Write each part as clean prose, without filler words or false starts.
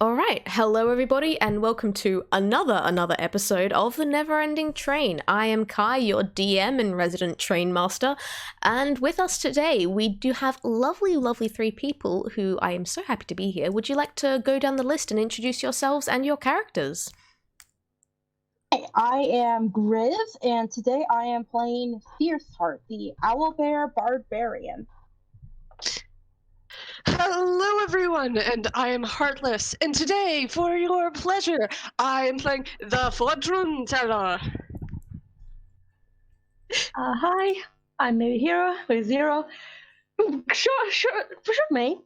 Alright, hello everybody and welcome to another episode of the Neverending Train. I am Kai, your DM and resident train master, and with us today we do have lovely three people who I am so happy to be here. Would you like to go down the list and introduce yourselves and your characters? Hey, I am Grizz, and today I am playing Fierceheart, the Owlbear Barbarian. Hello everyone, and I am Heartless, and today, for your pleasure, I am playing the Fortuneteller. Hi, I'm maybe Hero with Zero. Sure, me.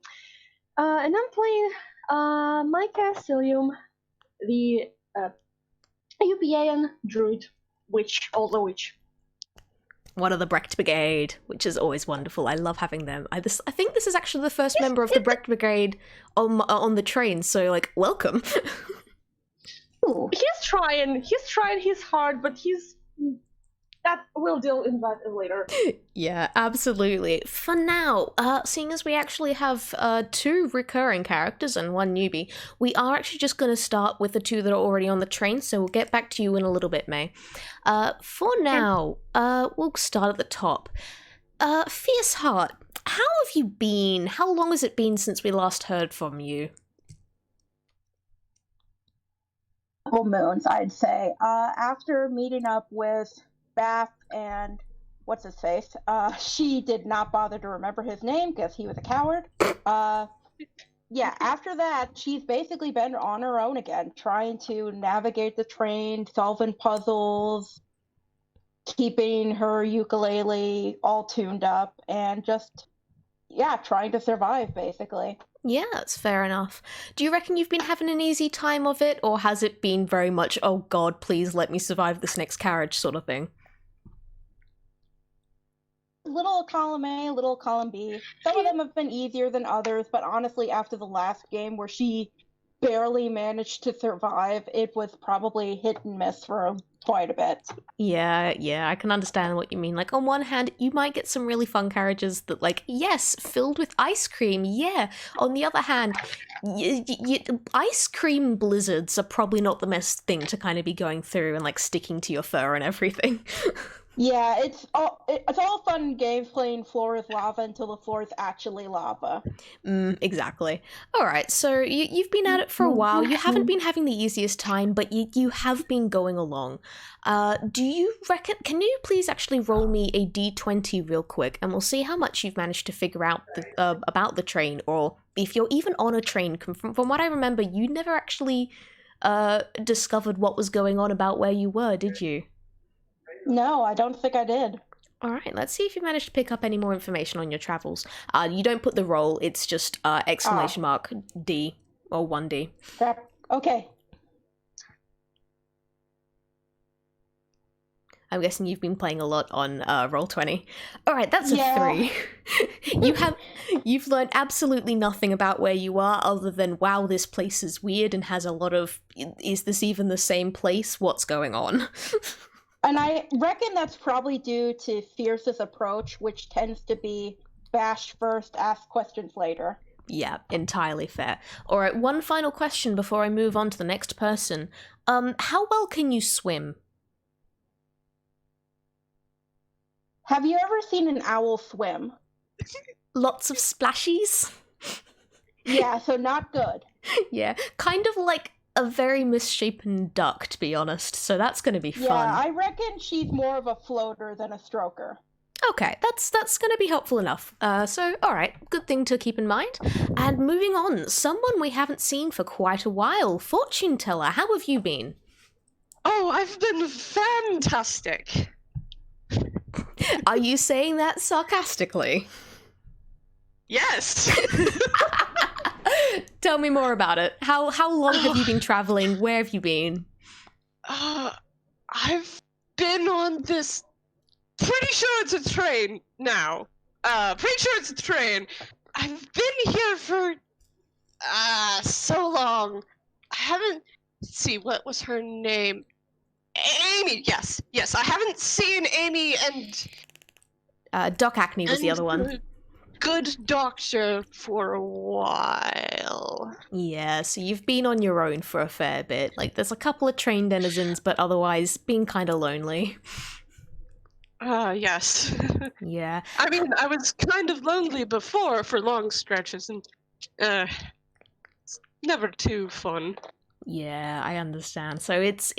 And I'm playing Myca, the UPAN druid, older witch. One of the Brecht Brigade, which is always wonderful. I love having them. I think this is actually the first member of the Brecht Brigade on the train, so, like, welcome. Ooh, he's trying his hard, but we'll deal with that later. Yeah, absolutely. For now, seeing as we actually have two recurring characters and one newbie, we are actually just going to start with the two that are already on the train, so we'll get back to you in a little bit, May. For now, we'll start at the top. Fierceheart, how have you been? How long has it been since we last heard from you? Full moons, I'd say. After meeting up with Bath and what's his face, she did not bother to remember his name because he was a coward. Yeah, after that, she's basically been on her own again, trying to navigate the train, solving puzzles, keeping her ukulele all tuned up, and just, yeah, trying to survive, basically. Yeah, that's fair enough. Do you reckon you've been having an easy time of it, or has it been very much, oh god, please let me survive this next carriage sort of thing? Little column A, little column B. Some of them have been easier than others, but honestly, after the last game where she barely managed to survive, it was probably hit and miss for quite a bit. Yeah, I can understand what you mean. Like, on one hand, you might get some really fun carriages that, like, yes, filled with ice cream, yeah. On the other hand, ice cream blizzards are probably not the best thing to kind of be going through and, like, sticking to your fur and everything. Yeah, it's all fun and games playing floor is lava until the floor is actually lava. Exactly. Alright, so you've been at it for a while. You haven't been having the easiest time, but you have been going along. Do you reckon... Can you please actually roll me a d20 real quick, and we'll see how much you've managed to figure out about the train, or if you're even on a train. From what I remember, you never actually discovered what was going on about where you were, did you? No, I don't think I did. Alright, let's see if you managed to pick up any more information on your travels. You don't put the roll, it's just exclamation mark D, or 1D. Crap. Okay. I'm guessing you've been playing a lot on Roll20. Alright, that's a 3. You've learned absolutely nothing about where you are other than, wow, this place is weird and has a lot of, is this even the same place? What's going on? And I reckon that's probably due to Fierce's approach, which tends to be bash first, ask questions later. Yeah, entirely fair. Alright, one final question before I move on to the next person. How well can you swim? Have you ever seen an owl swim? Lots of splashies? Yeah, so not good. Yeah, kind of like a very misshapen duck, to be honest, so that's going to be fun. Yeah, I reckon she's more of a floater than a stroker. Okay, that's going to be helpful enough. So, alright, good thing to keep in mind. And moving on, someone we haven't seen for quite a while, Fortuneteller, how have you been? Oh, I've been fantastic. Are you saying that sarcastically? Yes! Tell me more about it. How long have you been traveling? Where have you been? I've been on this... Pretty sure it's a train now. Pretty sure it's a train. I've been here for... so long. I haven't... Let's see, what was her name? Amy, yes, I haven't seen Amy and... Doc Acne was the other one. good doctor for a while. Yeah, so you've been on your own for a fair bit. Like, there's a couple of train denizens, but otherwise being kind of lonely. Yes. Yeah. I mean, I was kind of lonely before for long stretches, and it's never too fun. Yeah, I understand. So it's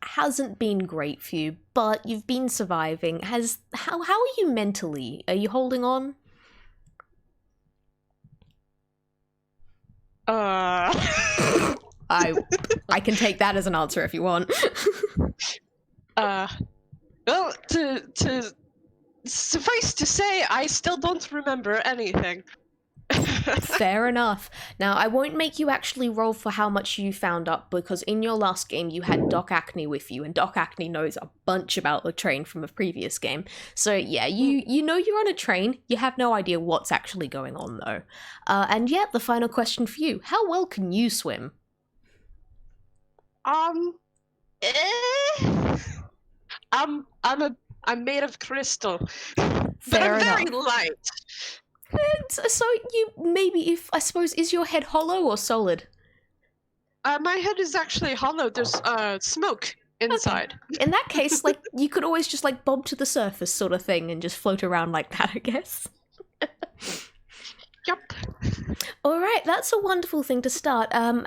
hasn't been great for you, but you've been surviving. How are you mentally? Are you holding on? I can take that as an answer if you want. Well, to suffice to say, I still don't remember anything. Fair enough. Now, I won't make you actually roll for how much you found up, because in your last game you had Doc Acne with you, and Doc Acne knows a bunch about the train from a previous game. So yeah, you know you're on a train, you have no idea what's actually going on though. And yeah, the final question for you. How well can you swim? I'm made of crystal. Fair but I'm very enough. light. So you maybe, if I suppose, is your head hollow or solid? My head is actually hollow. There's smoke inside. In that case, like, you could always just like bob to the surface sort of thing and just float around like that, I guess. Yep. All right, that's a wonderful thing to start. And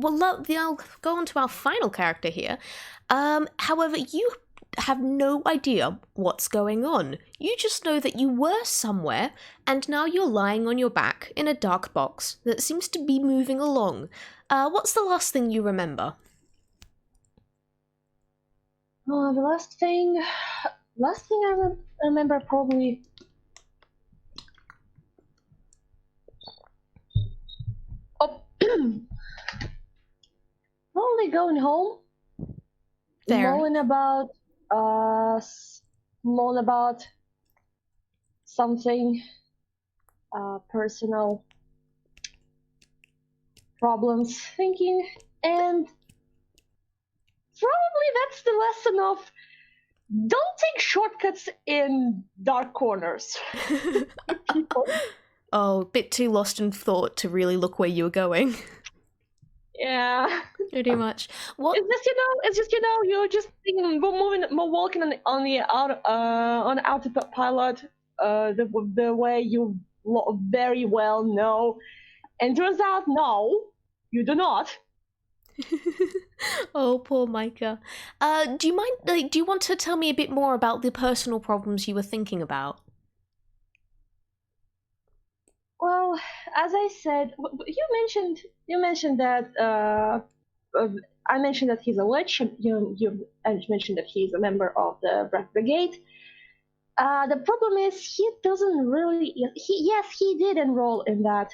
I'll go on to our final character here. However, you have no idea what's going on. You just know that you were somewhere, and now you're lying on your back in a dark box that seems to be moving along. What's the last thing you remember? The last thing I remember probably. Probably going home. Fair. Moan about something, personal problems, thinking, and probably that's the lesson of don't take shortcuts in dark corners. People. Oh, a bit too lost in thought to really look where you were going. Yeah. Pretty much. What? It's just you're just walking on the autopilot, the way you very well know, and turns out no, you do not. Oh, poor Myca. Do you mind? Do you want to tell me a bit more about the personal problems you were thinking about? Well, as I said, you mentioned that I mentioned that he's a witch. You mentioned that he's a member of the Breath Brigade. The problem is he doesn't really. Yes, he did enroll in that,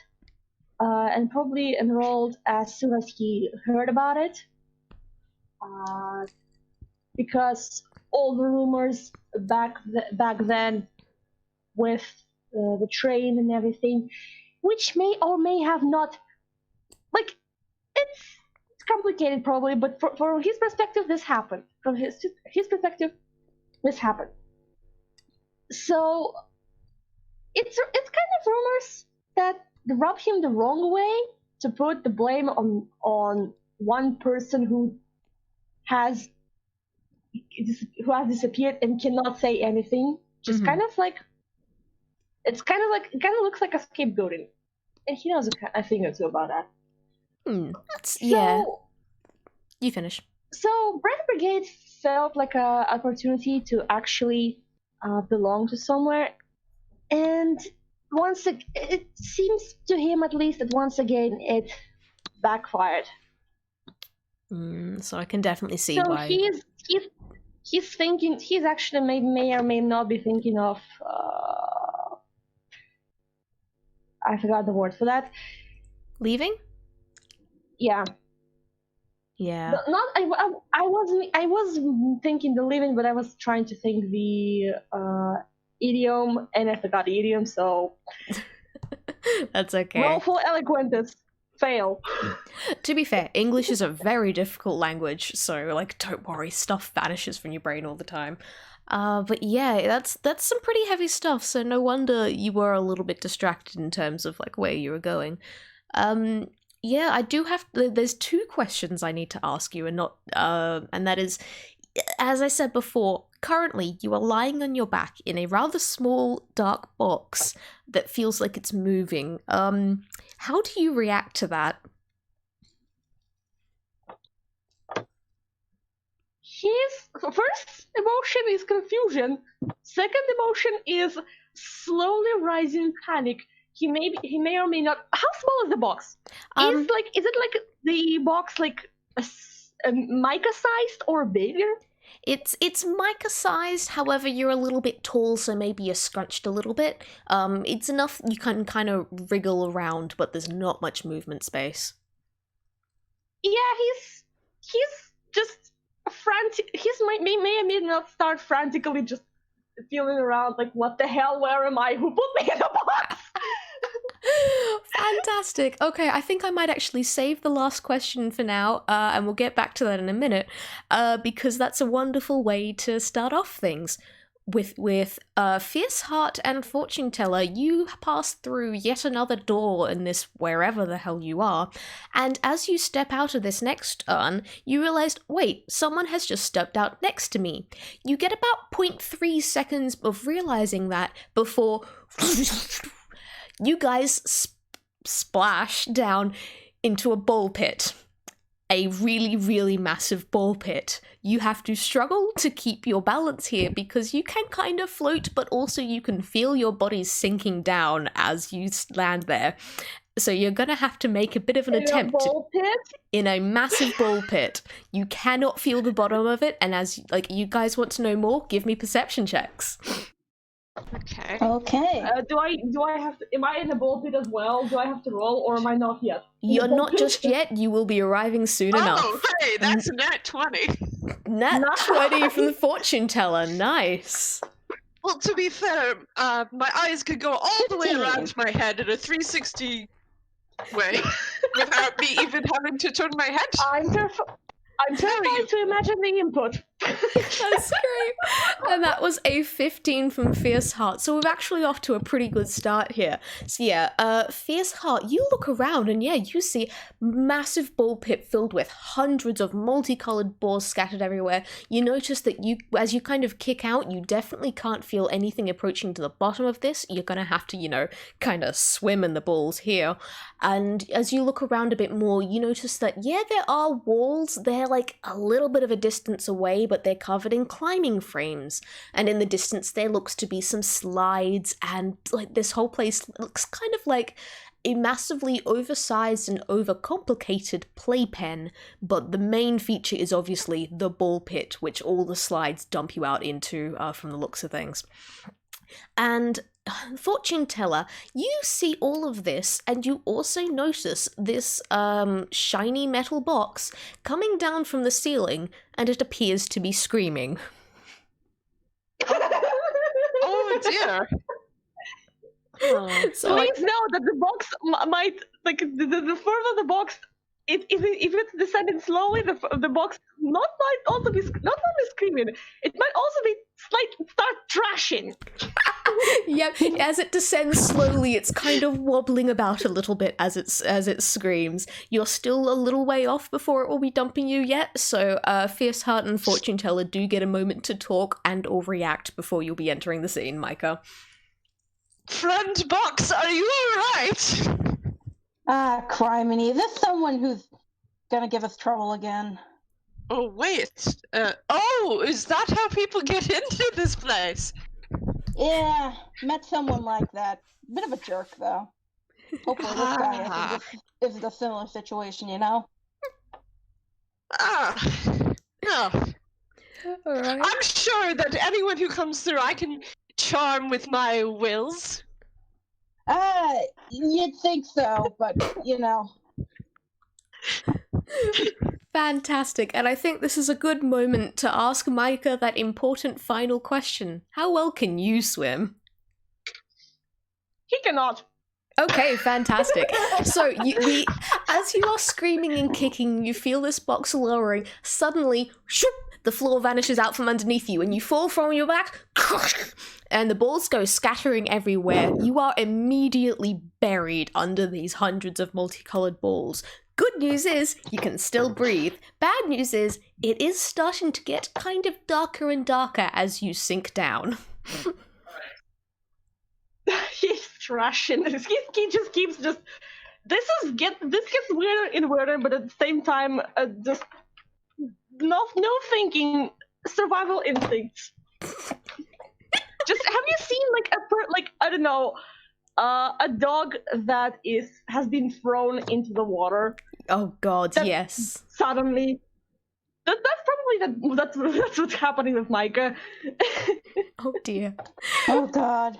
and probably enrolled as soon as he heard about it, because all the rumors back then with the train and everything, which may or may have not, like, it's complicated probably, but for his perspective, this happened. From his perspective, this happened. So it's kind of rumors that rub him the wrong way, to put the blame on one person who has disappeared and cannot say anything. Just kind of like. It kind of looks like a scapegoating, and he knows a thing or two about that. Yeah. You finish. So Breath Brigade felt like a opportunity to actually belong to somewhere, and it seems to him, at least, that once again it backfired. So I can definitely see why. He's thinking. He's actually may or may not be thinking of. I forgot the word for that. Leaving? Yeah. Yeah. I was thinking the leaving, but I was trying to think the idiom, and I forgot the idiom, so That's okay. roll for eloquentness. Fail. To be fair, English is a very difficult language, so, like, don't worry, stuff vanishes from your brain all the time. But yeah, that's some pretty heavy stuff, so no wonder you were a little bit distracted in terms of like where you were going. Yeah, I do have there's two questions I need to ask you, and that is, as I said before, currently you are lying on your back in a rather small dark box that feels like it's moving. How do you react to that? His first emotion is confusion. Second emotion is slowly rising panic. He may or may not. How small is the box? Is it like the box like a Myca sized or bigger? It's Myca sized, however you're a little bit tall, so maybe you're scrunched a little bit. It's enough you can kind of wriggle around, but there's not much movement space. Yeah, he's just frantic. May or may not start frantically just feeling around like, what the hell, where am I, who put me in a box? Fantastic. Okay, I think I might actually save the last question for now, and we'll get back to that in a minute, because that's a wonderful way to start off things. With Fierce Heart and Fortuneteller, you pass through yet another door in this wherever the hell you are, and as you step out of this next urn, you realize, wait, someone has just stepped out next to me. You get about 0.3 seconds of realizing that before you guys splash down into a ball pit. A really, really massive ball pit. You have to struggle to keep your balance here because you can kind of float, but also you can feel your body sinking down as you land there. So you're gonna have to make a bit of an attempt in a massive ball pit. You cannot feel the bottom of it, and as you guys want to know more, give me perception checks. Okay. Do I have to? Am I in the ball pit as well? Do I have to roll, or am I not yet? You're not just yet. You will be arriving soon enough. Oh, hey, that's a nat 20. Nat 20 from the Fortuneteller. Nice. Well, to be fair, my eyes could go all the way around my head in a 360 way without me even having to turn my head. I'm trying to imagine the input. That's great. And that was a 15 from Fierce Heart. So we're actually off to a pretty good start here. So yeah, Fierce Heart, you look around and yeah, you see massive ball pit filled with hundreds of multicolored balls scattered everywhere. You notice that as you kind of kick out, you definitely can't feel anything approaching to the bottom of this. You're gonna have to, kind of swim in the balls here. And as you look around a bit more, you notice that, yeah, there are walls. They're like a little bit of a distance away, but they're covered in climbing frames. And in the distance, there looks to be some slides, and like this whole place looks kind of like a massively oversized and overcomplicated playpen, but the main feature is obviously the ball pit, which all the slides dump you out into from the looks of things. And Fortuneteller, you see all of this, and you also notice this shiny metal box coming down from the ceiling, and it appears to be screaming. Oh dear. So please know that the box might, like, the further the box, if it's descending slowly, the box might also be not only screaming, it might also be start trashing. Yep, as it descends slowly, it's kind of wobbling about a little bit as it screams. You're still a little way off before it will be dumping you yet, so Fierce Heart and Fortuneteller do get a moment to talk and or react before you'll be entering the scene, Myca. Friend Box, are you alright? Criminy, is this someone who's gonna give us trouble again? Oh, wait. Is that how people get into this place? Yeah, met someone like that. Bit of a jerk, though. Hopefully this guy isn't a similar situation, No. Alright. I'm sure that anyone who comes through I can charm with my wills. You'd think so, but, Fantastic, and I think this is a good moment to ask Myca that important final question. How well can you swim? He cannot. Okay, fantastic. So, as you are screaming and kicking, you feel this box lowering. Suddenly, shoop, the floor vanishes out from underneath you and you fall from your back, and the balls go scattering everywhere. You are immediately buried under these hundreds of multicolored balls. Good news is you can still breathe. Bad news is it is starting to get kind of darker and darker as you sink down. He's thrashing. He just keeps just. This gets weirder and weirder, but at the same time, just no thinking, survival instincts. Just have you seen I don't know, a dog that has been thrown into the water? Oh God, yes. Suddenly, that's probably that's what's happening with Myca. Oh dear. Oh God.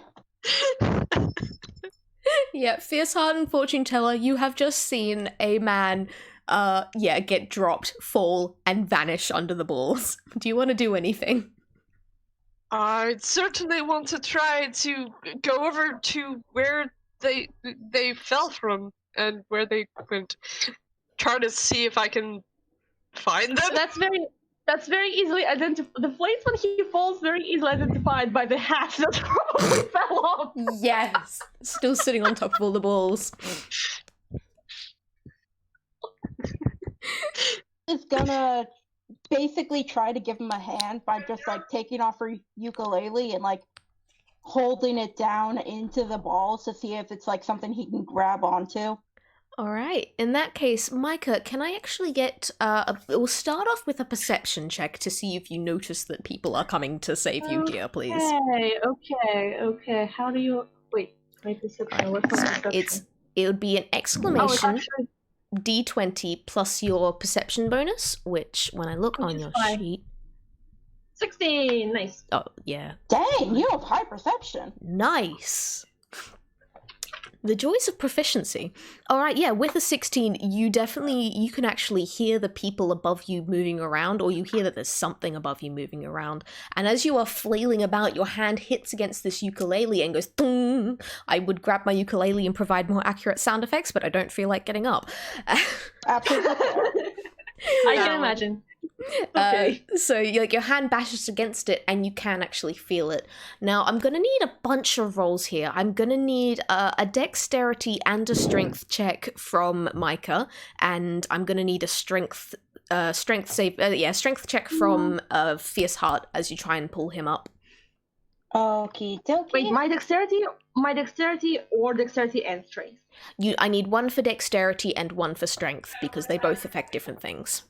Yeah, Fierce Heart and Fortuneteller, you have just seen a man, get dropped, fall, and vanish under the balls. Do you want to do anything? I certainly want to try to go over to where they fell from and where they went. Try to see if I can find them. That's very easily identified. The place when he falls very easily identified by the hat that probably fell off. Yes, still sitting on top of all the balls. Is gonna basically try to give him a hand by just taking off her ukulele and holding it down into the balls to see if it's something he can grab onto. All right. In that case, Myca, can I actually get we'll start off with a perception check to see if you notice that people are coming to save you, dear, please. Okay. How do you wait? My perception. What's my perception? It would be an exclamation D20 plus your perception bonus, which when I look on your sheet. 16. Nice. Oh yeah. Dang, you have high perception. Nice. The joys of proficiency. All right, yeah, with a 16, you can actually hear the people above you moving around, or you hear that there's something above you moving around. And as you are flailing about, your hand hits against this ukulele and goes, "Tung." I would grab my ukulele and provide more accurate sound effects, but I don't feel like getting up. Absolutely. I can imagine. Okay. So your hand bashes against it and you can actually feel it. Now I'm gonna need a bunch of rolls here. I'm gonna need a dexterity and a strength check from Myca, and I'm gonna need a strength check from Fierce Heart as you try and pull him up. Okie dokie. Wait, my dexterity or dexterity and strength? I need one for dexterity and one for strength because they both affect different things.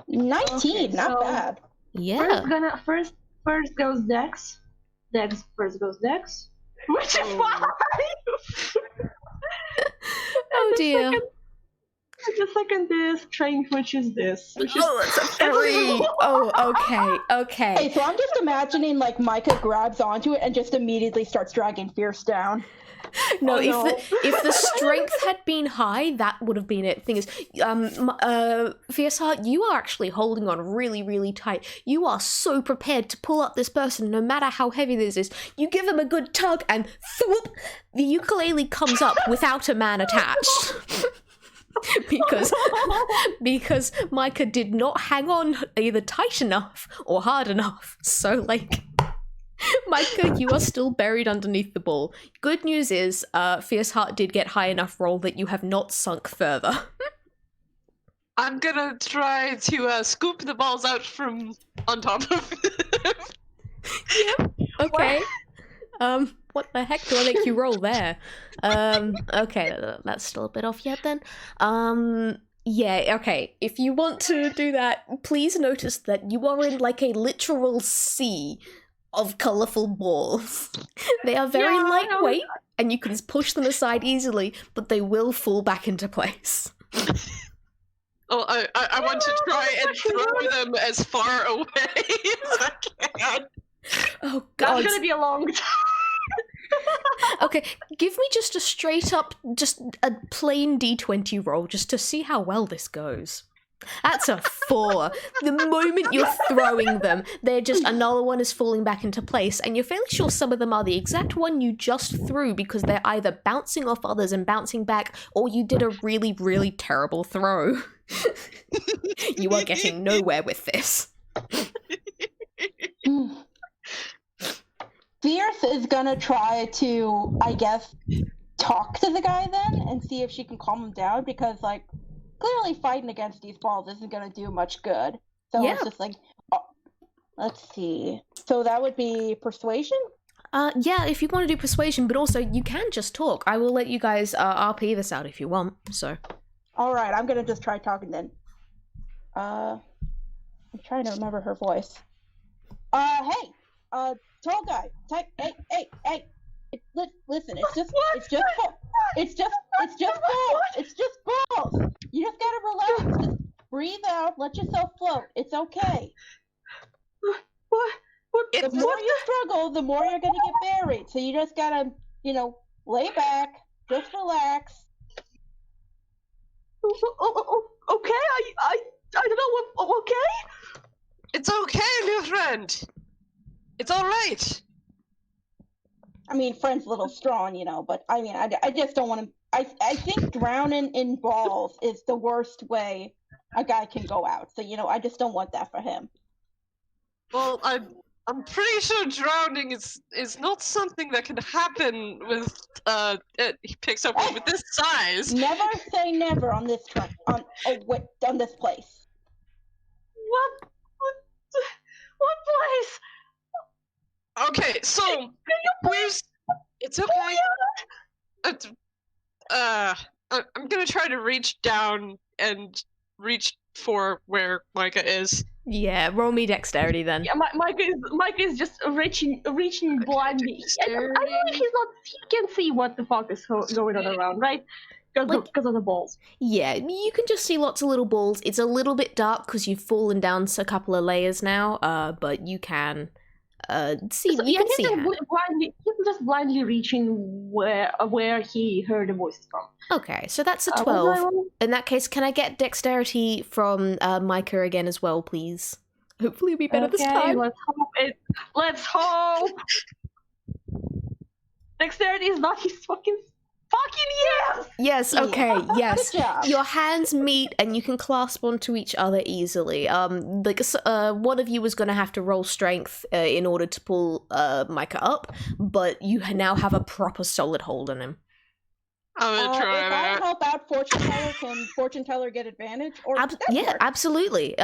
19, okay, not bad. Yeah. First goes Dex. First goes Dex. Which is 5! Oh dear. The second is strength, which is this. That's a 3. Oh, okay. Hey, so I'm just imagining Myca grabs onto it and just immediately starts dragging Fierce down. No, if the strength had been high, that would have been it. Thing is, Fierce Heart, you are actually holding on really, really tight. You are so prepared to pull up this person, no matter how heavy this is. You give him a good tug, and thwoop, the ukulele comes up without a man attached. because Myca did not hang on either tight enough or hard enough. So Myca, you are still buried underneath the ball. Good news is, Fierce Heart did get high enough roll that you have not sunk further. I'm gonna try to scoop the balls out from on top of it. Yep. Okay. What the heck do I make you roll there? Okay, that's still a bit off yet then. Yeah, okay. If you want to do that, please notice that you are in a literal sea of colourful balls. They are very lightweight, and you can push them aside easily, but they will fall back into place. Oh, I want to try and throw them as far away as I can. Oh god. That's gonna be a long time. Okay, give me just a straight up, just a plain D20 roll, just to see how well this goes. That's a 4. The moment you're throwing them, they're just, another one is falling back into place, and you're fairly sure some of them are the exact one you just threw because they're either bouncing off others and bouncing back, or you did a really, really terrible throw. You are getting nowhere with this. Fierce is gonna try to, I guess, talk to the guy then and see if she can calm him down because, like, clearly fighting against these balls isn't gonna do much good. So Yeah. it's just like, let's see. So that would be persuasion? Yeah, if you want to do persuasion, but also you can just talk. I will let you guys RP this out if you want, so. Alright, I'm gonna just try talking then. I'm trying to remember her voice. Hey! Tall guy! Hey! Listen, it's just balls! You just gotta relax, just breathe out, let yourself float, it's okay. What? The more you struggle, the more you're gonna get buried. So you just gotta, lay back, just relax. Okay, I don't know what. Okay. It's okay, new friend. It's all right. I mean, friend's a little strong, but I mean, I just don't want to. I think drowning in balls is the worst way a guy can go out. So I just don't want that for him. Well, I'm pretty sure drowning is not something that can happen with he picks up with this size. Never say never on this on this place. What place? Okay, so Can you please? it's okay. I'm gonna try to reach down and reach for where Myca is. Yeah, roll me dexterity then. Yeah, Myca is just reaching blindly. I know he can see what the fuck is going on around, right? Because of the balls. Yeah, you can just see lots of little balls. It's a little bit dark because you've fallen down a couple of layers now, but you can see. So you can see. He's just blindly reaching where he heard the voices from. Okay, so that's a 12. In that case, can I get dexterity from Myca again as well, please? Hopefully it'll be better this time. Let's hope. Dexterity is not his fucking yes! Yes, okay, yes. Good job. Your hands meet and you can clasp onto each other easily. One of you was going to have to roll strength in order to pull Myca up, but you now have a proper solid hold on him. I'm gonna try if that. I help out Fortuneteller, can Fortuneteller get advantage? Yeah, absolutely.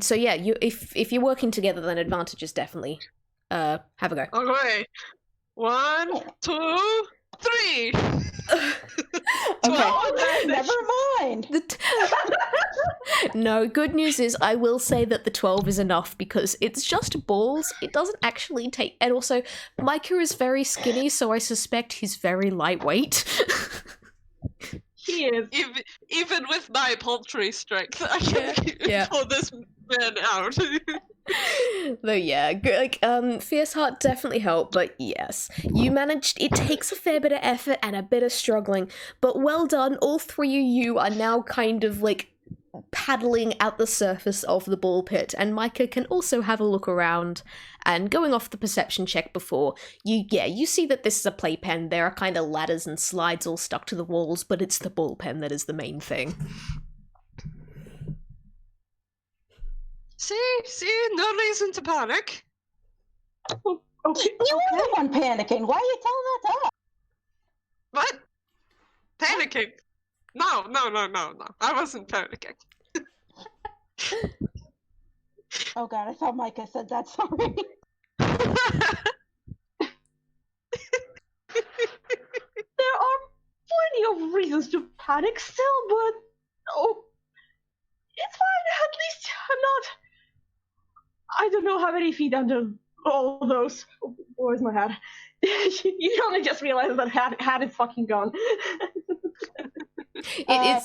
So yeah, if you're working together, then advantage is definitely have a go. Okay. 1, 2, 3. Okay. Never mind. No, good news is I will say that the 12 is enough because it's just balls. It doesn't actually take... And also, Myca is very skinny, so I suspect he's very lightweight. He is. Even with my paltry strength, I can pull this man out. Though yeah, Fierce Heart definitely helped, but yes, you managed. It takes a fair bit of effort and a bit of struggling, but well done. All three of you are now kind of like paddling at the surface of the ball pit, and Myca can also have a look around. And going off the perception check before, you see that this is a playpen. There are kind of ladders and slides all stuck to the walls, but it's the ball pen that is the main thing. See, no reason to panic. Okay. You were the one panicking. Why are you telling that to us? What? Panicking? No. I wasn't panicking. Oh god, I thought Myca said that, sorry. There are plenty of reasons to panic still, but it's fine. At least I'm not. I don't know how many feet under all of those. Where's my hat? You only just realized that hat is fucking gone.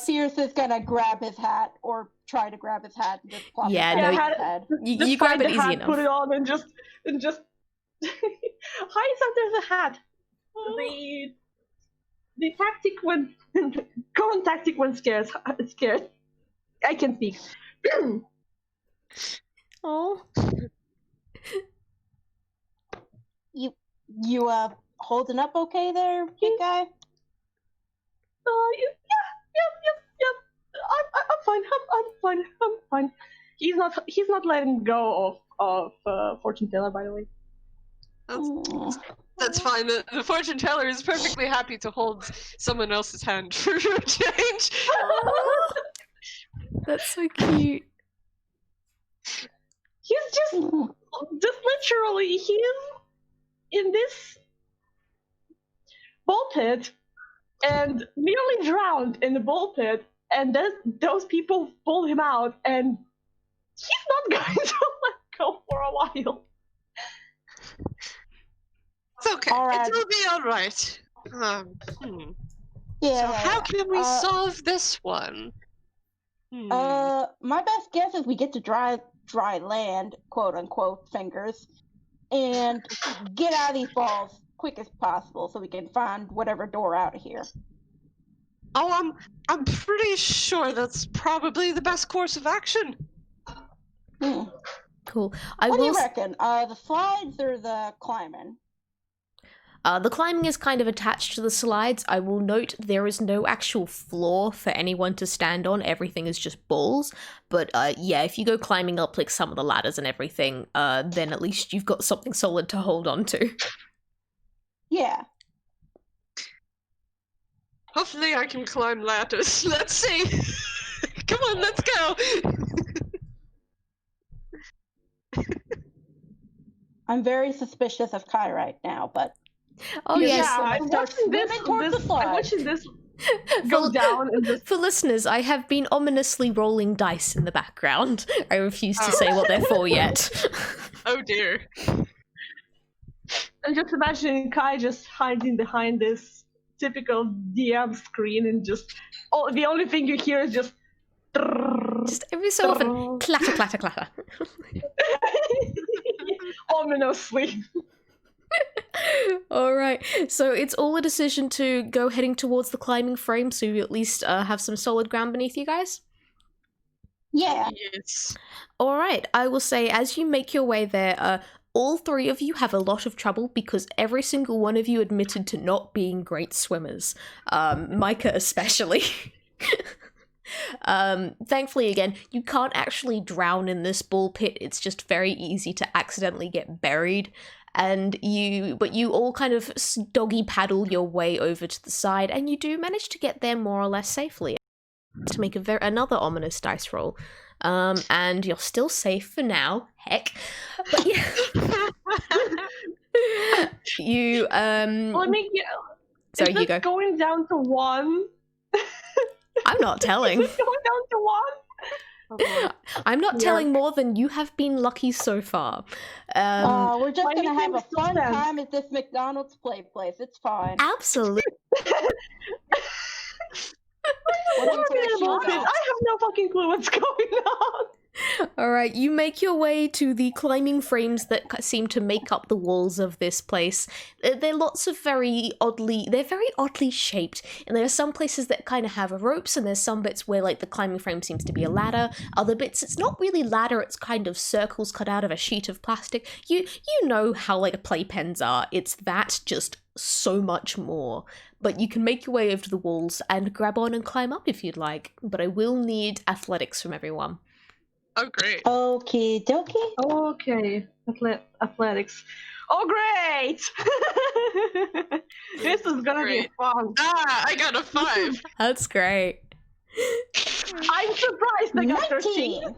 Fierce is gonna grab his hat or try to grab his hat and just plop his head. You grab it easy enough. Put it on and just hide under the hat. The tactic when common tactic when scared. I can speak. Oh. You holding up okay there, big guy? Yep. I'm fine. He's not letting go of Fortuneteller, by the way. That's fine. The fortune teller is perfectly happy to hold someone else's hand for a change. That's so cute. He's just literally, he's in this ball pit and nearly drowned in the ball pit, and those people pulled him out, and he's not going to let go for a while. It's okay. Alright. It'll be alright. Yeah. So how can we solve this one? My best guess is we get to dry land, quote unquote, fingers, and get out of these balls quick as possible so we can find whatever door out of here. Oh, I'm pretty sure that's probably the best course of action. Cool. What do you reckon? The slides or the climbing? The climbing is kind of attached to the slides. I will note there is no actual floor for anyone to stand on. Everything is just balls. But yeah, if you go climbing up like some of the ladders and everything, then at least you've got something solid to hold on to. Yeah. Hopefully I can climb ladders. Let's see. Come on, let's go. I'm very suspicious of Kai right now, but Oh yes. I'm watching this go down. And For listeners, I have been ominously rolling dice in the background. I refuse to say what they're for yet. Oh dear. And just imagine Kai just hiding behind this typical DM screen, and just the only thing you hear is just Just every so often, clatter, clatter, clatter. ominously. Alright, so it's all a decision to go heading towards the climbing frame, so you at least have some solid ground beneath you guys? yeah. Yes. Alright, I will say as you make your way there, all three of you have a lot of trouble because every single one of you admitted to not being great swimmers. Myca especially. Thankfully, again, you can't actually drown in this ball pit. It's just very easy to accidentally get buried. But you all kind of doggy paddle your way over to the side, and you do manage to get there more or less safely. To make another ominous dice roll. And you're still safe for now. Heck. But yeah. You, Let me Sorry, is you this go. going down to 1? I'm not telling. Is this going down to 1? I'm not telling more than you have been lucky so far. We're just why gonna have a making fun suspense? time at this McDonald's play place. It's fine. Absolutely. What do you think I about that? have no fucking clue what's going on. Alright, you make your way to the climbing frames that seem to make up the walls of this place. They're very oddly shaped, and there are some places that kind of have ropes, and there's some bits where like the climbing frame seems to be a ladder. Other bits, it's not really ladder, it's kind of circles cut out of a sheet of plastic. You know how like playpens are, it's that, just so much more. But you can make your way over to the walls and grab on and climb up if you'd like, but I will need athletics from everyone. Oh great. Okie dokie. Okay, athletics. Oh, great! This is gonna be Great. fun. I got a 5. That's great. I'm surprised I got 13. 19.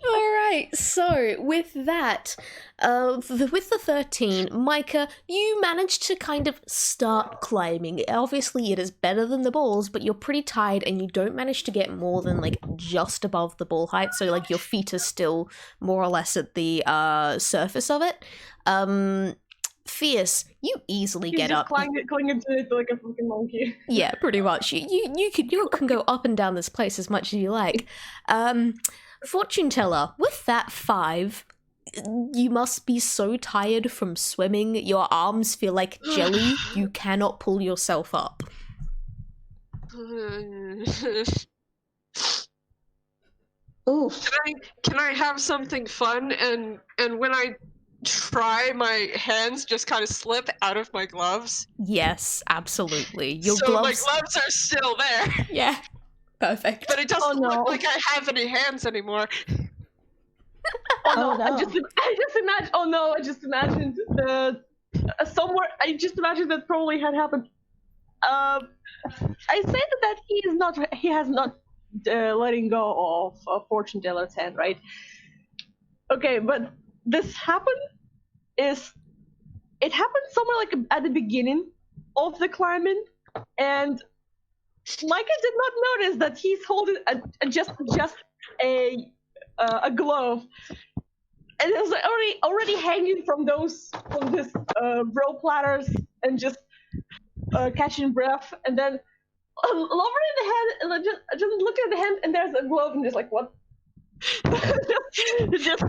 Alright, so with that, with the 13, Myca, you managed to kind of start climbing. Obviously it is better than the balls, but you're pretty tired and you don't manage to get more than like just above the ball height, so like your feet are still more or less at the surface of it. Fierce, you easily You get just up. cling into it like a fucking monkey. Yeah, pretty much. You can go up and down this place as much as you like. Fortuneteller, with that 5, you must be so tired from swimming. Your arms feel like jelly. You cannot pull yourself up. Oof. Can I have something fun and when I try, my hands just kind of slip out of my gloves? Yes, absolutely. Your so gloves. my gloves are still there, Yeah, perfect. but it doesn't Oh, no. look like I have any hands anymore. Oh, no. I just imagined. Oh no! I just imagined the somewhere. I just imagine that probably had happened. I say that he has not letting go of Fortuneteller's hand, right? Okay, but this happened somewhere like at the beginning of the climbing, and Myca did not notice that he's holding just a glove, and it was already hanging from this rope ladders and just catching breath, and then lowering the hand and then just looking at the hand, and there's a glove, and just like, what? just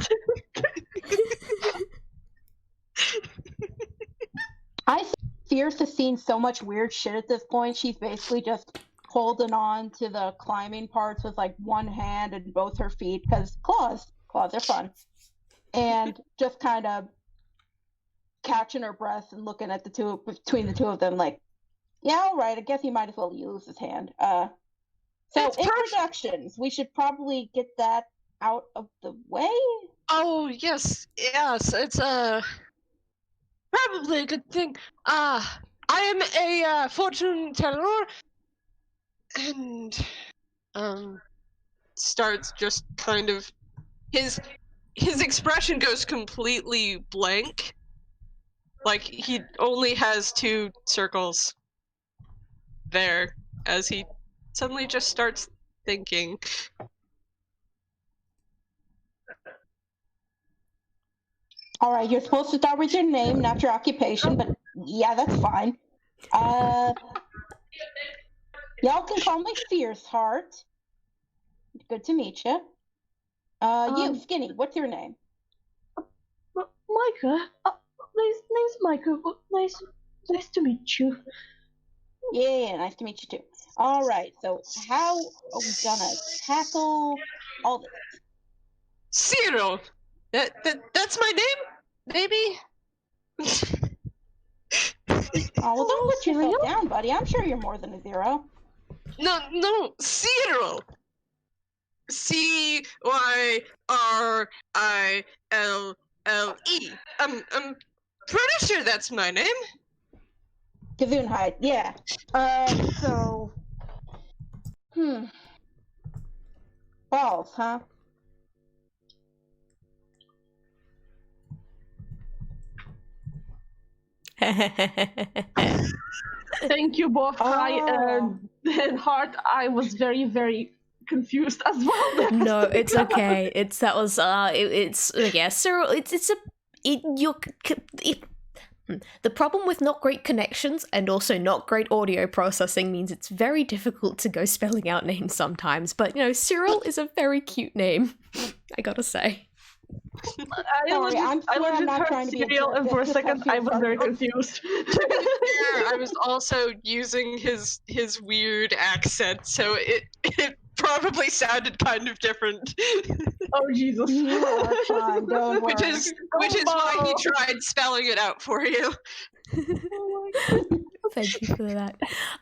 I think Fierce has seen so much weird shit at this point. She's basically just holding on to the climbing parts with like one hand and both her feet, because claws are fun, and just kind of catching her breath and looking at between the two of them, like, yeah, all right, I guess he might as well use his hand. So introductions, we should probably get that out of the way. Oh yes, it's probably a good thing. I am a Fortuneteller, and starts just kind of his expression goes completely blank. Like he only has 2 circles there as he suddenly just starts thinking. All right, you're supposed to start with your name, not your occupation, but yeah, that's fine. Y'all can call me Fierce Heart. Good to meet you. You, Skinny, what's your name? Myca. Name's Myca. Nice to meet you. Yeah, nice to meet you too. All right, so how are we gonna tackle all this? Cyrille! That's my name? Maybe? Oh, well, don't put yourself down, buddy. I'm sure you're more than a 0. No, Cyrille! Cyrille. I'm pretty sure that's my name. Gesundheit, yeah. So... Balls, huh? Thank you both, Kai and Heart. I was very, very confused as well. No, it's okay. Cyrille, the problem with not great connections and also not great audio processing means it's very difficult to go spelling out names sometimes. But, Cyrille is a very cute name, I gotta say. I'm not trying to be Cyrille, and for a second I was very confused. Yeah, I was also using his weird accent, so it probably sounded kind of different. Oh Jesus! Fine, don't which worry. is why he tried spelling it out for you. Oh my God. Thank you for that.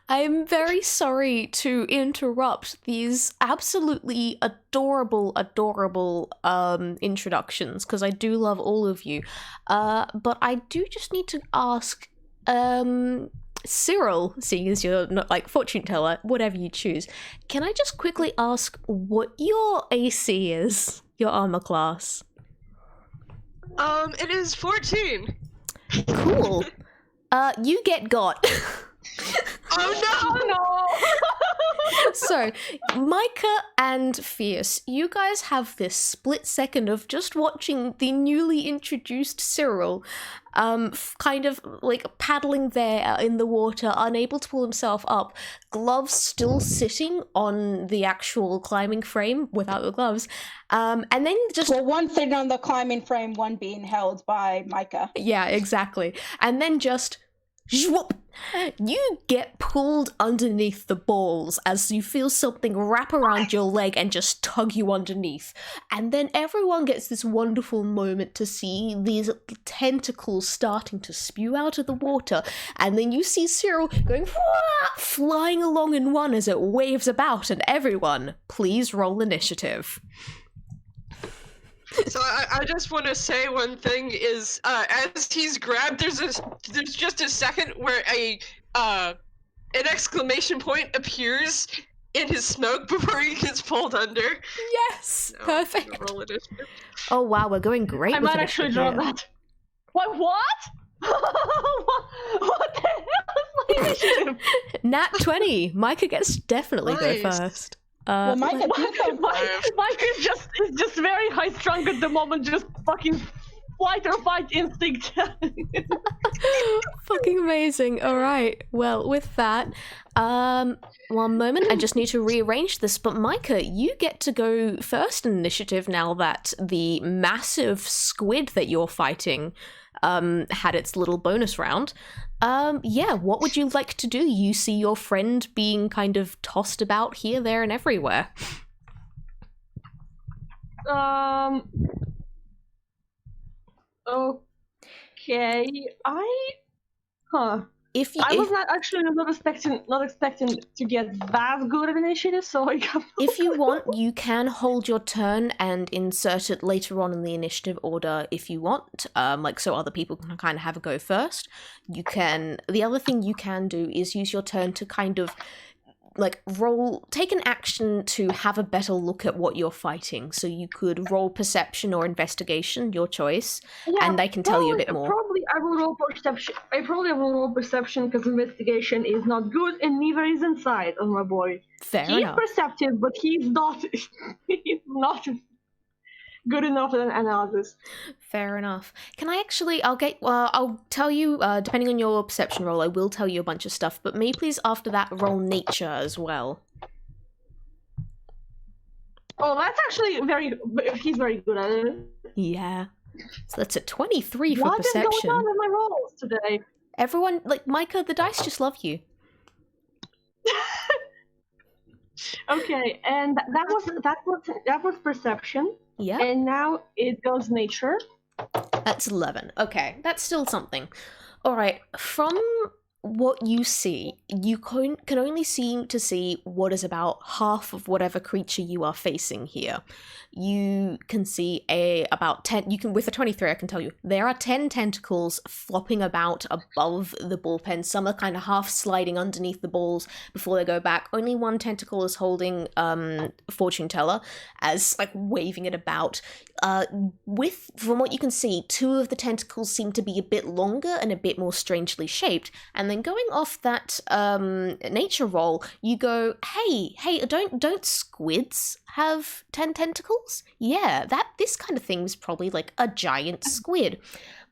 I'm very sorry to interrupt these absolutely adorable introductions, because I do love all of you. But I do just need to ask, Cyrille, seeing as you're not like Fortuneteller, whatever you choose, can I just quickly ask what your AC is? Your armor class? It is 14. Cool. You get got. Oh no! So, Myca and Fierce, you guys have this split second of just watching the newly introduced Cyrille kind of like paddling there in the water, unable to pull himself up, gloves still sitting on the actual climbing frame without the gloves, and then just... Well, one sitting on the climbing frame, one being held by Myca. Yeah, exactly. And then just... You get pulled underneath the balls as you feel something wrap around your leg and just tug you underneath. And then everyone gets this wonderful moment to see these tentacles starting to spew out of the water. And then you see Cyrille going flying along in one as it waves about. And everyone, please roll initiative. So I just want to say one thing is, as he's grabbed, there's just a second where an exclamation point appears in his smoke before he gets pulled under. Yes, No, perfect. roll initiative. Oh wow, we're going great. I with might actually draw initiative that. What? What the hell is my initiative? here. Nat 20. Myca gets definitely go Nice. first. Well, Myca, do something. Mike is just very high strung at the moment, just fucking flight or fight instinct. Fucking amazing. All right. Well, with that, one moment. I just need to rearrange this. But Myca, you get to go first in initiative now that the massive squid that you're fighting had its little bonus round. Yeah, what would you like to do? You see your friend being kind of tossed about here, there, and everywhere. Okay. If you, I was not expecting to get that good at initiative, so I got. If you want, you can hold your turn and insert it later on in the initiative order if you want, like so other people can kind of have a go first. You can. The other thing you can do is use your turn to kind of like take an action to have a better look at what you're fighting. So you could roll perception or investigation, your choice, and they can tell you a bit more. Probably I will roll perception. I probably will roll perception because investigation is not good, and neither is insight on my boy. Fair He's enough. perceptive, but he's not. He's not good enough at an analysis. Fair enough. Can I actually? I'll tell you. Depending on your perception roll, I will tell you a bunch of stuff. But may please after that roll nature as well. Oh, that's actually he's very good at it. Yeah. So that's a 23 for What is perception. going on with my rolls today? Everyone, like Myca, the dice just love you. Okay, and that was perception. Yeah. And now it goes nature. That's 11. Okay, that's still something. All right. From what you see, you can only seem to see what is about half of whatever creature you are facing here. You can see about 10. You can, with a 23, I can tell you there are 10 tentacles flopping about above the ballpen. Some are kind of half sliding underneath the balls before they go back. Only one tentacle is holding Fortuneteller, as like waving it about. From what you can see, 2 of the tentacles seem to be a bit longer and a bit more strangely shaped. And then going off that nature roll, you go, hey, don't squids have 10 tentacles? Yeah, this kind of thing is probably like a giant squid.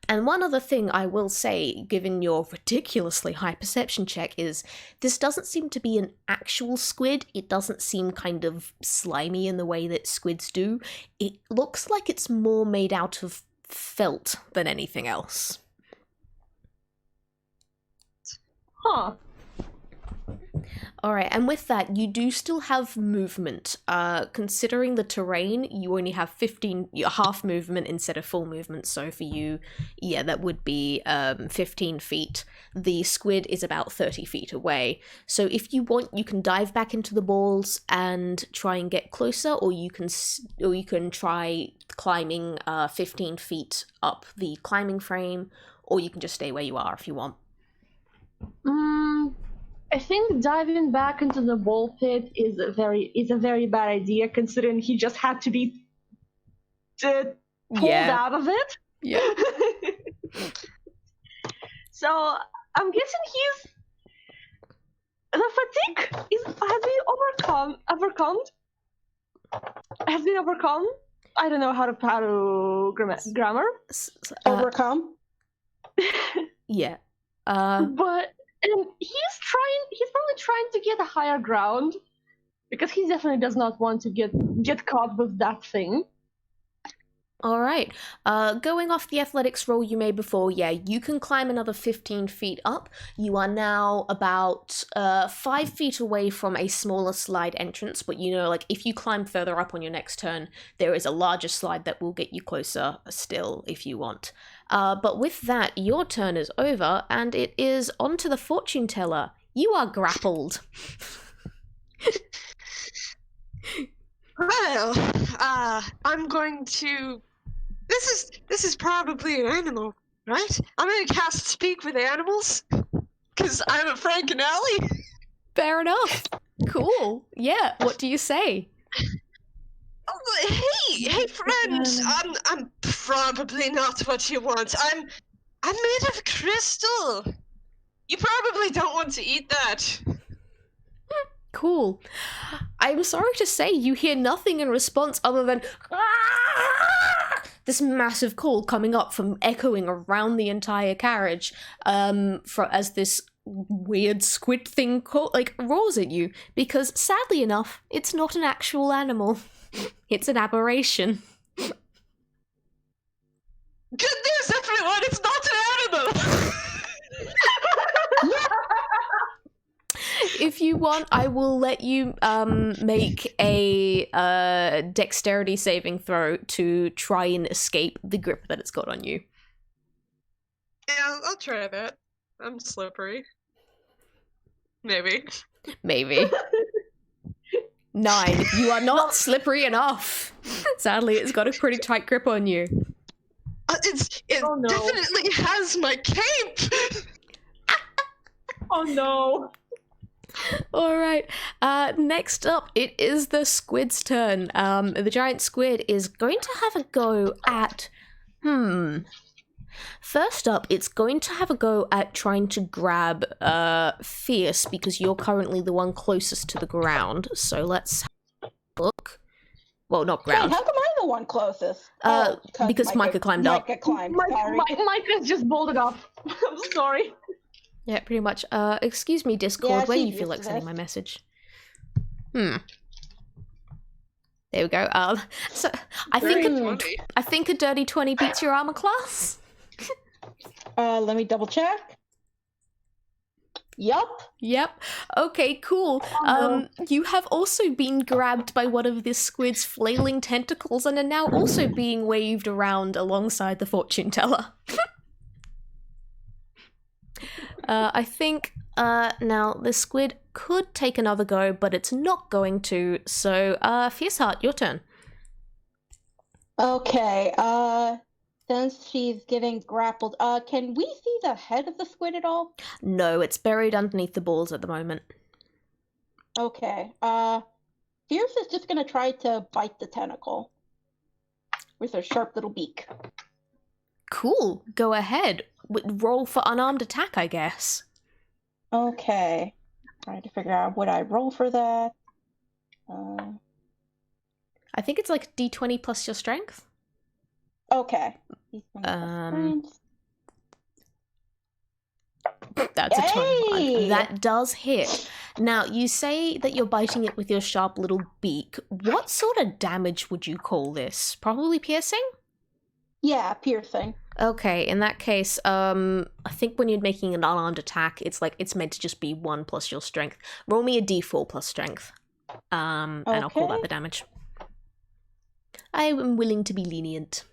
And one other thing I will say, given your ridiculously high perception check, is this doesn't seem to be an actual squid. It doesn't seem kind of slimy in the way that squids do. It looks like it's more made out of felt than anything else. Huh. Alright, and with that, you do still have movement. Considering the terrain, you only have half movement instead of full movement, so for you, yeah, that would be 15 feet. The squid is about 30 feet away. So if you want, you can dive back into the balls and try and get closer, or you can try climbing 15 feet up the climbing frame, or you can just stay where you are if you want. I think diving back into the ball pit is a very bad idea, considering he just had to be pulled out of it. Yeah. So I'm guessing the fatigue has been overcome. I don't know how to grammar. Overcome. Yeah. But he's probably trying to get a higher ground, because he definitely does not want to get caught with that thing. All right. Going off the athletics roll you made before, yeah, you can climb another 15 feet up. You are now about 5 feet away from a smaller slide entrance, but you know, like, if you climb further up on your next turn, there is a larger slide that will get you closer still if you want. But with that, your turn is over, and it is on to the Fortuneteller. You are grappled. Well, I'm going to This is probably an animal, right? I'm gonna cast Speak with Animals, because I'm a Frankenelli. Fair enough. Cool. Yeah, what do you say? Oh, hey, friend. I'm probably not what you want. I'm made of crystal. You probably don't want to eat that. Cool. I'm sorry to say you hear nothing in response other than "Ah!" this massive call coming up from echoing around the entire carriage as this weird squid thing roars at you, because sadly enough it's not an actual animal. It's an aberration. Good news, everyone! It's not an animal. If you want, I will let you make a dexterity saving throw to try and escape the grip that it's got on you. Yeah, I'll try that. I'm slippery. Maybe. 9. You are not slippery enough. Sadly, it's got a pretty tight grip on you. It definitely has my cape. Oh no. Alright, next up, it is the squid's turn. The giant squid is going to have a go at... First up, it's going to have a go at trying to grab Fierce, because you're currently the one closest to the ground. So let's have a look. Well, not ground. Wait, how come I'm the one closest? Because Myca climbed up. Myca climbed, sorry. Myca's just bolted off. I'm sorry. Yeah, pretty much. Excuse me, Discord, Yeah, when she's you feel used like to sending this. my message. There we go. So I think a dirty 20 beats your armor class. Let me double check. Yup. Yep. Okay, cool. You have also been grabbed by one of this squid's flailing tentacles and are now also being waved around alongside the Fortuneteller. I think now the squid could take another go, but it's not going to. So, Fierceheart, your turn. Okay, since she's getting grappled, can we see the head of the squid at all? No, it's buried underneath the balls at the moment. Okay, Fierce is just gonna try to bite the tentacle with her sharp little beak. Cool. Go ahead. Roll for unarmed attack, I guess. Okay, trying to figure out would I roll for that. I think it's like D20 plus your strength. Okay. That's a 21. Hey! That does hit. Now, you say that you're biting it with your sharp little beak. What sort of damage would you call this? Probably piercing? Yeah, piercing. Okay, in that case, I think when you're making an unarmed attack, it's meant to just be 1 plus your strength. Roll me a d4 plus strength. And I'll call that the damage. I am willing to be lenient.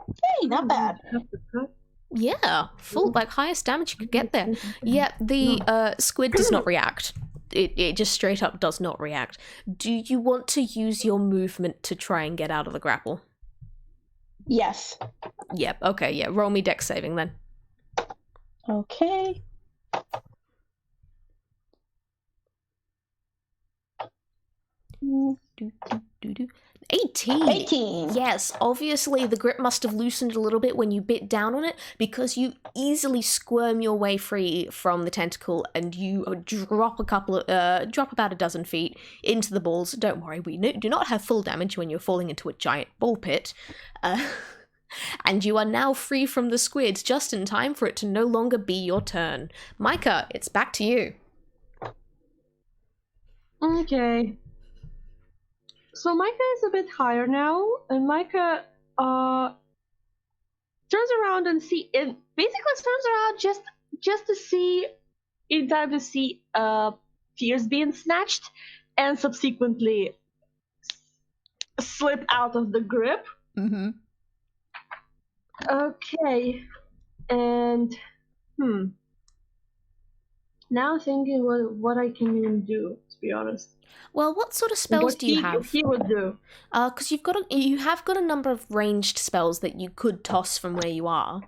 Hey, not bad. Yeah, full, highest damage you could get there. Yeah, the squid does not react. It just straight up does not react. Do you want to use your movement to try and get out of the grapple? Yes. Yep, okay, yeah. Roll me dex saving then. Okay. Do, do, do, do. 18. 18. Yes, obviously the grip must have loosened a little bit when you bit down on it, because you easily squirm your way free from the tentacle and you drop about a dozen feet into the balls. Don't worry, we do not have full damage when you're falling into a giant ball pit. And you are now free from the squid, just in time for it to no longer be your turn. Myca, it's back to you. Okay. So Myca is a bit higher now, and Myca turns around and basically turns around just to see, in time to see Fierce being snatched, and subsequently slip out of the grip. Mm-hmm. Okay, and now thinking what I can even do. be honest. Well, what sort of spells What do you have? he would do. Because you have got a number of ranged spells that you could toss from where you are.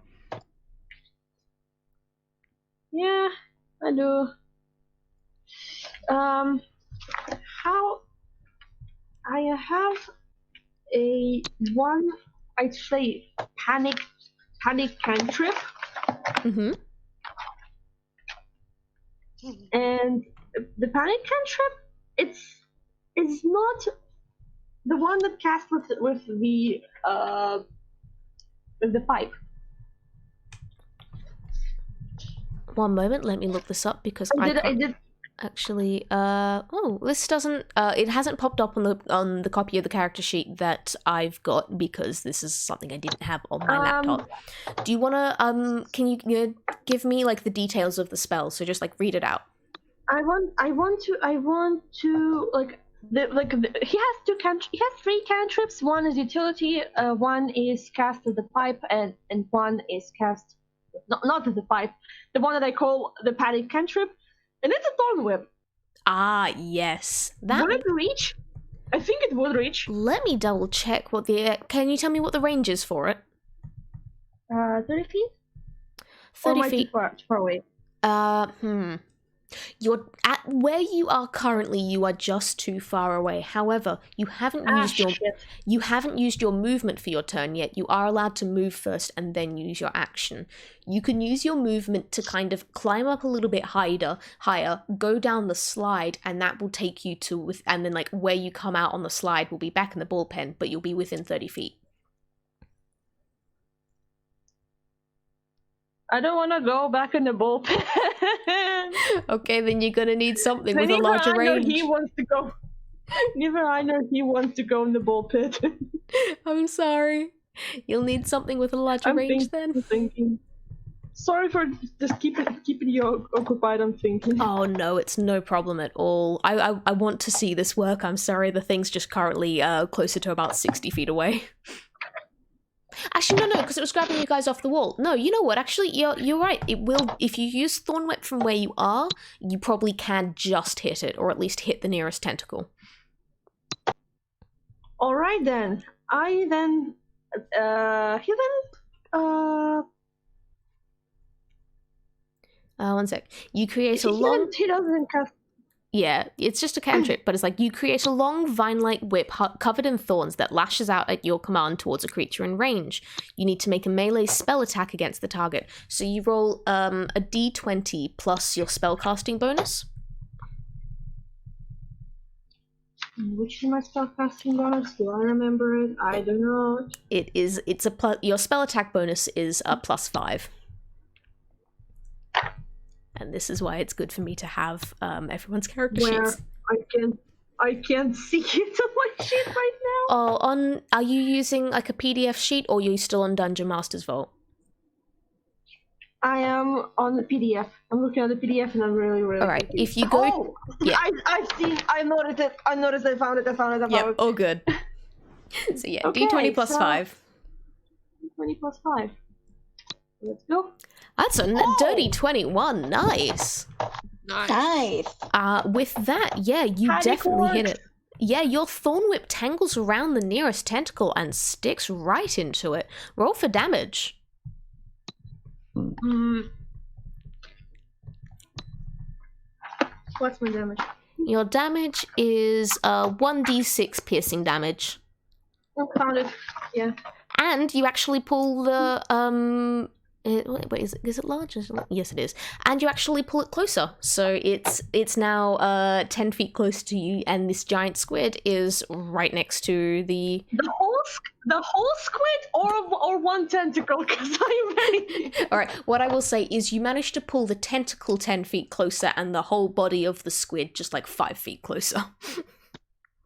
Yeah, I do. How I have one, I'd say panic cantrip, Mm-hmm. and the panic cantrip, it's not the one that cast with the pipe. One moment, let me look this up because I can't actually. Oh, this doesn't. It hasn't popped up on the copy of the character sheet that I've got because this is something I didn't have on my laptop. Do you wanna Can you give me like the details of the spell? So just like read it out. I want to like. He has 3 cantrips. One is utility. One is cast with the pipe, and one is cast not with the pipe. The one that I call the panic cantrip, and it's a thorn whip. Ah, yes. That Would it reach? I think it would reach. Let me double check what the. Can you tell me what the range is for it? 30 feet. 30 feet. Too far away. You're at where you are currently. You are just too far away. However, you haven't used your movement for your turn yet. You are allowed to move first and then use your action. You can use your movement to kind of climb up a little bit higher, go down the slide, and that will take you to and then like where you come out on the slide will be back in the bullpen, but you'll be within 30 feet. I don't want to go back in the bullpen. Okay, then you're gonna need something with a larger range. He wants to go. Neither I nor he wants to go in the bullpen. I'm sorry. You'll need something with a larger range then. Thinking. Sorry for just keeping you occupied. I'm thinking. Oh no, it's no problem at all. I want to see this work. I'm sorry, the thing's just currently closer to about 60 feet away. Actually, no, because it was grabbing you guys off the wall. No, you know what? Actually, you're right. It will, if you use Thorn Whip from where you are, you probably can just hit it, or at least hit the nearest tentacle. All right then. One sec. You create a long. He doesn't cast. Yeah, it's just a cantrip, but it's like you create a long vine-like whip covered in thorns that lashes out at your command towards a creature in range. You need to make a melee spell attack against the target. So you roll a d20 plus your spellcasting bonus. Which is my spellcasting bonus? Do I remember it? I don't know. Your spell attack bonus is a +5. And this is why it's good for me to have everyone's character sheets. I can't see it on my sheet right now. Oh, are you using like a PDF sheet, or are you still on Dungeon Master's Vault? I am on the PDF. I'm looking at the PDF, and I'm really. All right, confused. if you go, oh, yeah, I've seen. I noticed it. I found it. Yep. Oh, good. So yeah, okay, D20 plus 5. D20 plus 5. Let's go. That's a dirty 21. Nice. Nice. With that, yeah, you definitely hit it. Yeah, your Thorn Whip tangles around the nearest tentacle and sticks right into it. Roll for damage. What's my damage? Your damage is 1d6 piercing damage. I found it. Yeah. And you actually pull the wait, is it large? Yes, it is. And you actually pull it closer, so it's now 10 feet close to you, and this giant squid is right next to the whole squid, or one tentacle, because I'm ready. All right. What I will say is you managed to pull the tentacle 10 feet closer, and the whole body of the squid just like 5 feet closer.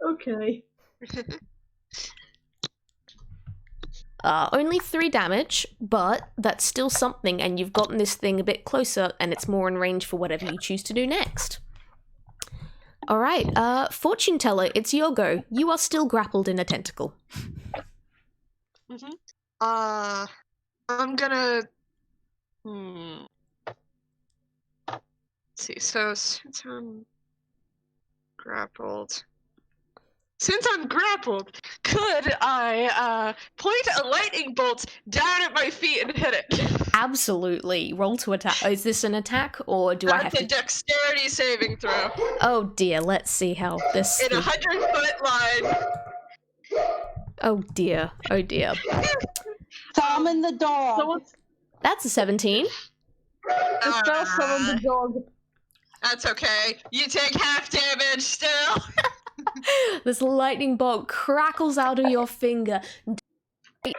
Okay. Only 3 damage, but that's still something, and you've gotten this thing a bit closer, and it's more in range for whatever you choose to do next. Alright, Fortuneteller, it's your go. You are still grappled in a tentacle. I'm gonna... Let's see, so since I'm grappled. Since I'm grappled, could I point a lightning bolt down at my feet and hit it? Absolutely. Roll to attack. Is this an attack, or do I have That's to... a dexterity saving throw. Oh dear, let's see how this... In a 100-foot line. Oh dear, oh dear. Summon the dog. So what's That's a 17. the spell summon the dog? That's okay. You take half damage still. This lightning bolt crackles out of your finger,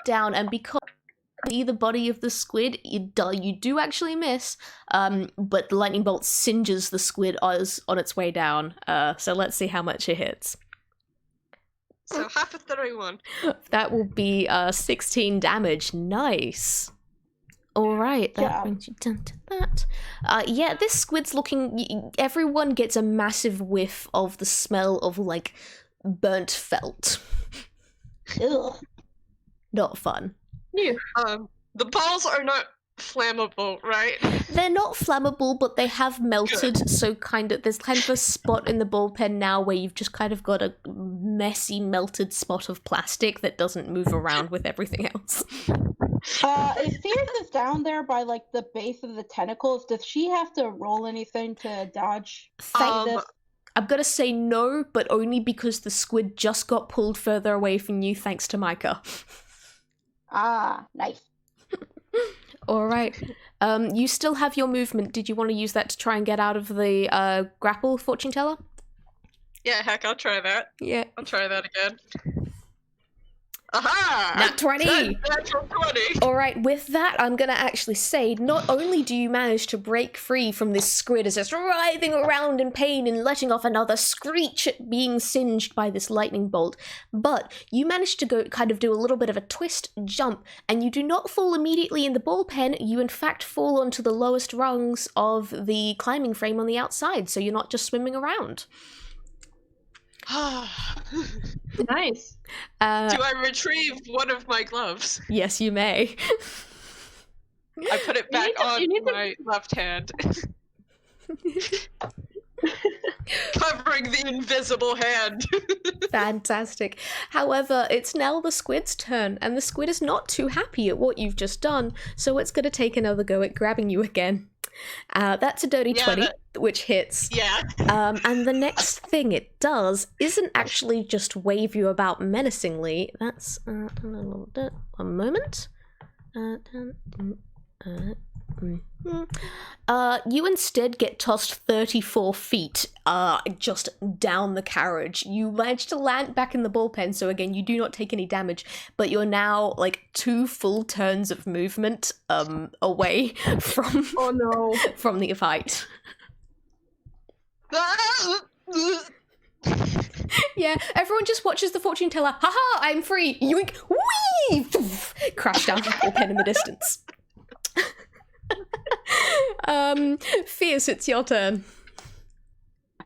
down, and because the body of the squid, you do actually miss, but the lightning bolt singes the squid on its way down. So let's see how much it hits. So half a 31. That will be 16 damage. Nice. All right, that brings you down to that. Yeah, this squid's looking... Everyone gets a massive whiff of the smell of, like, burnt felt. Ugh. Not fun. Yeah. The balls are not flammable, right? They're not flammable, but they have melted, Good. so there's kind of a spot in the bullpen now where you've just kind of got a messy melted spot of plastic that doesn't move around with everything else. If Fierce is down there by like the base of the tentacles, does she have to roll anything to dodge this? I'm gonna say no, but only because the squid just got pulled further away from you thanks to Myca. Ah, nice. Alright. You still have your movement. Did you want to use that to try and get out of the grapple, Fortuneteller? Yeah, heck, I'll try that. Yeah. I'll try that again. Aha! Nat 20! Natural 20! Alright, with that, I'm gonna actually say, not only do you manage to break free from this squid as it's writhing around in pain and letting off another screech at being singed by this lightning bolt, but you manage to go kind of do a little bit of a twist, jump, and you do not fall immediately in the bullpen, you in fact fall onto the lowest rungs of the climbing frame on the outside, so you're not just swimming around. Nice. Do I retrieve one of my gloves? Yes, you may. I put it back on you need to- my left hand. Covering the invisible hand. Fantastic. However, it's now the squid's turn, and the squid is not too happy at what you've just done, so it's going to take another go at grabbing you again. That's a dirty 20, which hits. Yeah. And the next thing it does isn't actually just wave you about menacingly. That's a moment. You instead get tossed 34 feet just down the carriage. You manage to land back in the bullpen, so again, you do not take any damage, but you're now like 2 full turns of movement away from from the fight. Yeah, everyone just watches the fortune teller. Haha, I'm free. Yoink, whee! Crash down the bullpen in the distance. Fierce, it's your turn.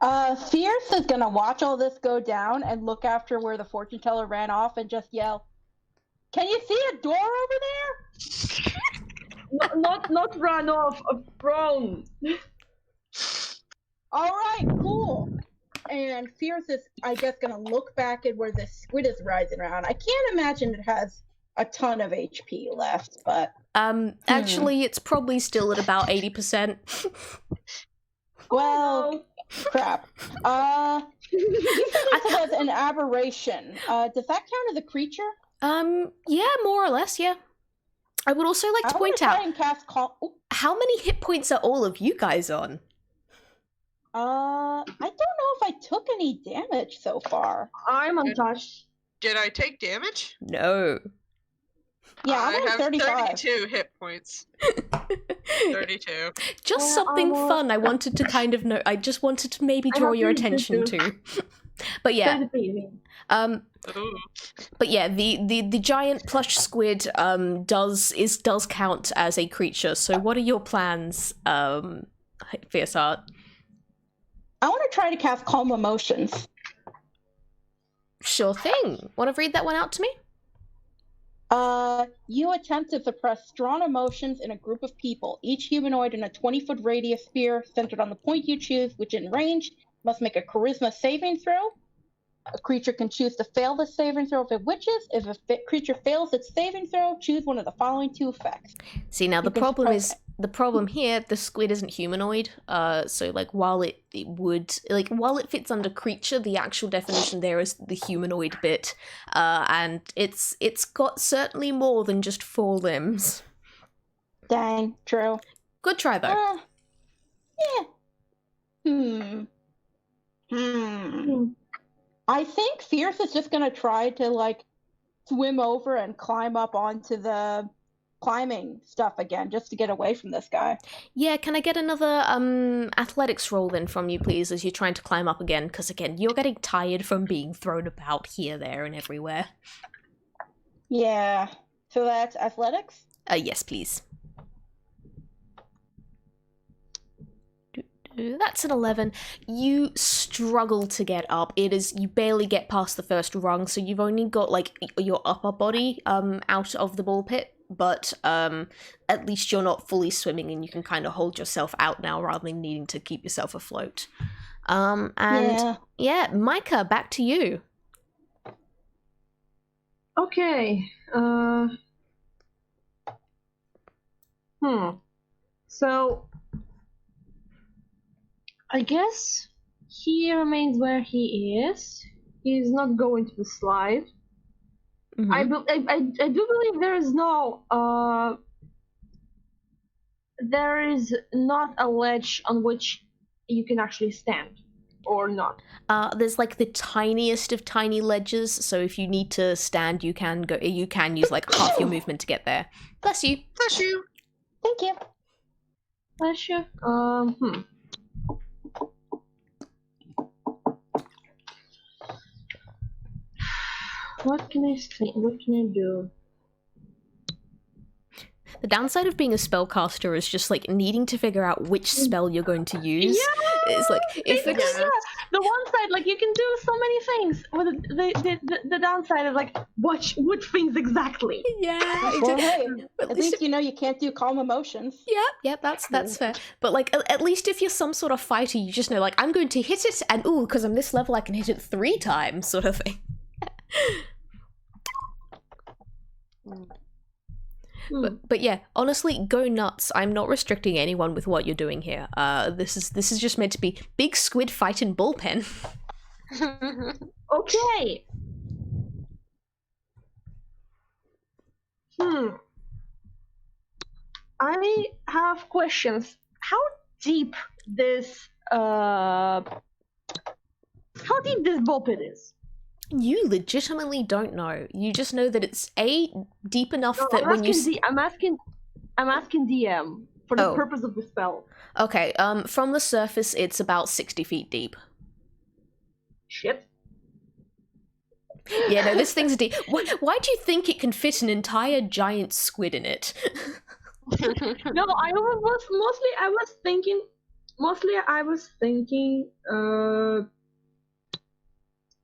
Fierce is gonna watch all this go down and look after where the fortune teller ran off and just yell, "Can you see a door over there?" Not run off, prone. All right, cool. And Fierce is, I guess, gonna look back at where the squid is rising around. I can't imagine it has a ton of HP left, but actually, it's probably still at about 80%. Well, crap. You said it was an aberration. Does that count as a creature? Yeah, more or less, yeah. I would also like to point out, and cast how many hit points are all of you guys on? I don't know if I took any damage so far. I'm untouched. Did I take damage? No. Yeah, I I'm on have 35. 32 hit points. 32. Just something fun I wanted to kind of know. I just wanted to maybe draw your attention to. But yeah. Ooh. But yeah, the giant plush squid does count as a creature. So what are your plans, Fierce Art? I want to try to cast Calm Emotions. Sure thing. Want to read that one out to me? You attempt to suppress strong emotions in a group of people, each humanoid in a 20-foot radius sphere centered on the point you choose, within range, must make a charisma saving throw. A creature can choose to fail the saving throw if it witches. If a creature fails its saving throw, choose one of the following 2 effects. See, now the problem here, the squid isn't humanoid. So like while it fits under creature, the actual definition there is the humanoid bit. And it's got certainly more than just 4 limbs. Dang, true. Good try though. Yeah. I think Fierce is just gonna try to like swim over and climb up onto the climbing stuff again, just to get away from this guy. Yeah, can I get another athletics roll then from you, please, as you're trying to climb up again? Because again, you're getting tired from being thrown about here, there, and everywhere. Yeah. So that's athletics? Yes, please. That's an 11. You struggle to get up. You barely get past the first rung, so you've only got like your upper body out of the ball pit, but at least you're not fully swimming and you can kind of hold yourself out now rather than needing to keep yourself afloat. Yeah, Myca, back to you. Okay. So I guess he remains where he is. He's not going to the slide. Mm-hmm. I do believe there is not a ledge on which you can actually stand, or not. There's like the tiniest of tiny ledges, so if you need to stand, you can use like half your movement to get there. Bless you. Bless you. Thank you. Bless you. What can I say? What can I do? The downside of being a spellcaster is just like needing to figure out which spell you're going to use. Yeah, it's like if the one side, like you can do so many things. But the downside is like which things exactly. Yeah. Well, hey, at least you know you can't do calm emotions. Yeah, that's fair. But like at least if you're some sort of fighter, you just know like I'm going to hit it, and because I'm this level, I can hit it 3 times, sort of thing. But yeah, honestly, go nuts. I'm not restricting anyone with what you're doing here. This is just meant to be big squid fight in bullpen. Okay. I have questions. How deep this Ballpit is? You legitimately don't know. You just know that it's deep enough that when you. I'm asking DM for the purpose of the spell. Okay. From the surface, it's about 60 feet deep. Shit. Yeah, no, this thing's deep. Why do you think it can fit an entire giant squid in it? No, I was thinking.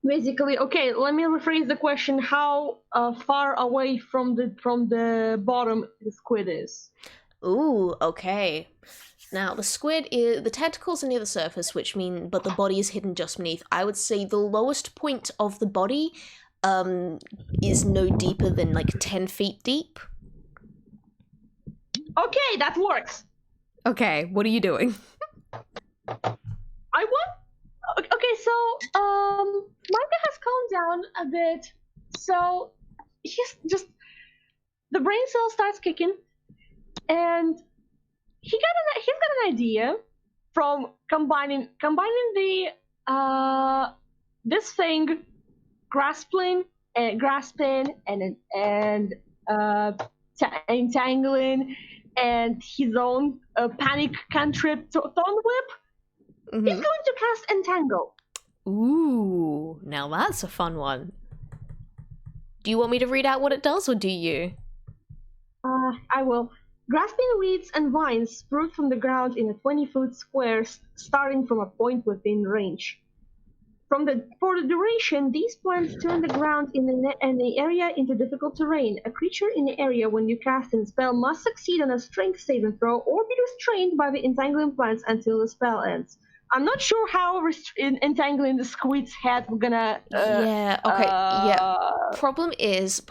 Basically, okay. Let me rephrase the question: how far away from the bottom the squid is? Ooh, okay. Now the squid the tentacles are near the surface, but the body is hidden just beneath. I would say the lowest point of the body, is no deeper than like 10 feet deep. Okay, that works. Okay, what are you doing? Okay, so Myca has calmed down a bit, so he's just the brain cell starts kicking, and he's got an idea from combining the this thing grasping and entangling and his own panic cantrip thorn whip. Mm-hmm. He's going to cast Entangle. Ooh, now that's a fun one. Do you want me to read out what it does, or do you? I will. Grasping weeds and vines sprout from the ground in a 20-foot square, starting from a point within range. For the duration, these plants turn the ground in the area into difficult terrain. A creature in the area when you cast a spell must succeed on a strength saving throw or be restrained by the entangling plants until the spell ends. I'm not sure how entangling the squid's head we're gonna. Yeah. Okay. Yeah. Problem is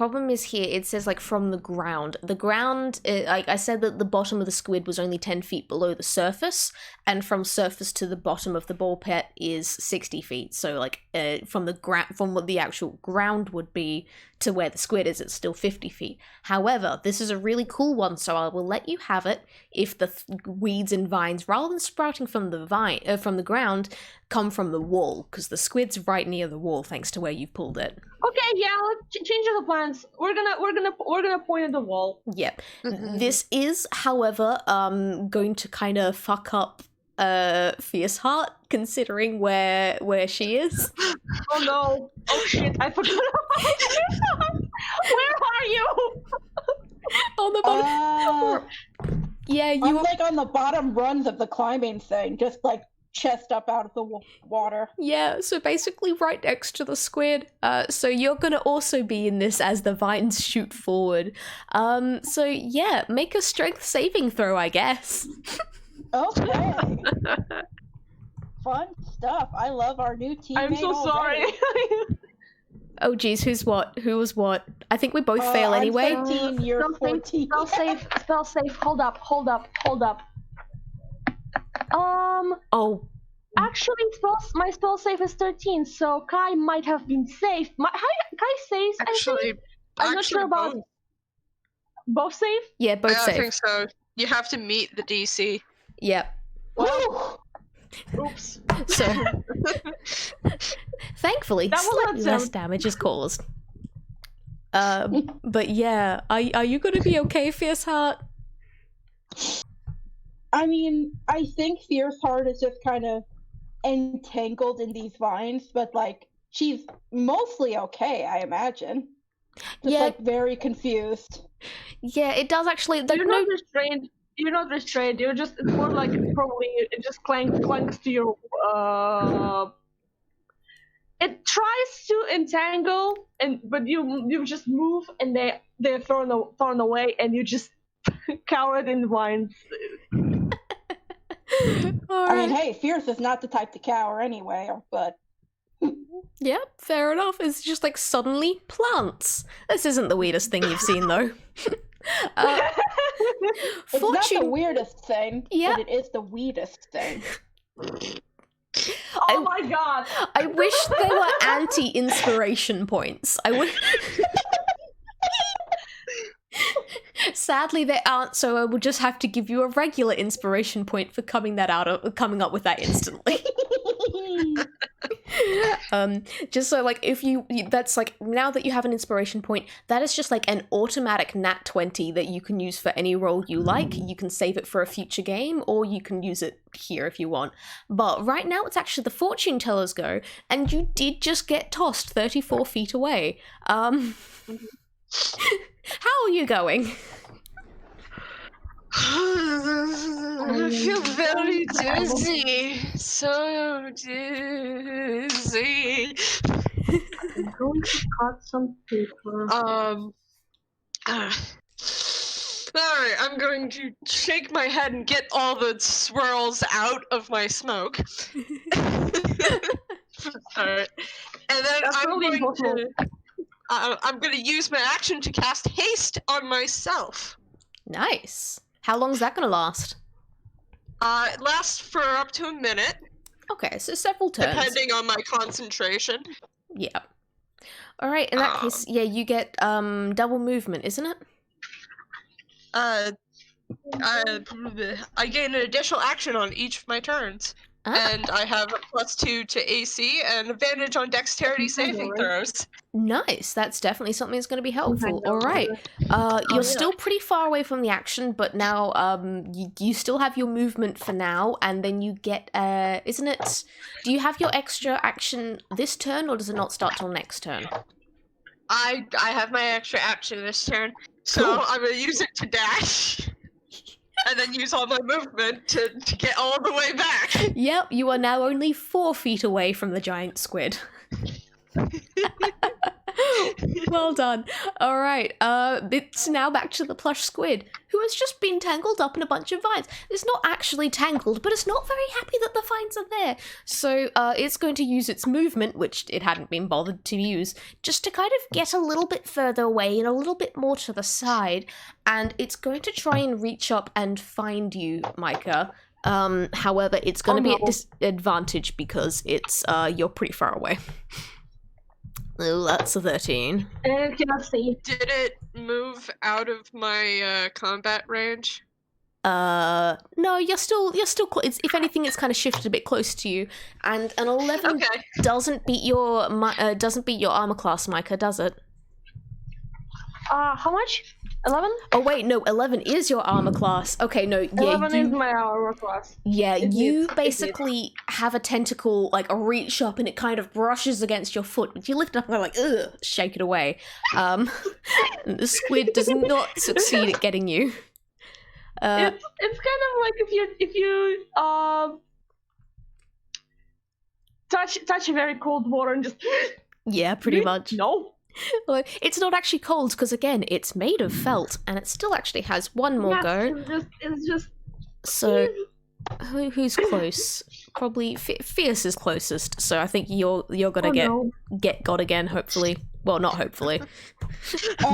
here. It says like from the ground. The ground. Like I said that the bottom of the squid was only 10 feet below the surface, and from surface to the bottom of the ball pit is 60 feet. So like from the ground, from what the actual ground would be to where the squid is, it's still 50 feet. However, this is a really cool one, so I will let you have it if the weeds and vines, rather than sprouting from the from the ground, come from the wall, because the squid's right near the wall thanks to where you pulled it. Okay, yeah, let's change the plans. We're gonna point at the wall. Yep. This is, however, going to kind of fuck up Fierce Heart, considering where she is. Oh no! Oh shit! I forgot about Fierce Heart. Where are you? On the bottom. Yeah, I'm like on the bottom runs of the climbing thing, just like chest up out of the water. Yeah, so basically right next to the squid. So you're gonna also be in this as the vines shoot forward. So yeah, make a strength saving throw, I guess. Okay. Fun stuff. I love our new teammate. I'm so sorry. Oh geez, who was what? I think we both fail anyway. I'm 17, you're 14. Spell safe. Hold up. Oh. Actually, my spell save is 13, so Kai might have been safe. Kai saves. Actually, I'm not sure about both save. Yeah, both safe. I think so. You have to meet the DC. Yep. Whoa. Oops. So, thankfully, slightly less damage is caused. But yeah, are you gonna be okay, Fierce Heart? I mean, I think Fierce Heart is just kind of entangled in these vines, but like she's mostly okay, I imagine. Just like very confused. Yeah, it does actually. You're not restrained. You're not restrained. You're just, it's more like probably it just clanks to your. It tries to entangle, but you just move and they're thrown away, and you just cowered in the vines. I mean, hey, Fierce is not the type to cower anyway, but. Yep, fair enough. It's just like suddenly plants. This isn't the weirdest thing you've seen, though. It's not the weirdest thing, but it is the weedest thing. Oh my god! I wish they were anti-inspiration points. I would. Sadly, they aren't, so I will just have to give you a regular inspiration point for coming up with that instantly. Just so like that's like, now that you have an inspiration point, that is just like an automatic nat 20 that you can use for any role you like. You can save it for a future game, or you can use it here if you want. But right now it's actually the Fortuneteller's go, and you did just get tossed 34 feet away. How are you going? I feel very dizzy. So dizzy. I'm going to cut some paper. Alright, I'm going to shake my head and get all the swirls out of my smoke. Alright. And then I'm going to use my action to cast haste on myself. Nice. How long's that gonna last? It lasts for up to a minute. Okay, so several turns. Depending on my concentration. Yeah. Alright, in that case, yeah, you get double movement, isn't it? I gain an additional action on each of my turns. And I have a +2 to AC and advantage on dexterity saving throws. Nice. That's definitely something that's going to be helpful. All right. You're still pretty far away from the action, but now you still have your movement for now, and then you get, isn't it? Do you have your extra action this turn, or does it not start till next turn? I have my extra action this turn, so I'm going to use it to dash. And then use all my movement to get all the way back. Yep, you are now only 4 feet away from the giant squid. Well done. All right, it's now back to the plush squid, who it's just been tangled up in a bunch of vines. It's not actually tangled, but it's not very happy that the vines are there. So it's going to use its movement, which it hadn't been bothered to use, just to kind of get a little bit further away and a little bit more to the side. And it's going to try and reach up and find you, Myca. However, it's going to be at disadvantage because it's you're pretty far away. Oh, that's a 13. And cannot see. Did it move out of my combat range? No, you're still close. If anything, it's kind of shifted a bit closer to you. And an 11 doesn't beat your armor class, Myca, does it? How much? 11? Oh wait, no, 11 is your armor class. Okay, no, yeah, 11 is my armor class. Yeah, you basically have a tentacle, like a reach up, and it kind of brushes against your foot. But you lift it up and go like, ugh, shake it away. The squid does not succeed at getting you. It's kind of like if you touch very cold water and just yeah, pretty much. No. Well, it's not actually cold because again, it's made of felt, and it still actually has one more go. It's just. So, who's close? Probably Fierce is closest. So I think you're gonna get got again. Hopefully, well, not hopefully.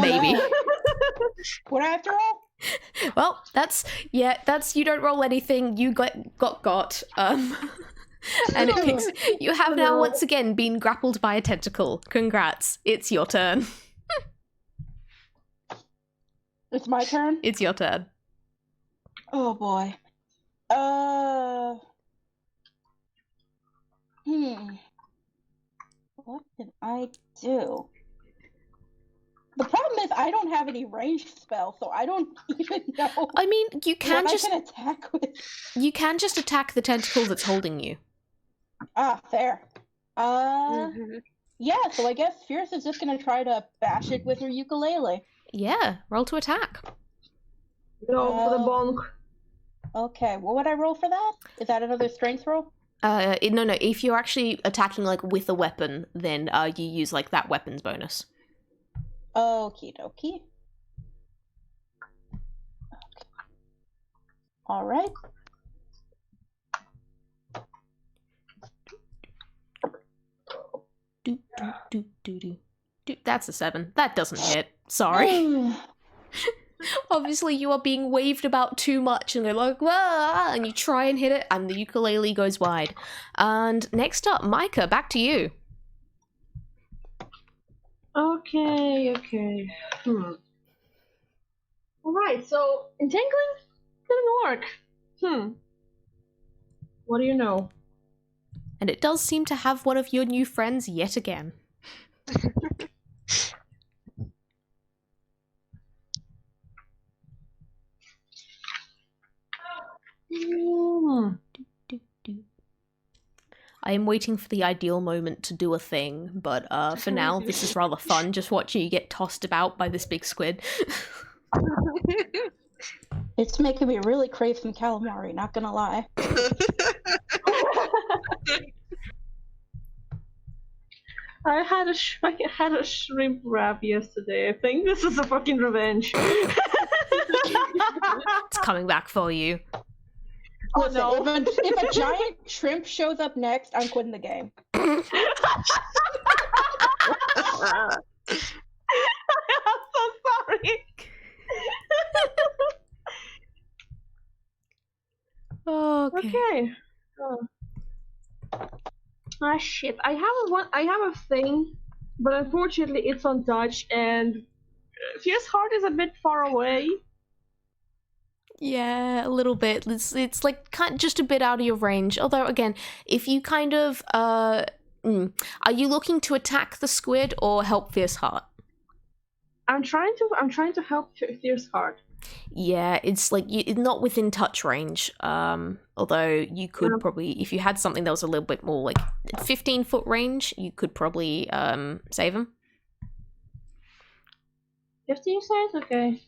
Maybe. What I have to roll? Well, that's you don't roll anything. You got. And it picks. You have now once again been grappled by a tentacle. Congrats. It's your turn. It's my turn? It's your turn. Oh boy. What can I do? The problem is I don't have any ranged spells, so I don't even know. I mean, you can just attack with. You can just attack the tentacle that's holding you. Ah, fair. Yeah, so I guess Fierce is just gonna try to bash it with her ukulele. Yeah, roll to attack. Go for the bonk. Okay, what would I roll for that? Is that another strength roll? No, if you're actually attacking, like, with a weapon, then, you use, like, that weapon's bonus. Okie dokie. Okay. Alright. That's a 7. That doesn't hit. Sorry. Obviously, you are being waved about too much, and they're like, "Wah!" And you try and hit it, and the ukulele goes wide. And next up, Myca, back to you. Okay. Alright, so entangling didn't work. What do you know? And it does seem to have one of your new friends yet again. I am waiting for the ideal moment to do a thing, but for now, this is rather fun, just watching you get tossed about by this big squid. It's making me really crave some calamari, not gonna lie. I had a shrimp wrap yesterday. I think this is a fucking revenge. It's coming back for you. Oh no! If a giant shrimp shows up next, I'm quitting the game. I'm so sorry. Okay. Ah shit! I have a thing, but unfortunately it's untouched, and Fierce Heart is a bit far away. Yeah, a little bit. It's like just a bit out of your range. Although again, if you kind of are you looking to attack the squid or help Fierce Heart? I'm trying to help Fierce Heart. Yeah, it's like it's not within touch range. Although you could probably, if you had something that was a little bit more like 15-foot range, you could probably save him. 15 size? Okay.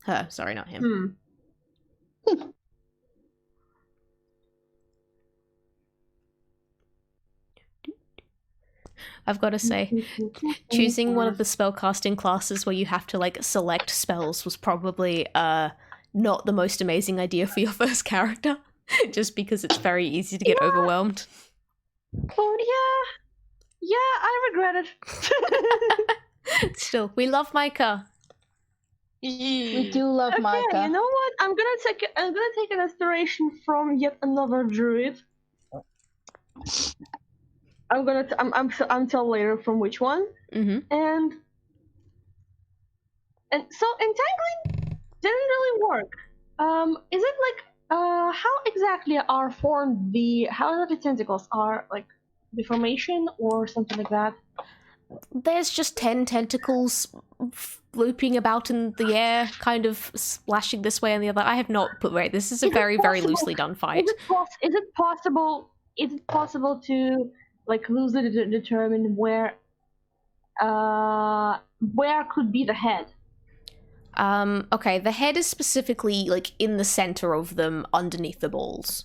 Her, sorry, not him. I've got to say, choosing one of the spellcasting classes where you have to like select spells was probably not the most amazing idea for your first character, just because it's very easy to get overwhelmed. Oh, yeah, I regret it. Still, we love Myca. We do love Okay, Myca. you know what? I'm gonna take an inspiration from yet another druid. I'm tell later from which one. Mm-hmm. And so entangling didn't really work. Is it like how exactly are formed how the tentacles are like deformation or something like that? There's just 10 tentacles looping about in the air, kind of splashing this way and the other. I have not put... Wait, this is a very, very loosely done fight. Is it possible to like loosely determine where could be the head? Okay, the head is specifically like in the center of them, underneath the balls.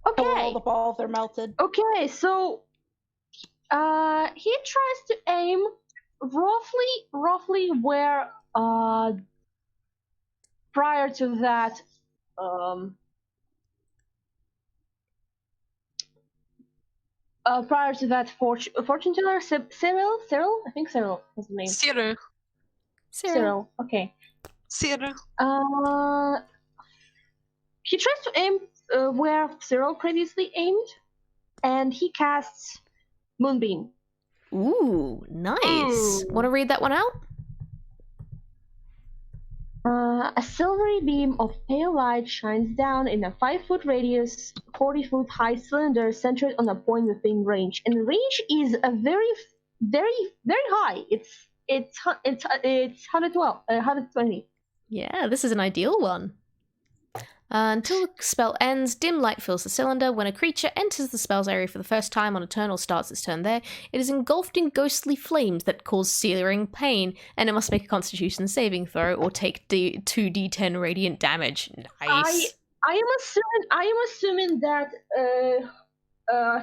Okay. All the balls are melted. Okay, so he tries to aim roughly where prior to that Fortuneteller Cyrille, I think Cyrille was the name. Cyrille. Okay. Cyrille. He tries to aim where Cyrille previously aimed, and he casts Moonbeam. Ooh, nice. Want to read that one out? A silvery beam of pale light shines down in a 5-foot radius, 40-foot high cylinder centered on a point within range. And the range is a very, very, very high. It's 120. Yeah, this is an ideal one. Until the spell ends, dim light fills the cylinder. When a creature enters the spell's area for the first time on a turn or starts its turn there, it is engulfed in ghostly flames that cause searing pain, and it must make a Constitution saving throw or take 2d10 radiant damage. Nice. I am assuming that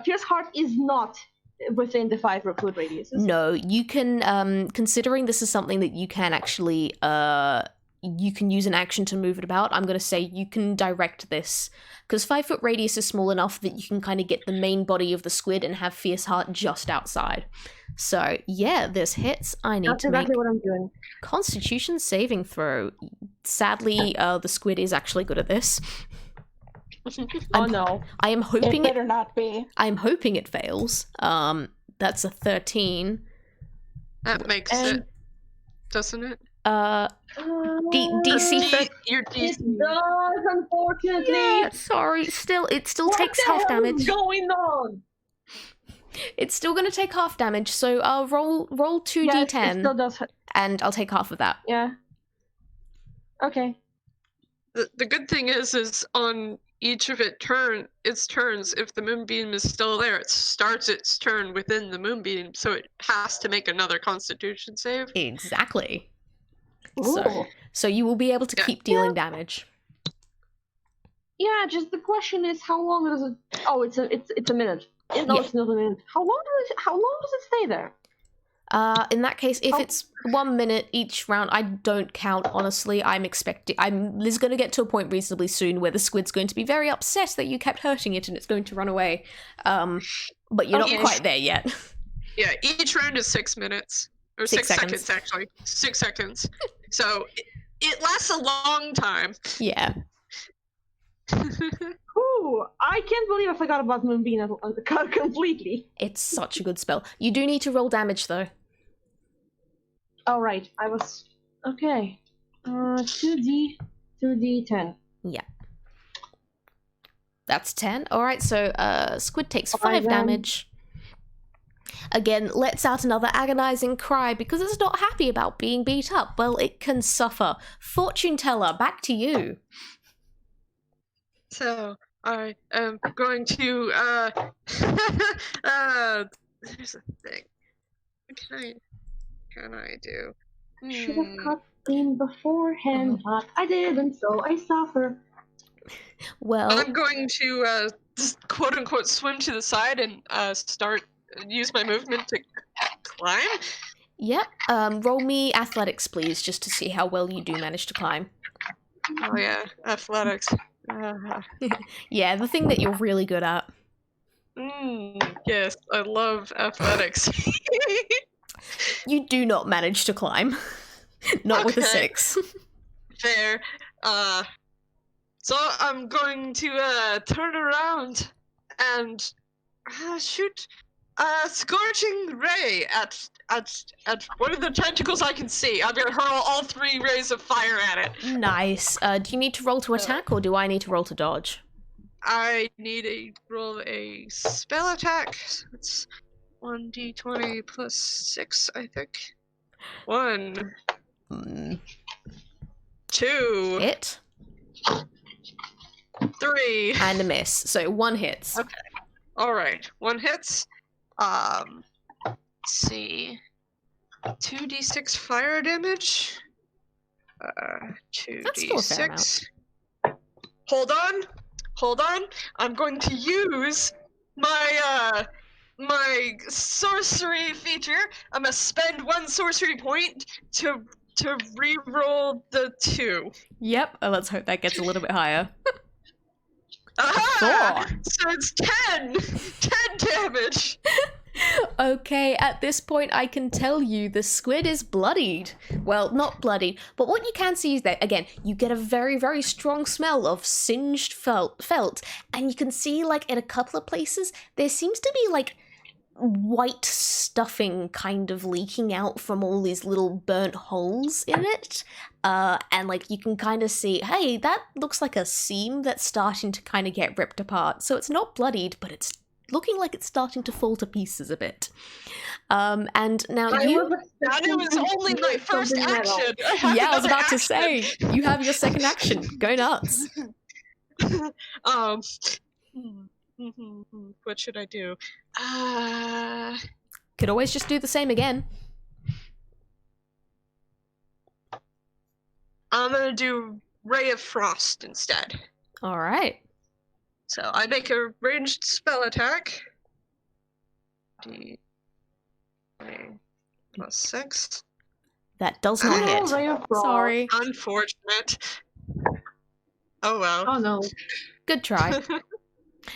Fierce Heart is not within the 5-foot radius. No, you can, considering this is something that you can actually, you can use an action to move it about, I'm going to say you can direct this, because 5-foot radius is small enough that you can kind of get the main body of the squid and have Fierce Heart just outside. So, yeah, this hits. I need That's to exactly make what I'm doing. Constitution saving throw. Sadly, the squid is actually good at this. Oh no. I am hoping it better not be. I'm hoping it fails. That's a 13. That makes it, doesn't it? DC for your DC. It does, unfortunately. Yeah, sorry. It still takes half damage. What's going on? It's still going to take half damage. So roll 2d10, Yes, it still does. and I'll take half of that. Yeah. Okay. The good thing is on each of its turns, if the moonbeam is still there, it starts its turn within the moonbeam, so it has to make another Constitution save. Exactly. Ooh. So you will be able to keep dealing damage. Yeah, just the question is how long does it? Oh, it's a minute. No, Yeah. it's not a minute. How long does it stay there? In that case, if it's 1 minute each round, I don't count, honestly. Liz going to get to a point reasonably soon where the squid's going to be very upset that you kept hurting it and it's going to run away. But you're not quite there yet. Yeah, each round is 6 minutes. Or 6 seconds, actually. 6 seconds. So it lasts a long time. Yeah. Ooh, I can't believe I forgot about Moonbeam on the card completely. It's such a good spell. You do need to roll damage, though. All right, I was okay. 2d10. Yeah. That's 10. All right, so squid takes 5 Alright, damage. Again, lets out another agonizing cry because it's not happy about being beat up. Well, it can suffer. Fortuneteller, back to you. So I am going to there's a thing. What can I do? Should have cut in beforehand, but I didn't, so I suffer. Well, I'm going to just quote unquote swim to the side and use my movement to climb. Yep. Roll me athletics, please, just to see how well you do manage to climb. Oh yeah, athletics. Yeah, the thing that you're really good at. Yes, I love athletics. You do not manage to climb. Not with a Okay. 6. Fair. So I'm going to turn around and shoot a scorching ray at one of the tentacles I can see. I'm gonna hurl all 3 rays of fire at it. Nice. Do you need to roll to attack, or do I need to roll to dodge? I need to roll a spell attack. It's 1d20 plus 6, I think. 1, 2, Hit. 3. And a miss. So 1 hits. Okay. Alright, 1 hits. Let's see. 2d6 fire damage. That's still a fair 2d6. Hold on. I'm going to use my my sorcery feature. I'm gonna spend 1 sorcery point to re-roll the 2. Yep. Oh, let's hope that gets a little bit higher. Aha! 4. So it's 10! 10 damage! Okay, at this point I can tell you the squid is bloodied. Well, not bloodied, but what you can see is that, again, you get a very, very strong smell of singed felt, and you can see, like, in a couple of places, there seems to be, like, white stuffing kind of leaking out from all these little burnt holes in it. And, like, you can kind of see, hey, that looks like a seam that's starting to kind of get ripped apart. So it's not bloodied, but it's looking like it's starting to fall to pieces a bit. And now And it was only my first action! Yeah, I was about to say, you have your second action. Go nuts. What should I do? Could always just do the same again. I'm gonna do Ray of Frost instead. Alright. So I make a ranged spell attack. D plus 6. That does not hit. Sorry. Unfortunate. Oh well. Oh no. Good try.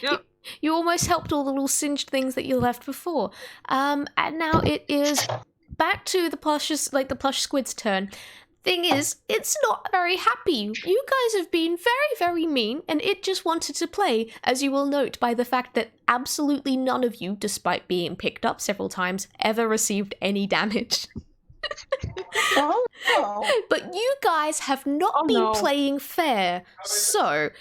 Yep. You almost helped all the little singed things that you left before. And now it is back to the plush squid's turn. Thing is, it's not very happy. You guys have been very, very mean, and it just wanted to play, as you will note by the fact that absolutely none of you, despite being picked up several times, ever received any damage. Oh no. But you guys have not been playing fair. So,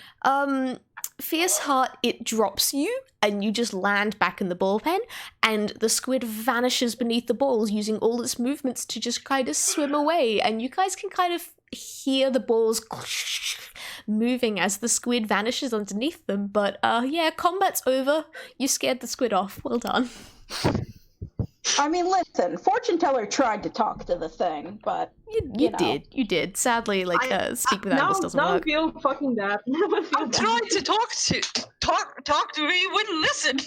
Fierce Heart, it drops you, and you just land back in the ballpen, and the squid vanishes beneath the balls using all its movements to just kind of swim away, and you guys can kind of hear the balls moving as the squid vanishes underneath them. But yeah, combat's over. You scared the squid off. Well done. I mean, listen, Fortuneteller tried to talk to the thing, but you did. Sadly, speak without this doesn't work. Don't feel fucking bad. I'm trying to talk to me, he wouldn't listen.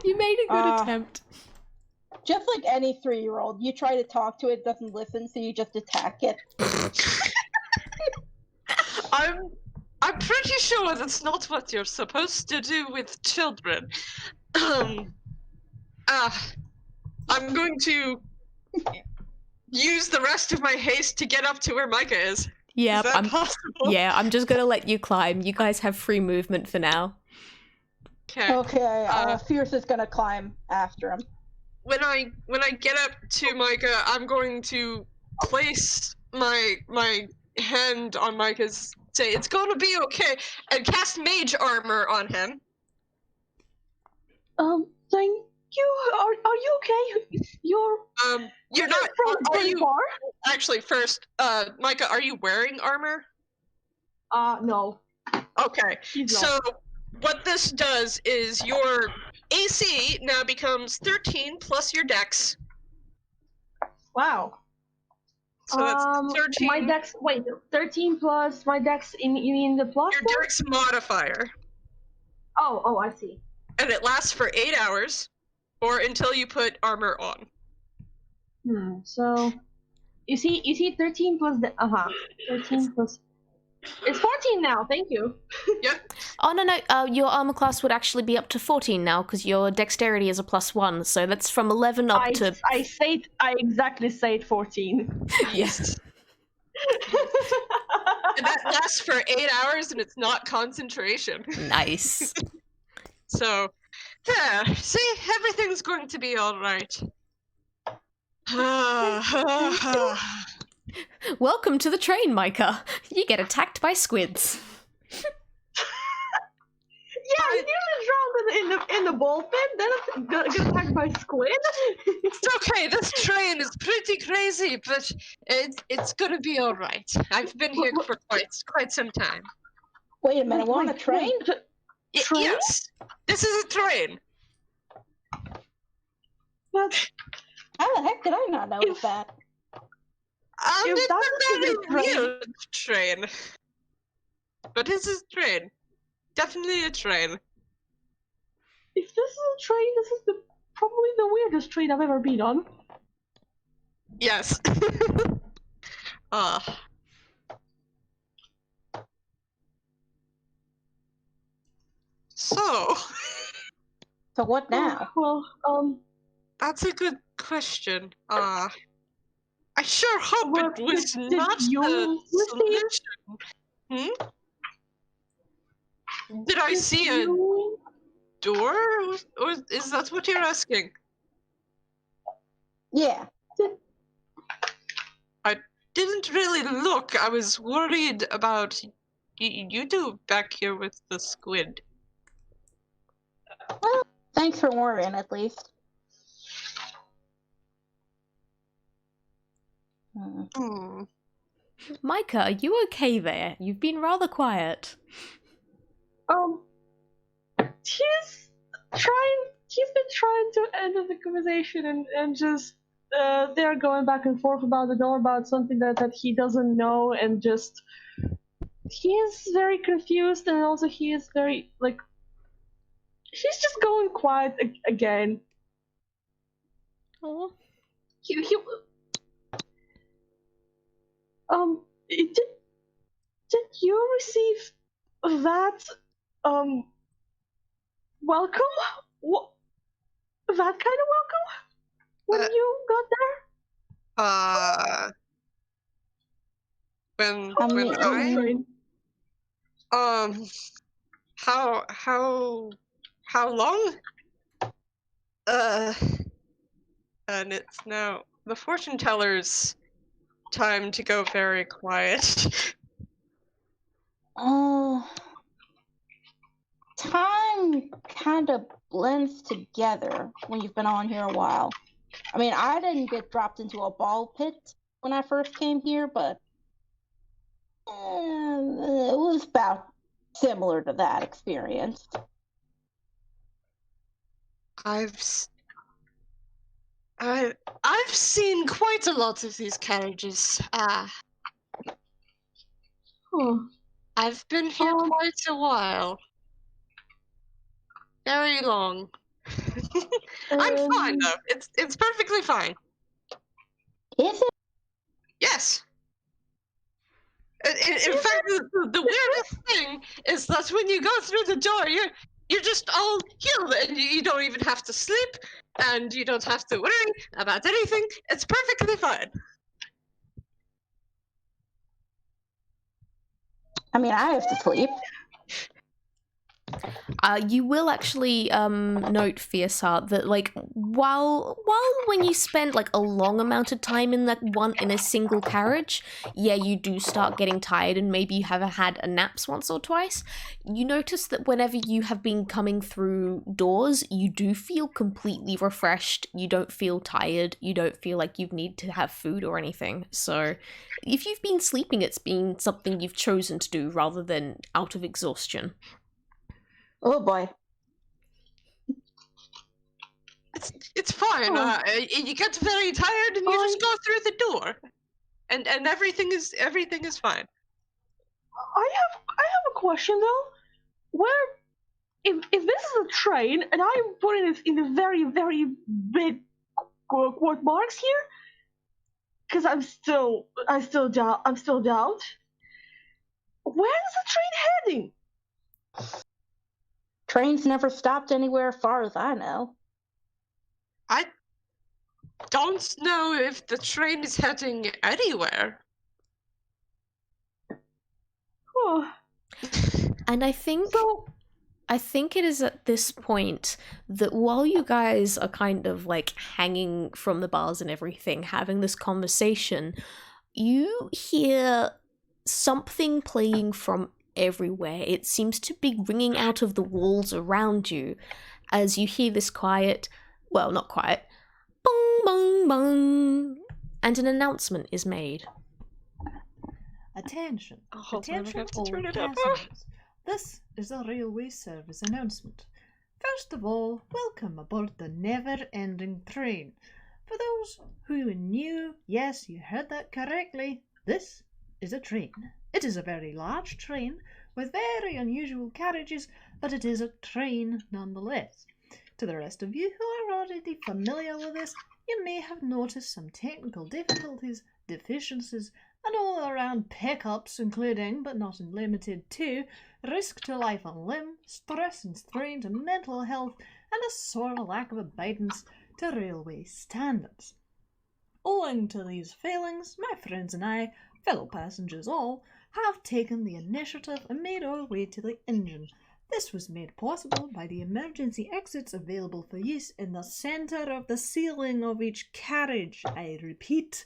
You made a good attempt. Just like any 3-year-old, you try to talk to it, doesn't listen, so you just attack it. I'm pretty sure that's not what you're supposed to do with children. I'm going to use the rest of my haste to get up to where Myca is. Yeah, is that possible? Yeah, I'm just gonna let you climb. You guys have free movement for now. Okay, Fierce is gonna climb after him. When I get up to Myca, I'm going to place my hand on Myca's, say it's gonna be okay, and cast Mage Armor on him. Thank you. Are you okay? You're not. Are you? Far? Actually, first, Myca, are you wearing armor? No. Okay. So what this does is your AC now becomes 13 plus your dex. Wow. So that's 13. My dex. Wait, 13 plus my dex. You mean the plus? Your dex modifier. Oh, I see. And it lasts for 8 hours, or until you put armor on. So You see 13 plus the 13 plus it's 14 now, thank you. Yep. Oh, no, your armor class would actually be up to 14 now, because your dexterity is a +1, so that's from 11 up to... I exactly said 14. Yes. And that lasts for 8 hours, and it's not concentration. Nice. So, yeah, see, everything's going to be all right. Welcome to the train, Myca. You get attacked by squids. Yeah, you drowned in the ball pit, then get attacked by squid. It's okay, this train is pretty crazy, but it's gonna be all right. I've been here for quite some time. Wait a minute, we're on a train? Train? Yes, this is a train. That's... How the heck did I not notice that? It's that's a a very train. weird train. But this is a train. Definitely a train. If this is a train, this is probably the weirdest train I've ever been on. Yes. So. So what now? Well, That's a good question. I sure hope it was not the solution. Did I see a door? Or is that what you're asking? Yeah. I didn't really look. I was worried about you two back here with the squid. Well, thanks for warning, at least. Myca, are you okay there? You've been rather quiet. He's been trying to end the conversation and just they're going back and forth about the door about something that he doesn't know, and just he is very confused, and also he is very he's just going quiet again. Oh. Did you receive that welcome? What, that kind of welcome when you got there? When how long? And it's now the Fortuneteller's time to go very quiet. Time kind of blends together when you've been on here a while. I mean, I didn't get dropped into a ball pit when I first came here, but it was about similar to that experience. I've seen quite a lot of these carriages. I've been here quite a while. Very long. I'm fine though. It's perfectly fine. Is it? Yes. In fact, the weirdest thing is that when you go through the door, you're just all healed, and you don't even have to sleep, and you don't have to worry about anything. It's perfectly fine. I mean, I have to sleep. You will actually note, Fiasat, that while when you spend a long amount of time in in a single carriage, yeah, you do start getting tired, and maybe you have had a naps once or twice. You notice that whenever you have been coming through doors, you do feel completely refreshed. You don't feel tired. You don't feel like you need to have food or anything. So, if you've been sleeping, it's been something you've chosen to do rather than out of exhaustion. Oh boy. It's fine. You get very tired and you just go through the door, and everything is fine. I have a question though. If this is a train, and I'm putting this in the very, very big quote marks here, because I still doubt. Where is the train heading? Trains never stopped anywhere, far as I know. I don't know if the train is heading anywhere. Oh, And I think it is at this point that while you guys are kind of like hanging from the bars and everything, having this conversation, you hear something playing from everywhere. It seems to be ringing out of the walls around you as you hear this quiet, well, not quiet, bong, bong, bong, and an announcement is made. Attention. Hold on, I Attention have to all turn it up. passengers. This is a railway service announcement. First of all, welcome aboard the Neverending train. For those who are new, yes, you heard that correctly, this is a train. It is a very large train with very unusual carriages, but it is a train nonetheless. To the rest of you who are already familiar with this, you may have noticed some technical difficulties, deficiencies, and all around pickups, including, but not limited to, risk to life and limb, stress and strain to mental health, and a sort of lack of abidance to railway standards. Owing to these failings, my friends and I, fellow passengers all, have taken the initiative and made our way to the engine. This was made possible by the emergency exits available for use in the centre of the ceiling of each carriage. I repeat,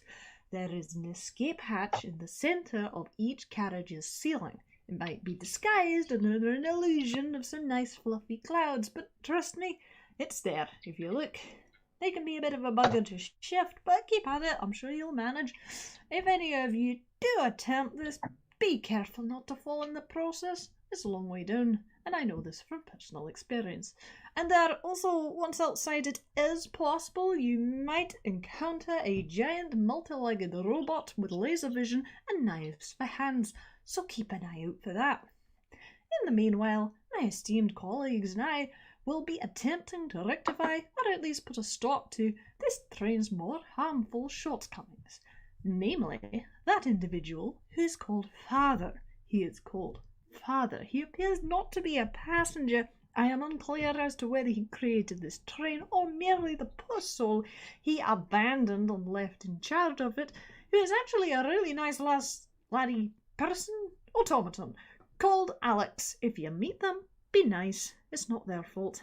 there is an escape hatch in the centre of each carriage's ceiling. It might be disguised under an illusion of some nice fluffy clouds, but trust me, it's there if you look. They can be a bit of a bugger to shift, but keep at it, I'm sure you'll manage. If any of you do attempt this, be careful not to fall in the process. It's a long way down, and I know this from personal experience. And there also, once outside it is possible, you might encounter a giant multi-legged robot with laser vision and knives for hands, so keep an eye out for that. In the meanwhile, my esteemed colleagues and I will be attempting to rectify, or at least put a stop to, this train's more harmful shortcomings. Namely, that individual who is called Father. He is called Father. He appears not to be a passenger. I am unclear as to whether he created this train or merely the poor soul he abandoned and left in charge of it, who is actually a really nice laddie person, automaton, called Alex. If you meet them, be nice. It's not their fault.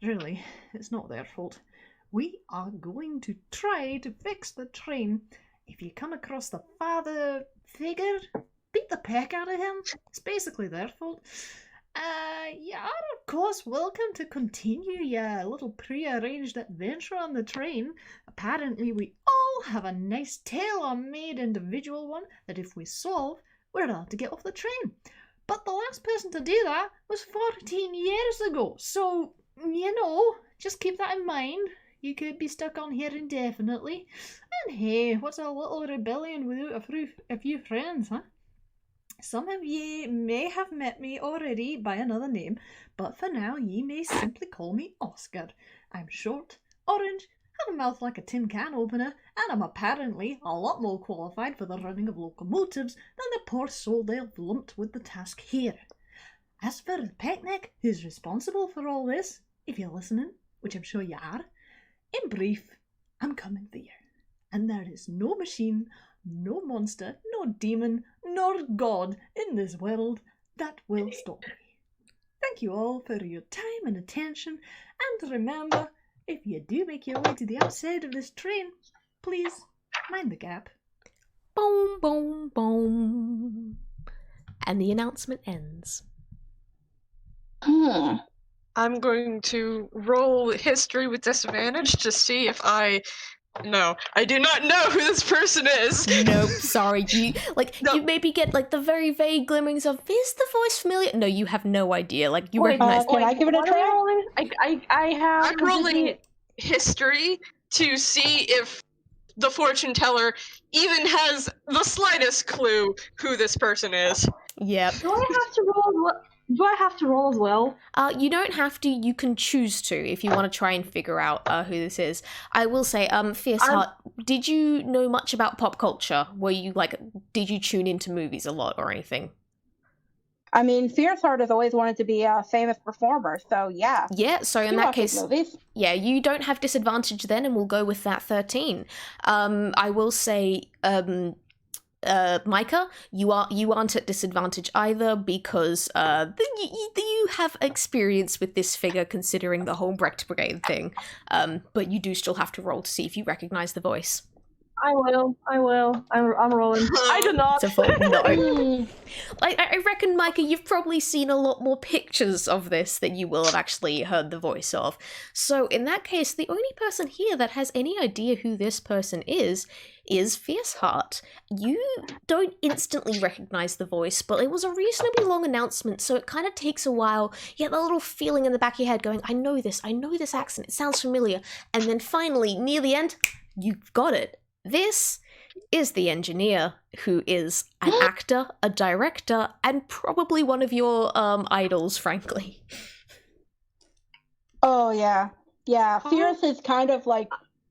Really, it's not their fault. We are going to try to fix the train. If you come across the father figure, beat the peck out of him. It's basically their fault. You are, of course, welcome to continue your little pre-arranged adventure on the train. Apparently, we all have a nice tailor-made individual one that if we solve, we're allowed to get off the train. But the last person to do that was 14 years ago. So, just keep that in mind. You could be stuck on here indefinitely. And hey, what's a little rebellion without a few friends, huh? Some of ye may have met me already by another name, but for now ye may simply call me Oscar. I'm short, orange, have a mouth like a tin can opener, and I'm apparently a lot more qualified for the running of locomotives than the poor soul they've lumped with the task here. As for the Peckneck, who's responsible for all this, if you're listening, which I'm sure you are, in brief, I'm coming for you. And there is no machine, no monster, no demon, nor god in this world that will stop me. Thank you all for your time and attention, and remember, if you do make your way to the outside of this train, please mind the gap. Boom, boom, boom. And the announcement ends. I'm going to roll history with disadvantage to see if No, I do not know who this person is. Nope, sorry. You maybe get like the very vague glimmerings of, is the voice familiar? No, you have no idea. Like you recognize. Can I give it a try? I have. I'm rolling history to see if the Fortuneteller even has the slightest clue who this person is. Yep. Do I have to roll? Do I have to roll as well? You don't have to. You can choose to if you want to try and figure out who this is. I will say, Fierce Heart, did you know much about pop culture? Did you tune into movies a lot or anything? I mean, Fierce Heart has always wanted to be a famous performer, so yeah. Yeah, so in that case, movies. Yeah, you don't have disadvantage then, and we'll go with that 13. I will say, Myca, you aren't at disadvantage either because you have experience with this figure considering the whole Brecht Brigade thing. But you do still have to roll to see if you recognize the voice. I will. I'm rolling. I do not. It's a full no. I reckon, Myca, you've probably seen a lot more pictures of this than you will have actually heard the voice of. So in that case, the only person here that has any idea who this person is Fierce Heart. You don't instantly recognize the voice, but it was a reasonably long announcement, so it kind of takes a while. You get that little feeling in the back of your head going, I know this accent, it sounds familiar. And then finally, near the end, you've got it. This is the engineer, who is an actor, a director, and probably one of your idols, frankly. Oh, yeah. Yeah, Fierce is kind of like...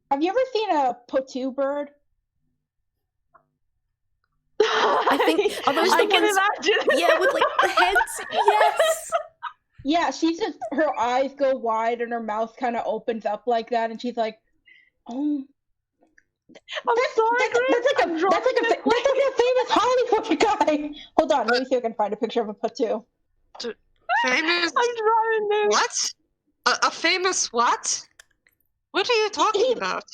Have you ever seen a Patu bird? I think... Are those I the can ones... imagine. Yeah, with, like, the heads? Yes! Yeah, she's just... Her eyes go wide and her mouth kind of opens up like that, and she's like, oh... That's like a famous Hollywood guy. Hold on, let me see if I can find a picture of a Patu. Famous? I'm drawing this. What? A famous what? What are you talking about?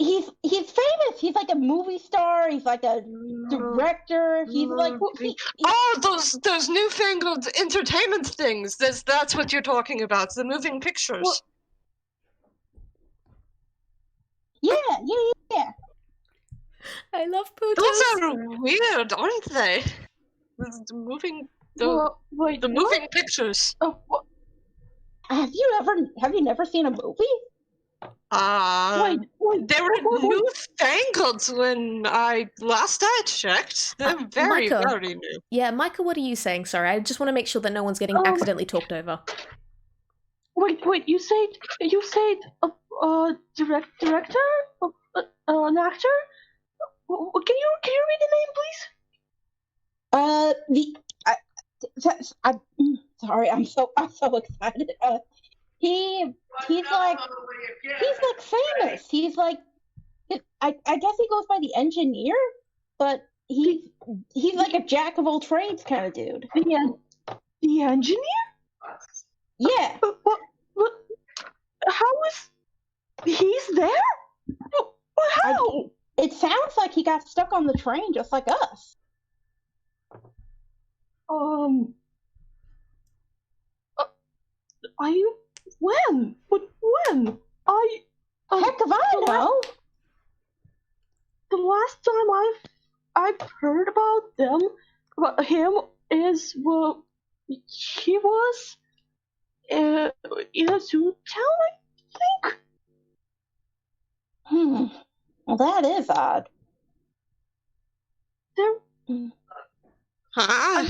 He's famous. He's like a movie star. He's like a director. He's like those newfangled entertainment things. That's what you're talking about. The moving pictures. Well, yeah. I love Potos. Those are weird, aren't they? The moving pictures. Oh, have you never seen a movie? They were newfangled when last I checked. They're very, Myca. very new. Yeah, Myca, what are you saying? Sorry, I just want to make sure that no one's getting accidentally talked over. Wait, you said director? An actor? Can you read the name, please? Sorry, I'm so excited. He's like famous. He's like, I guess he goes by the engineer, but he's like a jack of all trades kind of dude. The engineer? Yeah. But how is he's there? How? It sounds like he got stuck on the train just like us. Are you? When? When? Heck if I know. The last time I've heard about him is he was in a zoo town, I think. Well, that is odd. I'm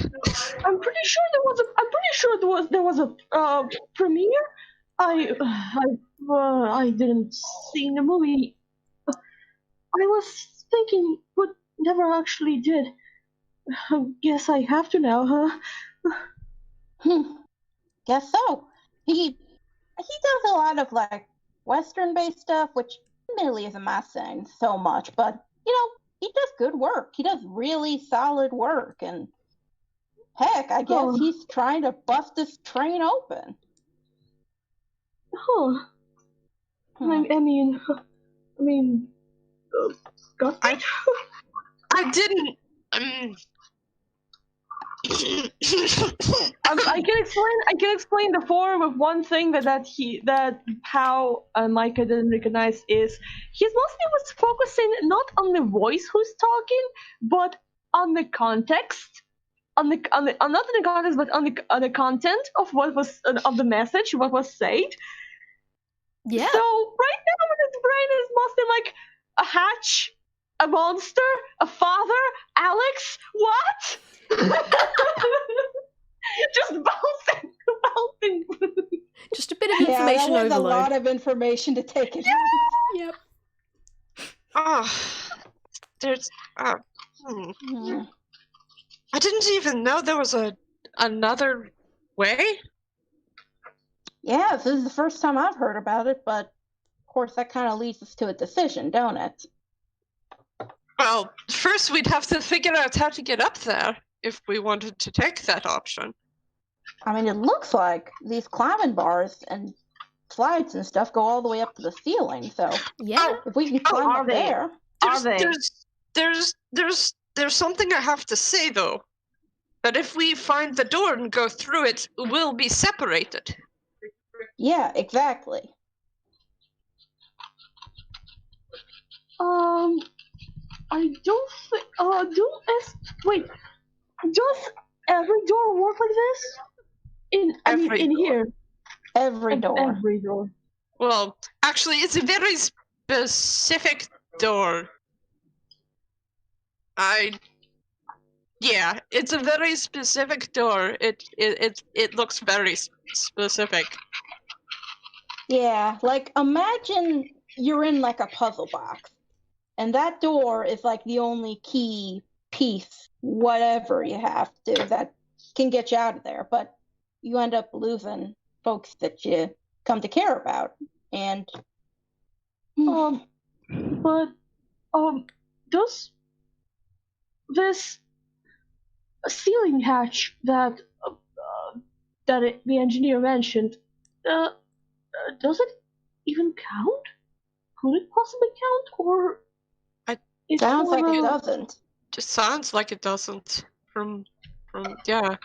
pretty sure there was a premiere. I didn't see the movie. I was thinking, but never actually did. Guess I have to now, huh? Guess so. He does a lot of like Western-based stuff, which admittedly isn't my thing so much, but he does good work. He does really solid work, and heck, I guess he's trying to bust this train open. Huh. I mean, I didn't. I can explain the form of one thing that how Myca didn't recognize is he mostly was focusing not on the voice who's talking, but on the context, not in the context, but on the content of what was of the message, what was said. Yeah. So right now his brain is mostly like a hatch, a monster, a father, Alex. What? Just bouncing. Just a bit of information that was overload. a lot of information to take in. Yep. There's. Hmm. I didn't even know there was another way. Yeah, this is the first time I've heard about it, but of course that kind of leads us to a decision, don't it? Well, first we'd have to figure out how to get up there if we wanted to take that option. I mean, it looks like these climbing bars and slides and stuff go all the way up to the ceiling, so Yeah. if we can climb are up they? there. There's something I have to say though. That if we find the door and go through it, we'll be separated. Yeah, exactly. I don't think. Wait. Does every door work like this? In here. Every door. Every door. Well, actually, it's a very specific door. Yeah, it's a very specific door. It looks very specific. Yeah, like imagine you're in like a puzzle box, and that door is like the only key piece, whatever you have to, that can get you out of there. But you end up losing folks that you come to care about, and does this ceiling hatch that the engineer mentioned, does it even count? Could it possibly count, or it sounds like it doesn't. Just sounds like it doesn't. Yeah. In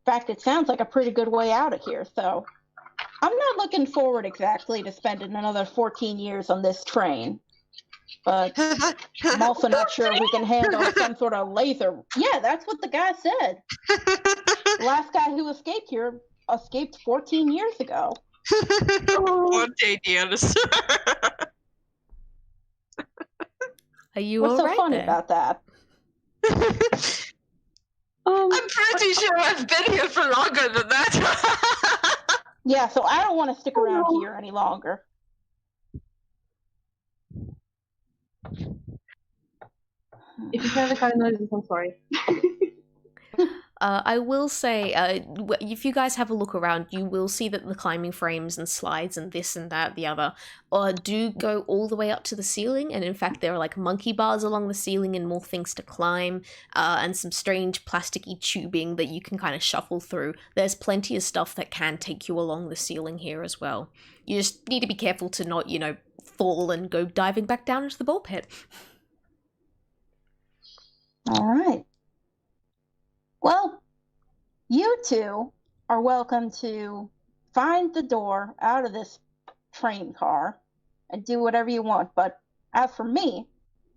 fact, it sounds like a pretty good way out of here, so I'm not looking forward exactly to spending another 14 years on this train. But I'm also not sure we can handle some sort of laser. Yeah, that's what the guy said. The last guy who escaped here escaped 14 years ago. One day, Deanna. Are you What's so alright funny there? about that? I'm pretty sure I've been here for longer than that. Yeah, so I don't want to stick around here any longer. If you hear the kind of noises, I'm sorry. I will say, if you guys have a look around, you will see that the climbing frames and slides and this and that, the other, do go all the way up to the ceiling. And in fact, there are like monkey bars along the ceiling and more things to climb, and some strange plasticky tubing that you can kind of shuffle through. There's plenty of stuff that can take you along the ceiling here as well. You just need to be careful to not, fall and go diving back down into the ball pit. All right. Well, you two are welcome to find the door out of this train car and do whatever you want. But as for me,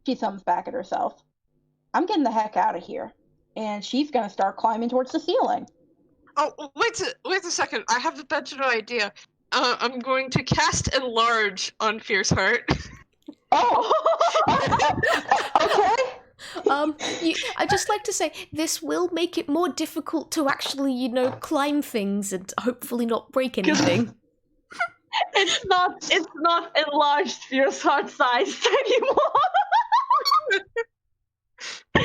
she thumbs back at herself. I'm getting the heck out of here. And she's going to start climbing towards the ceiling. Oh, wait a second. I have a better idea. I'm going to cast Enlarge on Fierce Heart. Oh! Okay. I'd just like to say, this will make it more difficult to actually, climb things and hopefully not break anything. It's not enlarged Fierce Heart sized anymore.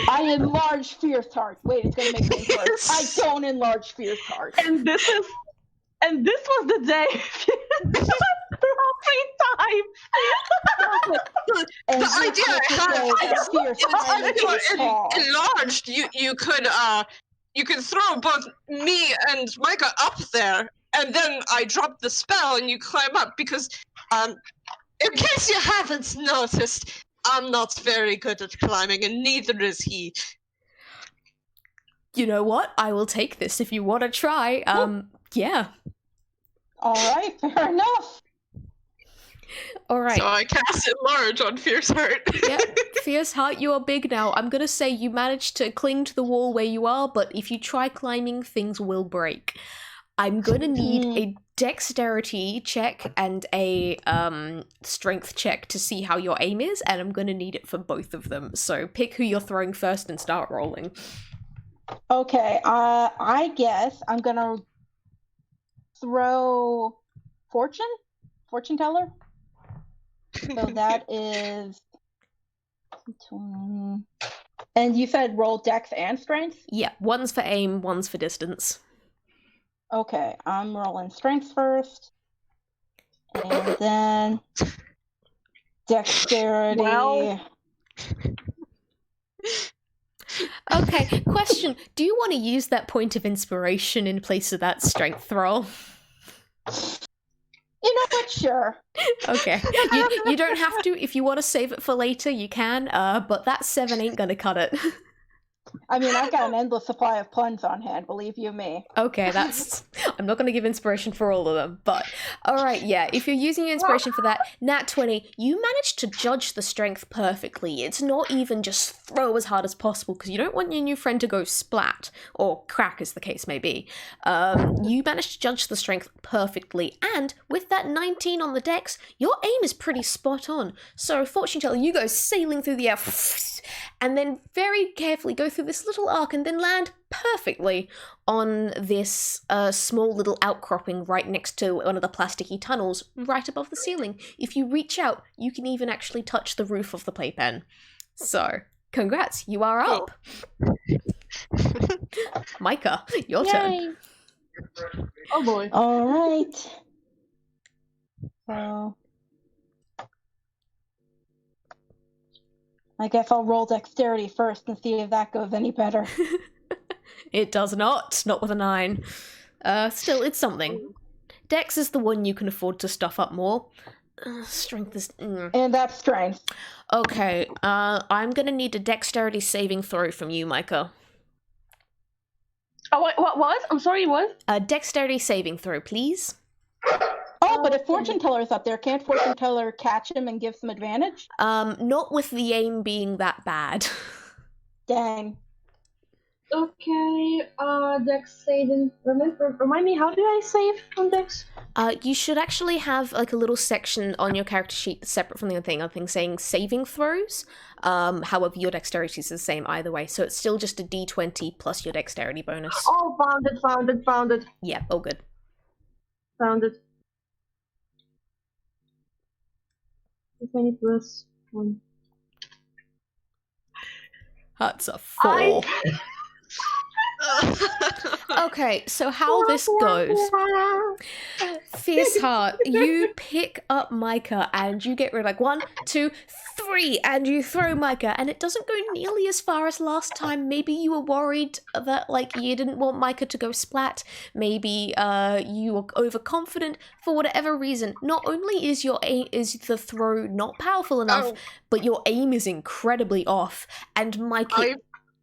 I enlarge Fierce Heart. Wait, it's going to make things worse. I don't enlarge Fierce Heart. And this was the day. And The idea I had is enlarged. You could throw both me and Myca up there, and then I drop the spell and you climb up. Because, in case you haven't noticed, I'm not very good at climbing, and neither is he. You know what? I will take this if you want to try. Yeah. All right, fair enough. All right. So I cast Enlarge on Fierce Heart. Yep. Fierce Heart, you are big now. I'm gonna say you managed to cling to the wall where you are, but if you try climbing, things will break. I'm gonna need a dexterity check and a strength check to see how your aim is, and I'm gonna need it for both of them. So pick who you're throwing first and start rolling. Okay, I guess I'm gonna throw Fortuneteller. So that is... And you said roll dex and strength? Yeah, one's for aim, one's for distance. Okay, I'm rolling strength first. And then dexterity. Well. Okay, question. Do you want to use that point of inspiration in place of that strength roll? You know what? Sure. Okay. You don't have to. If you want to save it for later, you can. But that 7 ain't gonna cut it. I mean, I've got an endless supply of puns on hand, believe you me. Okay, that's... I'm not going to give inspiration for all of them, but... Alright, yeah, if you're using inspiration for that, nat 20, you managed to judge the strength perfectly. It's not even just throw as hard as possible, because you don't want your new friend to go splat, or crack as the case may be. You managed to judge the strength perfectly, and with that 19 on the dex, your aim is pretty spot on. So, Fortuneteller, you go sailing through the air, and then very carefully go through this little arc and then land perfectly on this small little outcropping right next to one of the plasticky tunnels right above the ceiling. If you reach out, you can even actually touch the roof of the playpen. So, congrats, you are up. Myca, your turn. Oh boy. All right. So I guess I'll roll dexterity first and see if that goes any better. It does not with a 9. Still, it's something. Dex is the one you can afford to stuff up more. Strength is... And that's strength. Okay, I'm gonna need a dexterity saving throw from you, Myca. Oh, what? I'm sorry, what? A dexterity saving throw, please. Oh, but if Fortuneteller's up there, can't Fortuneteller catch him and give some advantage? Not with the aim being that bad. Dang. Okay, Dex saving. Remind me, how do I save on Dex? You should actually have like a little section on your character sheet separate from the other thing saying saving throws. However, your dexterity is the same either way, so it's still just a d20 plus your dexterity bonus. Oh, found it. Yeah, all good. Found it. 20 plus 1. That's a 4. Okay, so how this goes. Fierce Heart, you pick up Myca and you get rid of like 1, 2, 3, and you throw Myca, and it doesn't go nearly as far as last time. Maybe you were worried that like you didn't want Myca to go splat. Maybe you were overconfident for whatever reason. Not only is your aim is the throw not powerful enough, but your aim is incredibly off. And Myca,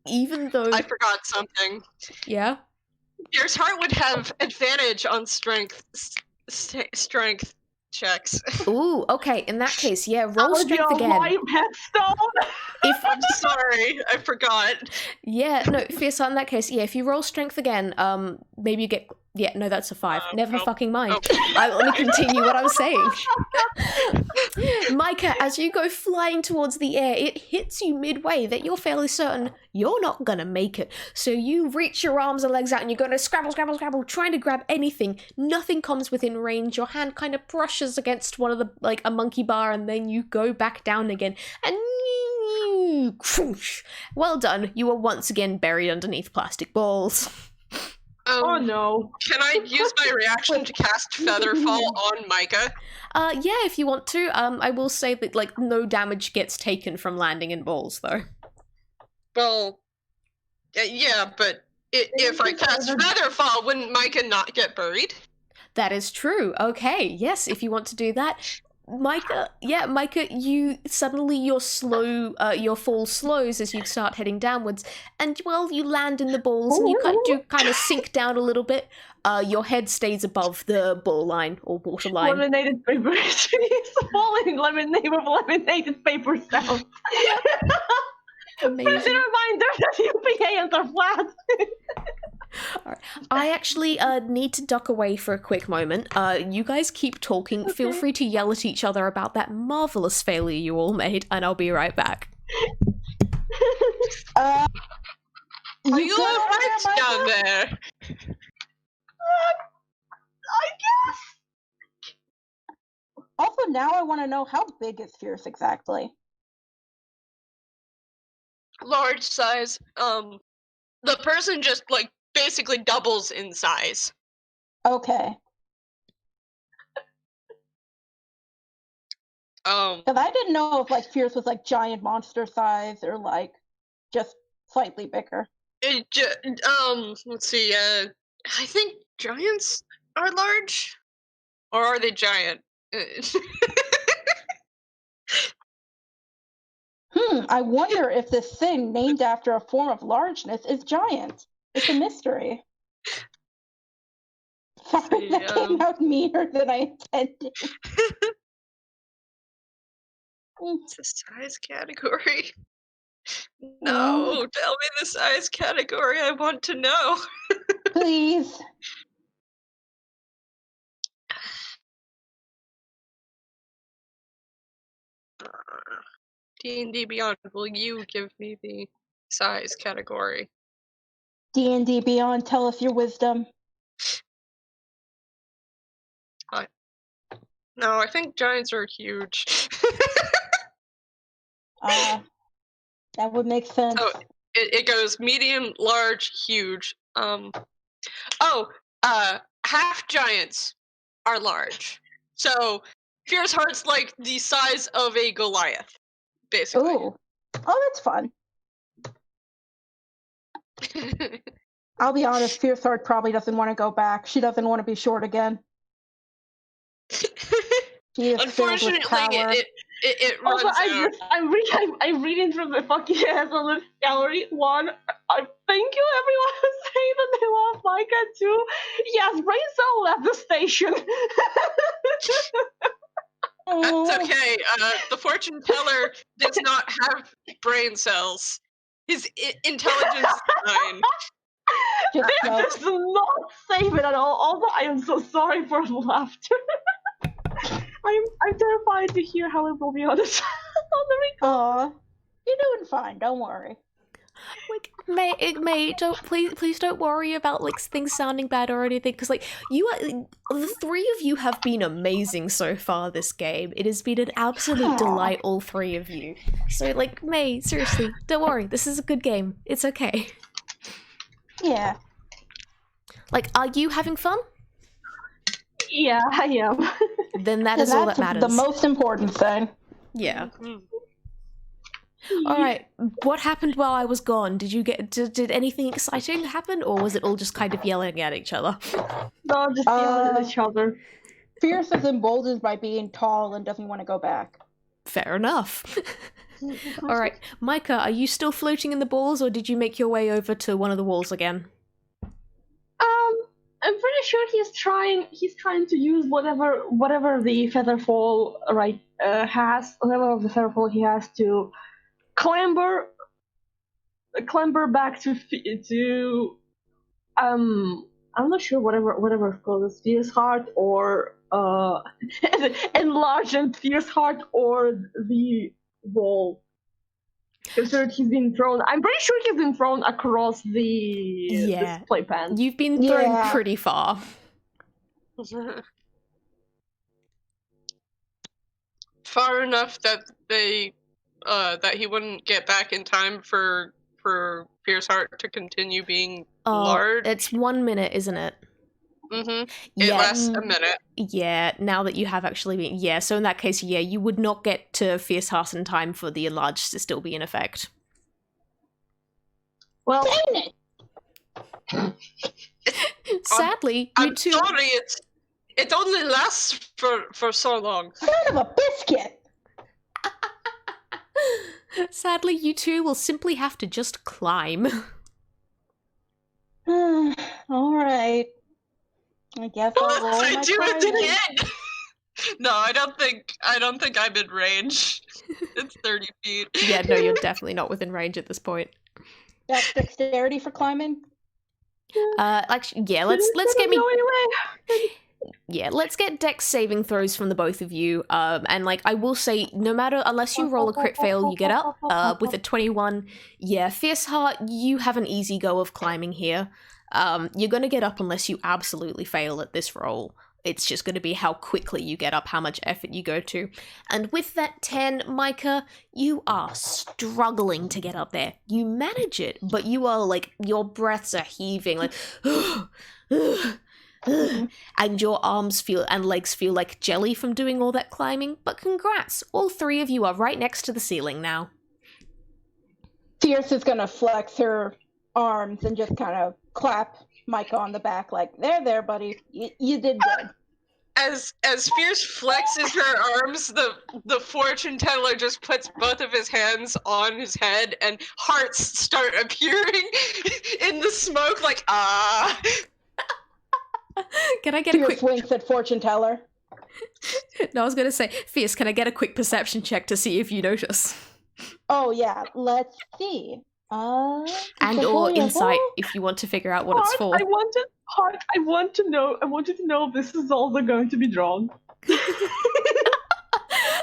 even though I forgot something. Yeah. Fierce Heart would have advantage on strength checks. Ooh, okay. In that case, yeah, roll strength again. I'm sorry, I forgot. Yeah, no, Fierce Heart, in that case, yeah, if you roll strength again, maybe you get... Yeah, no, that's a 5. Never fucking mind. Let me continue what I'm saying. Myca, as you go flying towards the air, it hits you midway that you're fairly certain you're not gonna make it. So you reach your arms and legs out and you're gonna scrabble, trying to grab anything. Nothing comes within range. Your hand kind of brushes against one of the, like, a monkey bar, and then you go back down again. And well done. You are once again buried underneath plastic balls. Oh no. Can I use my reaction to cast Featherfall on Myca? Yeah, if you want to. I will say that, like, no damage gets taken from landing in balls, though. Well, yeah, but if I cast Featherfall, wouldn't Myca not get buried? That is true. Okay, yes, if you want to do that. Myca, you suddenly your fall slows as you start heading downwards, and well, you land in the balls and you kind of sink down a little bit. Your head stays above the ball line or water line. Laminated paper. It's falling laminated paper sound. Amazing. It's a reminder that UPAs are flat. Alright. I actually need to duck away for a quick moment. You guys keep talking. Okay. Feel free to yell at each other about that marvelous failure you all made, and I'll be right back. Are You you good over alright there, down Myca? there? I guess. Also, now I want to know, how big is Fierce exactly? Large size. The person just, like, basically doubles in size. Okay. Because I didn't know if, like, Fierce was, like, giant monster size or, like, just slightly bigger. Let's see, I think giants are large? Or are they giant? I wonder if this thing named after a form of largeness is giant. It's a mystery. Sorry, that came out meaner than I intended. It's the size category. No, tell me the size category. I want to know. Please. D&D Beyond, will you give me the size category? D&D Beyond, tell us your wisdom. No, I think giants are huge. That would make sense. So it goes medium, large, huge. Half giants are large. So Fierce Heart's like the size of a Goliath, basically. Ooh. Oh, that's fun. I'll be honest, Fierce Heart probably doesn't want to go back. She doesn't want to be short again. She is Unfortunately, it runs Also, out. I'm reading from the fucking SLS gallery. One, I thank you everyone who's saying that they love Myca too. Yes, Brain Cell left the station. That's okay. The Fortuneteller does not have brain cells. His intelligence is 9. Just This does not save it at all. Also, I am so sorry for the laughter. I'm terrified to hear how it will be on the record. Aw, you're doing fine. Don't worry. Like, May, don't please don't worry about like things sounding bad or anything, because like the three of you have been amazing so far this game. It has been an absolute delight, all three of you. So like, May, seriously, don't worry. This is a good game. It's okay. Yeah. Like, are you having fun? Yeah, I am. Then that is all that matters. The most important thing. Yeah. All right. What happened while I was gone? Did anything exciting happen, or was it all just kind of yelling at each other? No, just yelling at each other. Fierce is emboldened by being tall and doesn't want to go back. Fair enough. All right, Myca, are you still floating in the balls, or did you make your way over to one of the walls again? I'm pretty sure he's trying to use whatever the featherfall has, whatever of the featherfall he has to clamber back to I'm not sure whatever it's called, Fierce Heart or enlarge and Fierce Heart or the wall. Considered he's been thrown. I'm pretty sure he's been thrown across this playpen. You've been thrown pretty far. Far enough that that he wouldn't get back in time for Fierce Heart to continue being large. It's 1 minute, isn't it? Mm-hmm. It lasts a minute. Yeah, now that you have actually been... Yeah, so in that case, yeah, you would not get to Fierce Heart in time for the enlarge to still be in effect. Well, sadly, I'm sorry, it only lasts for so long. Son of a biscuit! Sadly, you two will simply have to just climb. Alright. I guess I'll roll my do it climbing. again. No, I don't think I'm in range. It's 30 feet. Yeah, no, you're definitely not within range at this point. That's dexterity for climbing? Actually, yeah, let's get me. Yeah, let's get dex saving throws from the both of you. And like I will say, no matter unless you roll a crit fail, you get up. With a 21, yeah, Fierce Heart, you have an easy go of climbing here. You're gonna get up unless you absolutely fail at this roll. It's just gonna be how quickly you get up, how much effort you go to. And with that 10, Myca, you are struggling to get up there. You manage it, but you are like, your breaths are heaving, like, and your arms feel and legs feel like jelly from doing all that climbing. But congrats, all three of you are right next to the ceiling now. Fierce is gonna flex her arms and just kind of clap Myca on the back, like, there, buddy. You did good. As Fierce flexes her arms, the fortune teller just puts both of his hands on his head, and hearts start appearing in the smoke, like, ah. Can I get a Fierce quick... winks at fortune teller. No, I was going to say, Fierce, can I get a quick perception check to see if you notice? Oh yeah, let's see. And or insight if you want to figure out what it's for. I wanted to know if this is also going to be drawn.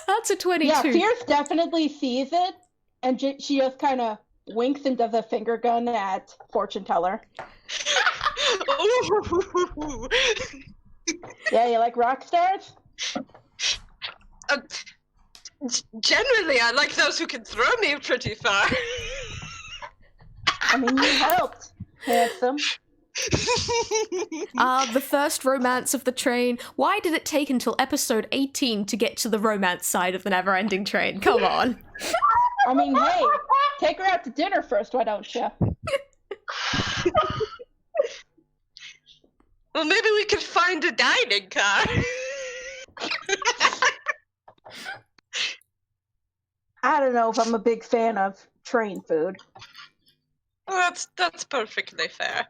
That's a 22. Yeah, Fierce definitely sees it, and she just kind of winks and does a finger gun at fortune teller. Yeah, you like rock stars? Generally, I like those who can throw me pretty far. I mean, you helped, handsome. The first romance of the train. Why did it take until episode 18 to get to the romance side of the Neverending train? Come on. I mean, hey, take her out to dinner first, why don't you? Well, maybe we could find a dining car. I don't know if I'm a big fan of train food. Well, that's perfectly fair.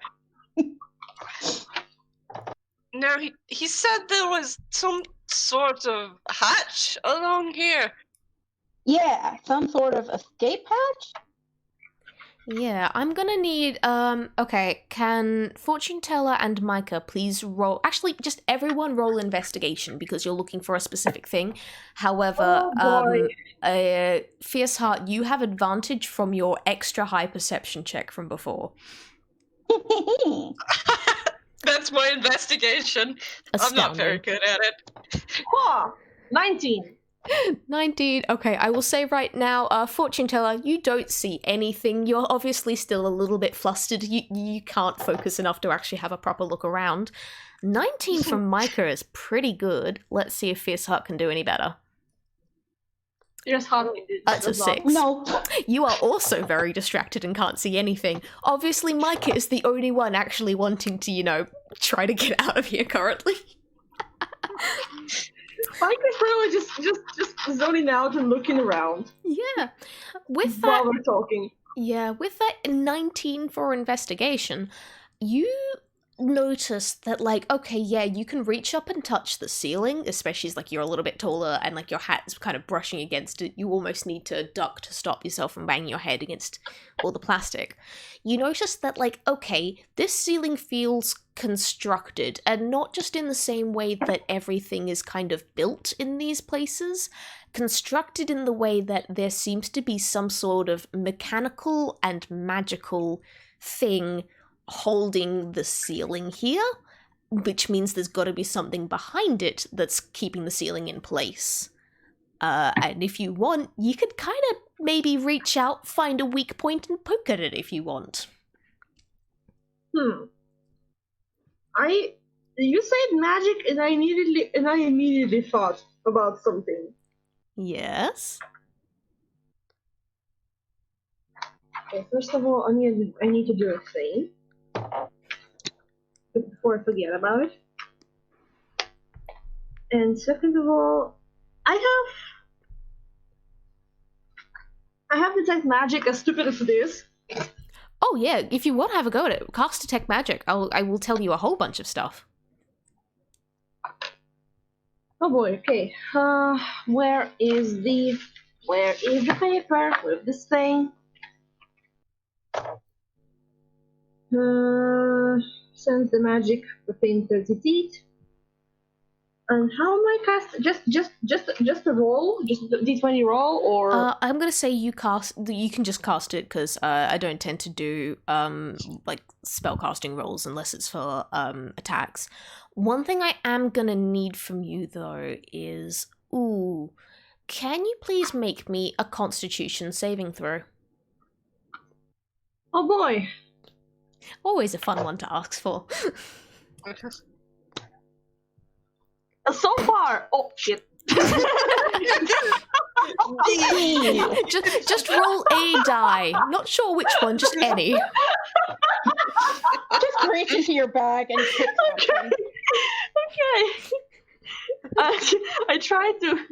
Now, he said there was some sort of hatch along here. Yeah, some sort of escape hatch? Yeah, I'm gonna need, okay, can Fortuneteller and Myca please roll, actually, just everyone roll investigation, because you're looking for a specific thing. However, Fierce Heart, you have advantage from your extra high perception check from before. That's my investigation. Astounding. I'm not very good at it. 19. 19. Okay, I will say right now, Fortuneteller, you don't see anything. You're obviously still a little bit flustered. You can't focus enough to actually have a proper look around. 19 from Myca is pretty good. Let's see if Fierce Heart can do any better. Fierce Heart did. That's a 6. No. You are also very distracted and can't see anything. Obviously, Myca is the only one actually wanting to, try to get out of here currently. Myca's really just zoning out and looking around. Yeah. With while that, we're talking. Yeah, with that 19 for investigation, you notice that, okay, yeah, you can reach up and touch the ceiling, especially as, you're a little bit taller and, your hat's kind of brushing against it. You almost need to duck to stop yourself from banging your head against all the plastic. You notice that, okay, this ceiling feels constructed, and not just in the same way that everything is kind of built in these places, constructed in the way that there seems to be some sort of mechanical and magical thing holding the ceiling here, which means there's got to be something behind it that's keeping the ceiling in place. And if you want, you could kind of maybe reach out, find a weak point, and poke at it if you want. You said magic, and I immediately thought about something. Yes. Okay, first of all, I need to do a thing before I forget about it. And second of all, I have detect magic, as stupid as it is. Oh yeah, if you want to have a go at it, cast Detect Magic. I will tell you a whole bunch of stuff. Oh boy, okay. Where is the paper with this thing? Sense the magic within 30 feet. And how am I cast? Just a roll, just d20 roll, or I'm gonna say you can just cast it because I don't tend to do like spell casting rolls unless it's for attacks. One thing I am gonna need from you though is can you please make me a Constitution saving throw? oh boy. Always a fun one to ask for. So far, oh shit. just roll a die. Not sure which one, just any. Just reach into your bag and pick something. Okay. I tried to.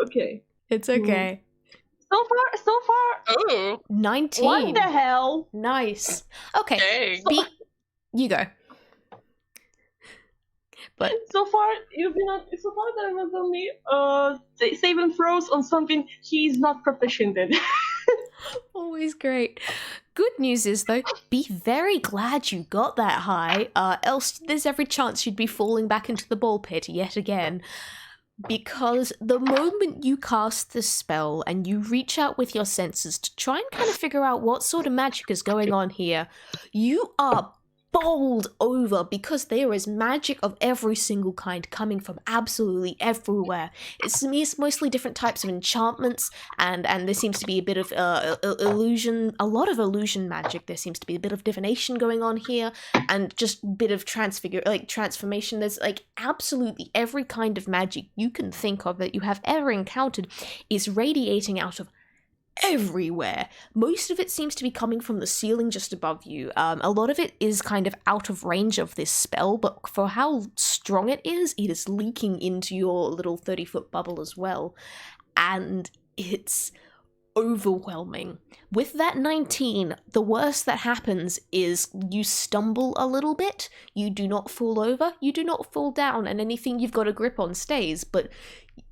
Okay. It's okay. So far. Oh, 19. What the hell? Nice. Okay. dang. You go. But So far there was only saving throws on something he's not proficient in. always great. Good news is though, be very glad you got that high. Else there's every chance you'd be falling back into the ball pit yet again. Because the moment you cast this spell and you reach out with your senses to try and kind of figure out what sort of magic is going on here, you are bowled over because there is magic of every single kind coming from absolutely everywhere. It's mostly different types of enchantments, and there seems to be a bit of illusion, a lot of illusion magic. There seems to be a bit of divination going on here, and just a bit of transformation. There's like absolutely every kind of magic you can think of that you have ever encountered is radiating out of everywhere. Most of it seems to be coming from the ceiling just above you. A lot of it is kind of out of range of this spell, but for how strong it is leaking into your little 30-foot bubble as well. And it's overwhelming. With that 19, the worst that happens is you stumble a little bit. You do not fall over, you do not fall down, and anything you've got a grip on stays, but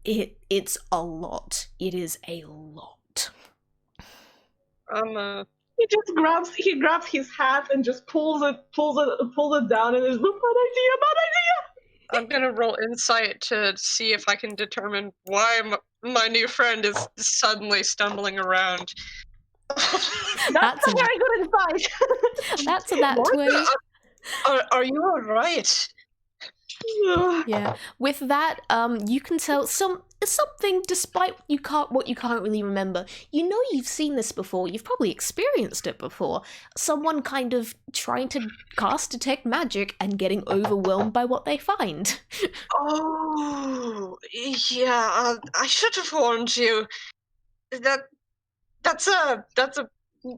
it's a lot. It is a lot. He grabs his hat and just pulls it down, and there's bad idea. I'm gonna roll insight to see if I can determine why my new friend is suddenly stumbling around. That's a very good insight. That's a that 20. Are you alright? Yeah. With that, you can tell something despite what you can't really remember. You know you've seen this before. You've probably experienced it before. Someone kind of trying to cast detect magic and getting overwhelmed by what they find. Oh, yeah. I should have warned you. That's a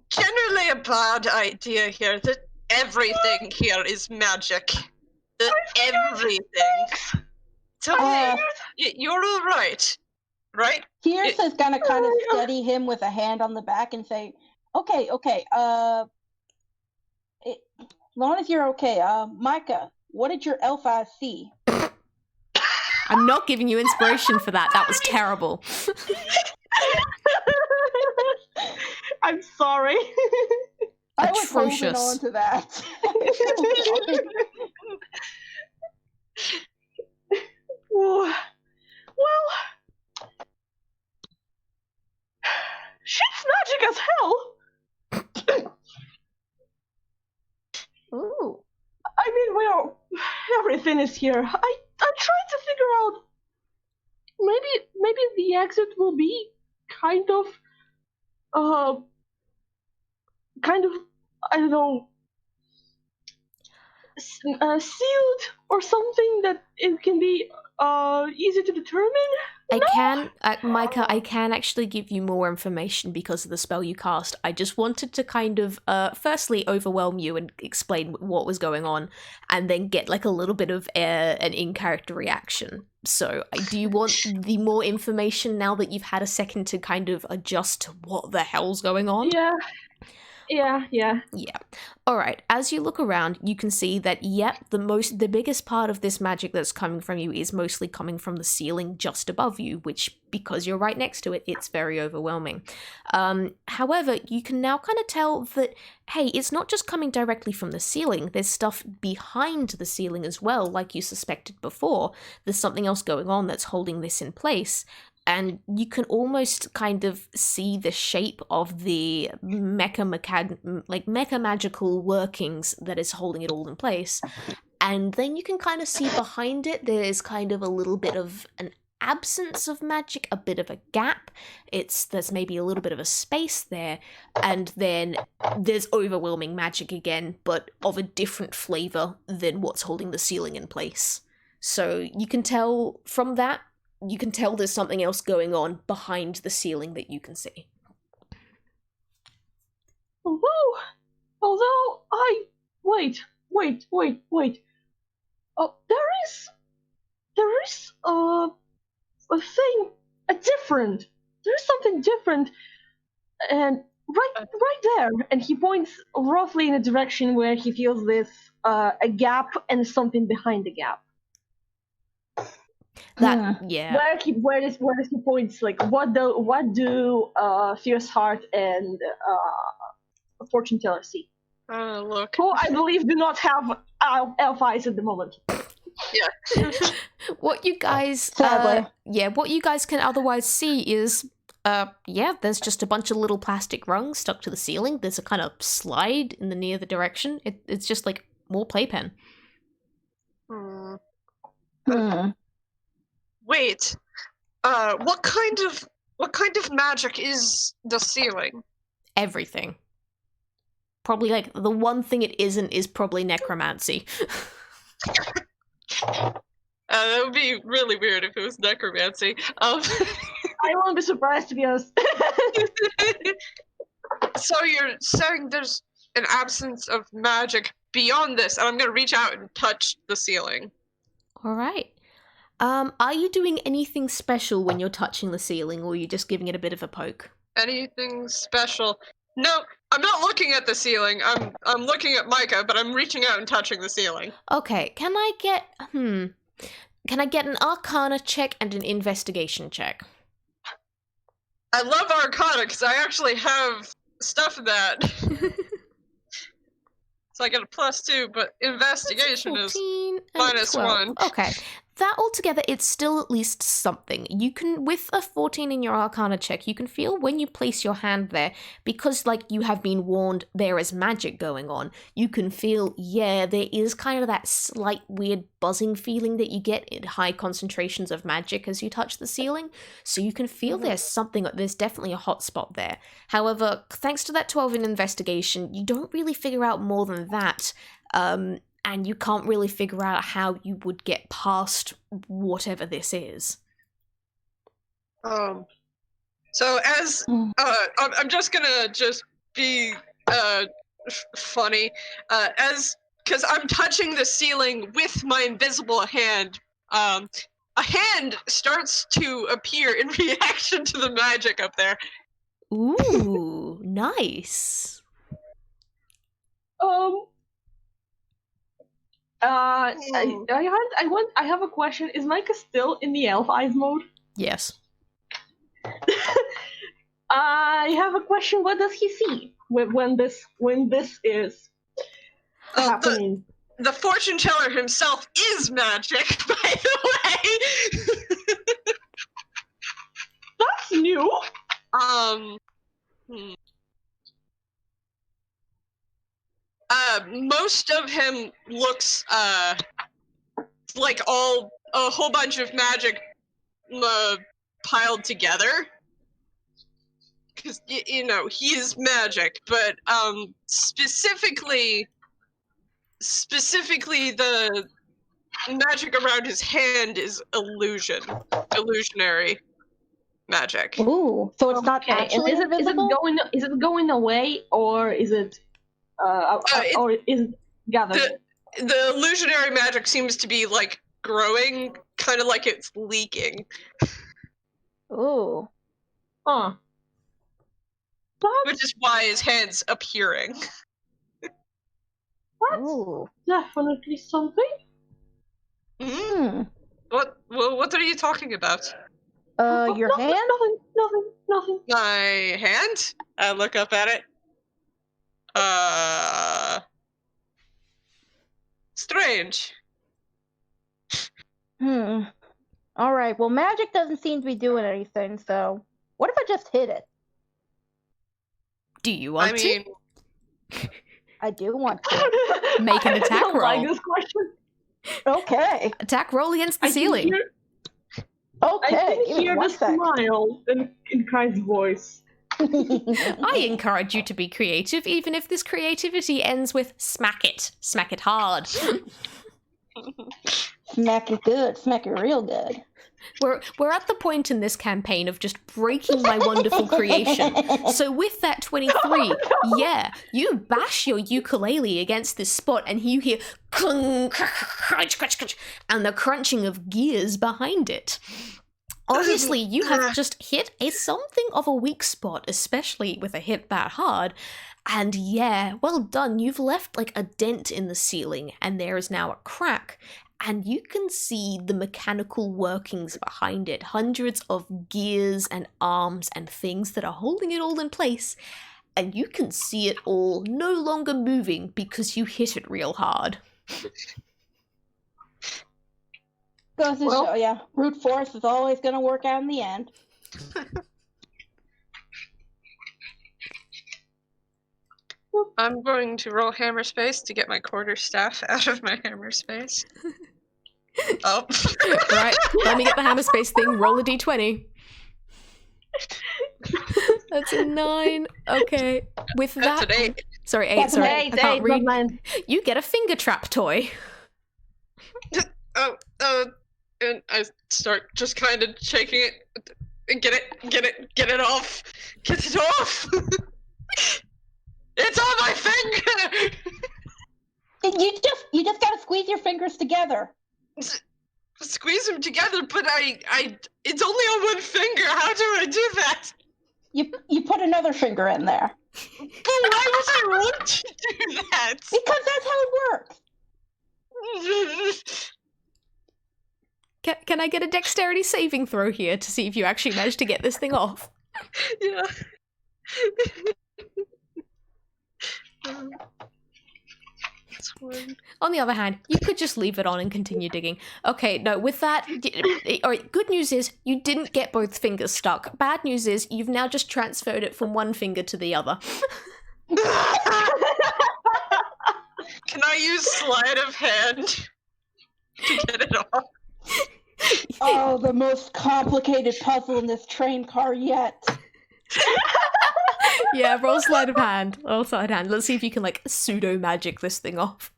generally a bad idea here. That everything here is magic. Everything. So you're all right, right? Pierce is gonna kind of steady him with a hand on the back and say, "Okay, as long as you're okay, Myca, what did your elf eyes see?" I'm not giving you inspiration for that. That was terrible. I'm sorry. I was holding Atrocious. on to that. Well, shit's magic as hell. Ooh. I mean, everything is here. I tried to figure out. Maybe the exit will be kind of I don't know, sealed or something that it can be easy to determine. Myca, I can actually give you more information because of the spell you cast. I just wanted to kind of, firstly, overwhelm you and explain what was going on, and then get like a little bit of an in-character reaction. So, do you want the more information now that you've had a second to kind of adjust to what the hell's going on? Yeah. Yeah. Yeah. All right. As you look around, you can see that the biggest part of this magic that's coming from you is mostly coming from the ceiling just above you, which because you're right next to it, it's very overwhelming. However, you can now kind of tell that hey, it's not just coming directly from the ceiling. There's stuff behind the ceiling as well, like you suspected before. There's something else going on that's holding this in place. And you can almost kind of see the shape of the mecha magical workings that is holding it all in place. And then you can kind of see behind it, there's kind of a little bit of an absence of magic, a bit of a gap. There's maybe a little bit of a space there, and then there's overwhelming magic again, but of a different flavor than what's holding the ceiling in place. So you can tell from that, there's something else going on behind the ceiling that you can see. Although wait. Oh, there is a thing, there's something different, and right there, and he points roughly in a direction where he feels this a gap and something behind the gap. Where does he points, like what do Fierce Heart and Fortuneteller see? Look. Who I believe do not have elf eyes at the moment. Yeah. What you guys can otherwise see is there's just a bunch of little plastic rungs stuck to the ceiling. There's a kind of slide in the near the direction. It's just like more playpen. Wait. What kind of magic is the ceiling? Everything. Probably like the one thing it isn't is probably necromancy. That would be really weird if it was necromancy. I won't be surprised, to be honest. So you're saying there's an absence of magic beyond this, and I'm gonna reach out and touch the ceiling. All right. Are you doing anything special when you're touching the ceiling, or are you just giving it a bit of a poke? Anything special? No, I'm not looking at the ceiling. I'm looking at Myca, but I'm reaching out and touching the ceiling. Okay, can I get an Arcana check and an Investigation check? I love Arcana because I actually have stuff of that. So I get a +2, but Investigation is -1. Okay. That altogether, it's still at least something. You can, with a 14 in your Arcana check, you can feel when you place your hand there, because like you have been warned there is magic going on, you can feel, there is kind of that slight weird buzzing feeling that you get in high concentrations of magic as you touch the ceiling. So you can feel there's definitely a hot spot there. However, thanks to that 12 in Investigation, you don't really figure out more than that. And you can't really figure out how you would get past whatever this is. So as I'm just gonna be funny, because I'm touching the ceiling with my invisible hand. A hand starts to appear in reaction to the magic up there. Ooh, nice. I have a question. Is Myca still in the elf eyes mode? Yes. I have a question. What does he see when this is happening? The Fortuneteller himself is magic, by the way. That's new. Most of him looks like a whole bunch of magic piled together. Because he is magic, but specifically the magic around his hand is illusionary magic. Ooh, so it's not actually invisible? Is it going away, or is it or is it gathering? The illusionary magic seems to be like growing, kind of like it's leaking. Ooh. Huh. which is why his hand's appearing. That's Ooh. definitely something. Mm. What are you talking about? Your nothing, hand? Nothing. My hand? I look up at it. Strange. Alright, well, magic doesn't seem to be doing anything, so what if I just hit it? Do you want to? I do want to. Make an attack I don't roll. like this question. Okay. Attack roll against the ceiling. Okay. I can give me hear the one sec. smile in Kai's voice. I encourage you to be creative, even if this creativity ends with smack it. Smack it hard. Smack it good. Smack it real good. We're at the point in this campaign of just breaking my wonderful creation. So with that 23, yeah, you bash your ukulele against this spot and you hear crunch, crunch, crunch, and the crunching of gears behind it. Obviously, you have just hit something of a weak spot, especially with a hit that hard. And yeah, well done. You've left like a dent in the ceiling and there is now a crack. And you can see the mechanical workings behind it. Hundreds of gears and arms and things that are holding it all in place. And you can see it all no longer moving because you hit it real hard. Goes to show ya, brute force is always going to work out in the end. I'm going to roll hammer space to get my quarterstaff out of my hammer space. Oh. Right, let me get the hammer space thing. Roll a d20. That's a 9. Okay, with That's that... an 8. Sorry, 8, That's an sorry. Eight, I can't read. mine. You get a finger trap toy. And I start just kind of shaking it. And get it off. Get it off! It's on my finger! You just gotta squeeze your fingers together. Squeeze them together, but it's only on one finger. How do I do that? You put another finger in there. But why would I want to do that? Because that's how it works. Can I get a dexterity saving throw here to see if you actually manage to get this thing off? Yeah. On the other hand, you could just leave it on and continue digging. Okay, no, with that, alright, good news is you didn't get both fingers stuck. Bad news is you've now just transferred it from one finger to the other. Can I use sleight of hand to get it off? Oh, the most complicated puzzle in this train car yet. Yeah, roll sleight of hand. Roll sleight of hand. Let's see if you can, like, pseudo-magic this thing off.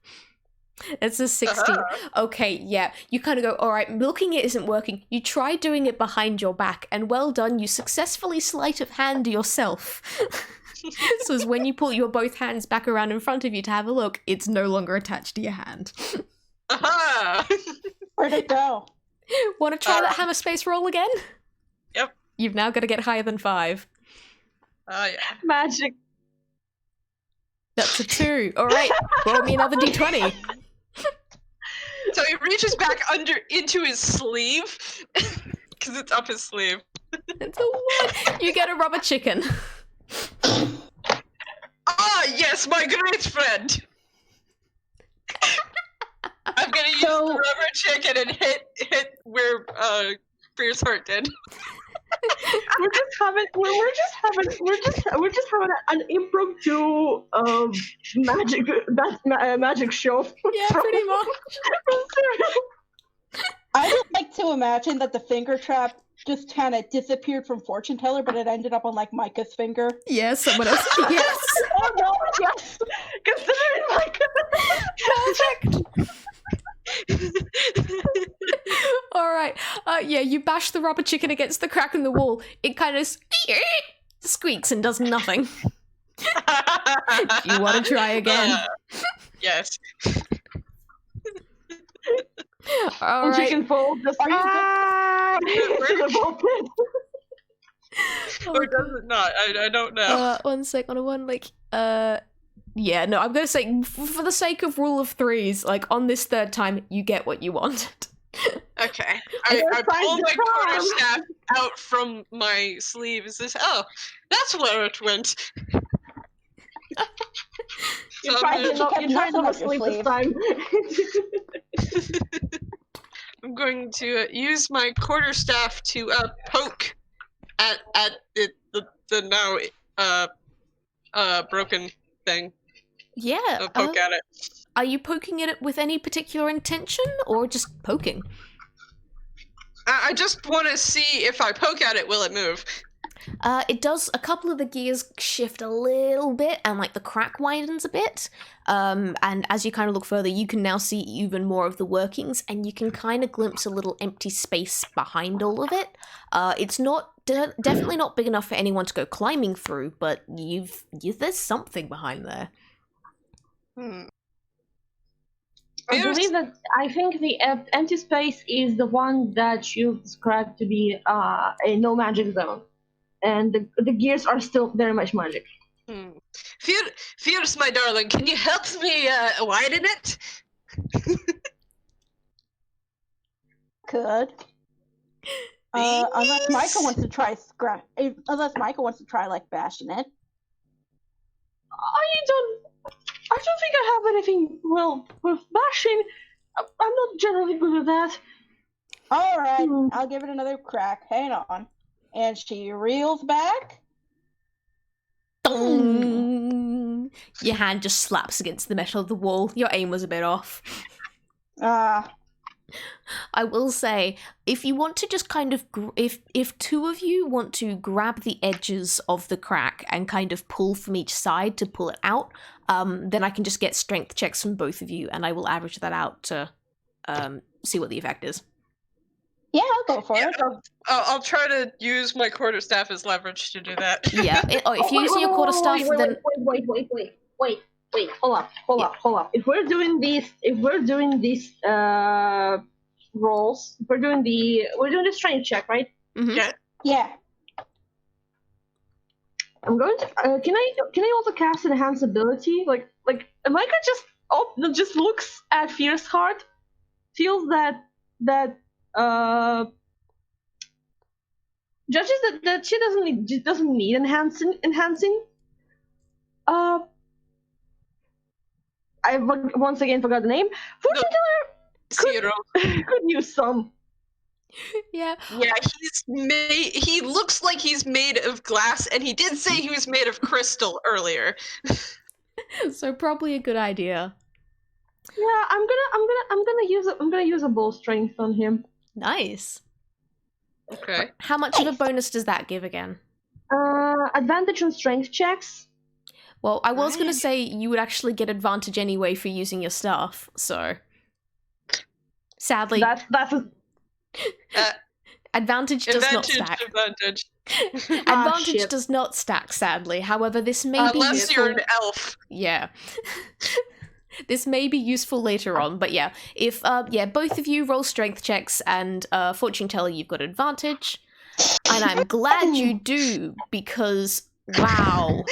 It's a 16. Okay, yeah. You kind of go, alright, milking it isn't working. You try doing it behind your back, and well done, you successfully sleight of hand yourself. So as when you pull your both hands back around in front of you to have a look, it's no longer attached to your hand. Aha! Where'd it go? Want to try that hammer space roll again? Yep. You've now got to get higher than 5. Oh, yeah. Magic. That's a 2. Alright, roll me another d20. So he reaches back into his sleeve, because it's up his sleeve. It's a 1. You get a rubber chicken. Ah, yes, my great friend! I'm gonna use the rubber chicken and hit where Freer's heart did. We're just having an impromptu magic show. Yeah, pretty much. I would like to imagine that the finger trap just kind of disappeared from Fortuneteller, but it ended up on like Myca's finger. Yeah, someone else. Yes. Oh no! Yes. Considering Perfect. Alright, yeah, you bash the rubber chicken against the crack in the wall. It kind of squeaks and does nothing. Do you want to try again? Yes. Alright. chicken fold. Just into the Ballpit. Or does it not? I don't know. 1 sec, on a one, yeah, no, I'm gonna say, for the sake of rule of threes, like, on this third time, you get what you wanted. Okay. I pull my quarterstaff out from my sleeve and says, oh, that's where it went. You tried not to sleep this time. I'm going to use my quarterstaff to poke at the now broken thing. Yeah. Poke at it. Are you poking at it with any particular intention, or just poking? I just want to see if I poke at it, will it move? It does. A couple of the gears shift a little bit, and like the crack widens a bit. And as you kind of look further, you can now see even more of the workings, and you can kind of glimpse a little empty space behind all of it. It's not definitely not big enough for anyone to go climbing through, but there's something behind there. I think the empty space is the one that you've described to be a no magic zone, and the gears are still very much magic. Fierce, my darling, can you help me widen it? Could. Unless Myca wants to try like bashing it. I don't think I have anything, with bashing. I'm not generally good at that. Alright, I'll give it another crack. Hang on. And she reels back. Dong! Your hand just slaps against the metal of the wall. Your aim was a bit off. I will say, if you want to just kind of, if two of you want to grab the edges of the crack and kind of pull from each side to pull it out, then I can just get strength checks from both of you, and I will average that out to see what the effect is. Yeah, I'll go for it. I'll try to use my quarterstaff as leverage to do that. Yeah, if you're using your quarterstaff, then... Wait, hold up. If we're doing these rolls, we're doing the strength check, right? Mm-hmm. Yeah. I'm going to. Can I also cast enhance ability? Like Myca just looks at Fierce Heart, feels that judges that she doesn't need enhancing. I once again forgot the name. Fortuneteller could use some. Yeah. Yeah, he looks like he's made of glass, and he did say he was made of crystal earlier. So probably a good idea. Yeah, I'm gonna use a bull strength on him. Nice. Okay. How much of a bonus does that give again? Advantage on strength checks. Well, I was going to say you would actually get advantage anyway for using your staff, so... Sadly... That's advantage does not stack. Advantage does not stack, sadly. However, this may be unless useful... you're an elf. Yeah. This may be useful later on, but yeah. If, both of you roll strength checks, and Fortuneteller, you've got advantage. And I'm glad you do, because... Wow.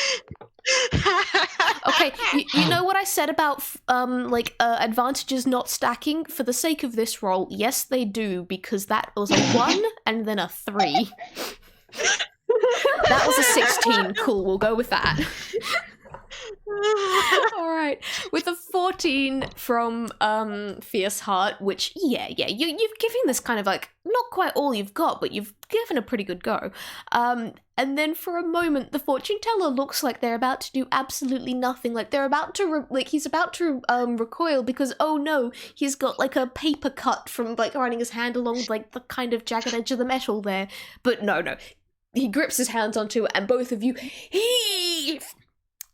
Okay, you know what I said about advantages not stacking? For the sake of this roll, yes they do, because that was a 1 and then a 3. That was a 16. Cool, we'll go with that. Alright, with a 14 from Fierce Heart, which, you've given this kind of like, not quite all you've got, but you've given a pretty good go. And then for a moment, the Fortuneteller looks like they're about to do absolutely nothing. Like they're about to, he's about to recoil because, oh no, he's got like a paper cut from like running his hand along like the kind of jagged edge of the metal there. But no. He grips his hands onto it and both of you heave.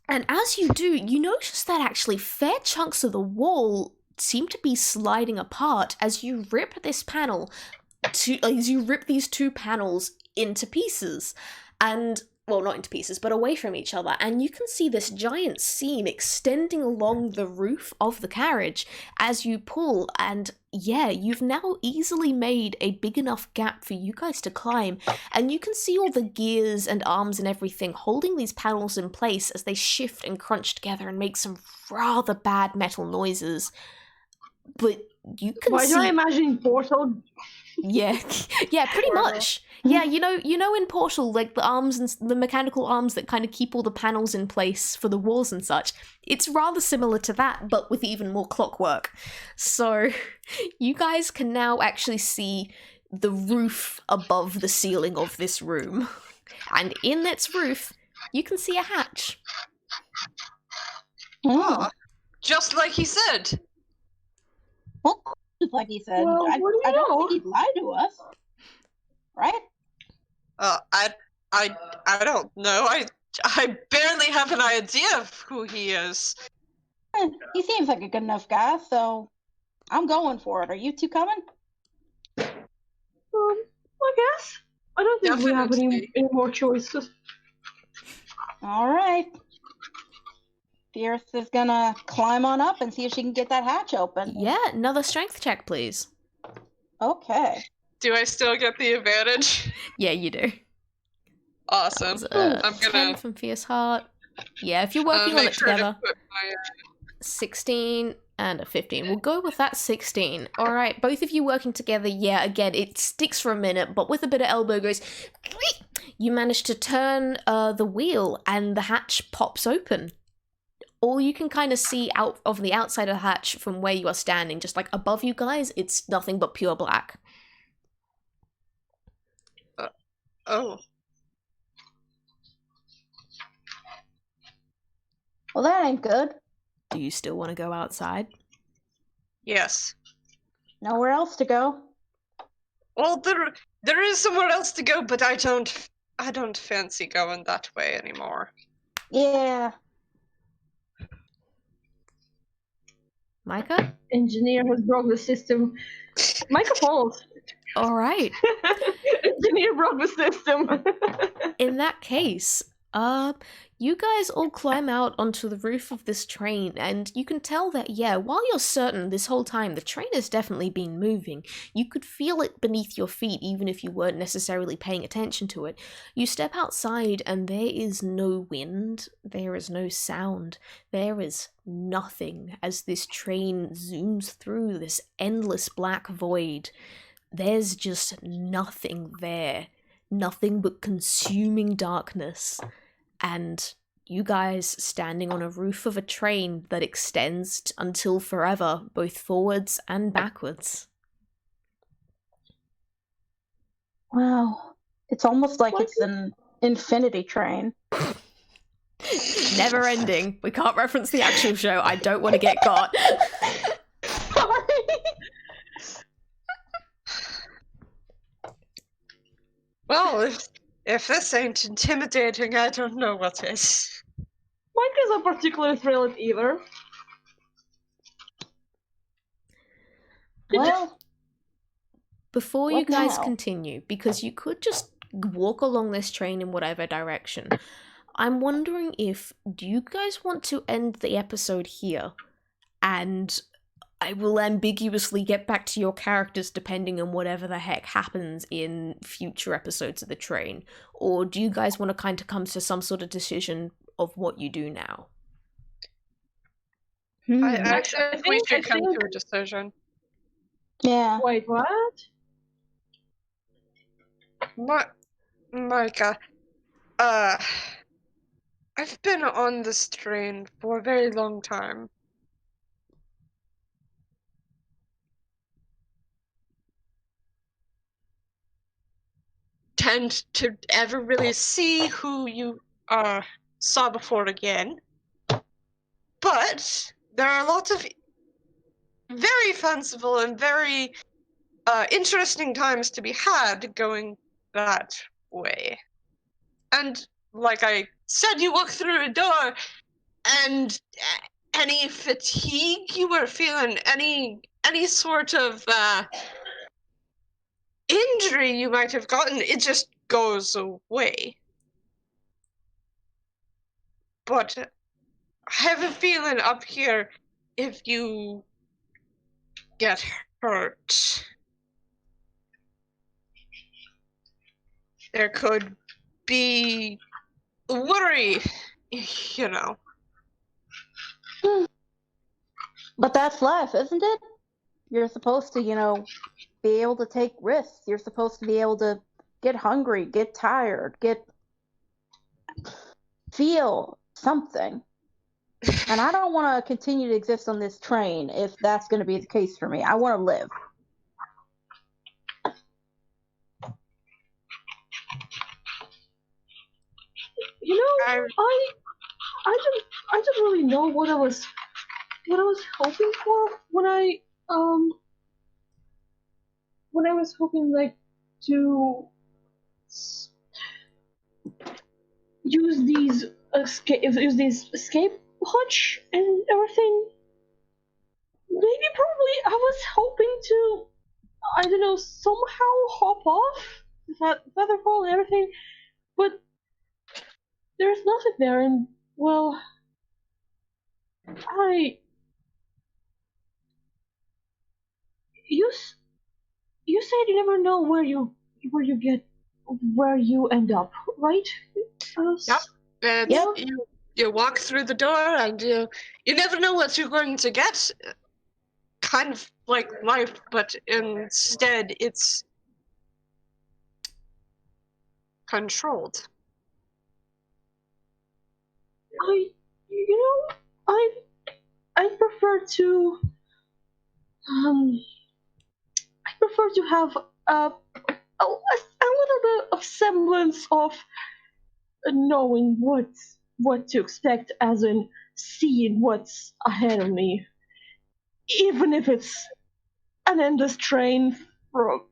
And as you do, you notice that actually fair chunks of the wall seem to be sliding apart as you rip this panel as you rip these two panels into pieces. And well, not into pieces, but away from each other, and you can see this giant seam extending along the roof of the carriage as you pull, and yeah, you've now easily made a big enough gap for you guys to climb, and you can see all the gears and arms and everything holding these panels in place as they shift and crunch together and make some rather bad metal noises. But you can Why see... do I imagine Portal? Yeah, yeah, pretty much. Yeah, you know in Portal, like the arms and the mechanical arms that kind of keep all the panels in place for the walls and such. It's rather similar to that, but with even more clockwork. So you guys can now actually see the roof above the ceiling of this room. And in its roof, you can see a hatch. Oh, just like he said. Well, just like he said. Well, I what do you don't know? think he'd lie to us. Right? I don't know. I barely have an idea of who he is. He seems like a good enough guy, so I'm going for it. Are you two coming? I guess. I don't think we have any more choices. All right. Fierce is gonna climb on up and see if she can get that hatch open. Yeah, another strength check, please. Okay. Do I still get the advantage? Yeah, you do. Awesome. I'm I'm 10 gonna from Fierce Heart. Yeah, if you're working on make it sure together. to put my 16 and a 15. We'll go with that 16. Alright, both of you working together. Yeah, again, it sticks for a minute, but with a bit of elbow goes... You manage to turn the wheel and the hatch pops open. All you can kind of see out of the outside of the hatch from where you are standing, just like above you guys, it's nothing but pure black. Oh. Well, that ain't good. Do you still want to go outside? Yes. Nowhere else to go. Well, there is somewhere else to go, but I don't fancy going that way anymore. Yeah. Myca? Engineer has broke the system. Myca falls. Alright. Engineer broke the system. In that case, you guys all climb out onto the roof of this train, and you can tell that, yeah, while you're certain this whole time the train has definitely been moving, you could feel it beneath your feet even if you weren't necessarily paying attention to it. You step outside and there is no wind, there is no sound, there is nothing as this train zooms through this endless black void. There's just nothing there. Nothing but consuming darkness. And you guys standing on a roof of a train that extends until forever, both forwards and backwards. Wow. It's almost like it's an infinity train. Neverending. We can't reference the actual show. I don't want to get got. Sorry. Well, if this ain't intimidating, I don't know what is. Myca's not particularly thrilled either. Well, Before you What guys now? continue, because you could just walk along this train in whatever direction, I'm wondering if, do you guys want to end the episode here? And I will ambiguously get back to your characters depending on whatever the heck happens in future episodes of the train. Or do you guys want to kind of come to some sort of decision of what you do now? I think we should come think- to a decision. yeah. Wait, what? Myca, I've been on this train for a very long time. Tend to ever really see who you saw before again. But there are lots of very fanciful and very interesting times to be had going that way. And like I said, you walk through a door, and any fatigue you were feeling, any sort of injury you might have gotten, it just goes away. but I have a feeling up here, if you get hurt, there could be worry, you know. But that's life, isn't it? You're supposed to, be able to take risks. You're supposed to be able to get hungry, get tired, feel something. And I don't want to continue to exist on this train if that's going to be the case for me. I want to live. I don't really know what I was hoping for when I was hoping to use these escape hatch and everything. Maybe probably I was hoping to, I don't know, somehow hop off that featherfall and everything, but there's nothing there, and well, you said you never know where you end up, right? Yep. Yep. You walk through the door, and you never know what you're going to get. Kind of like life, but instead it's controlled. I prefer to have a little bit of semblance of knowing what to expect, as in seeing what's ahead of me, even if it's an endless train from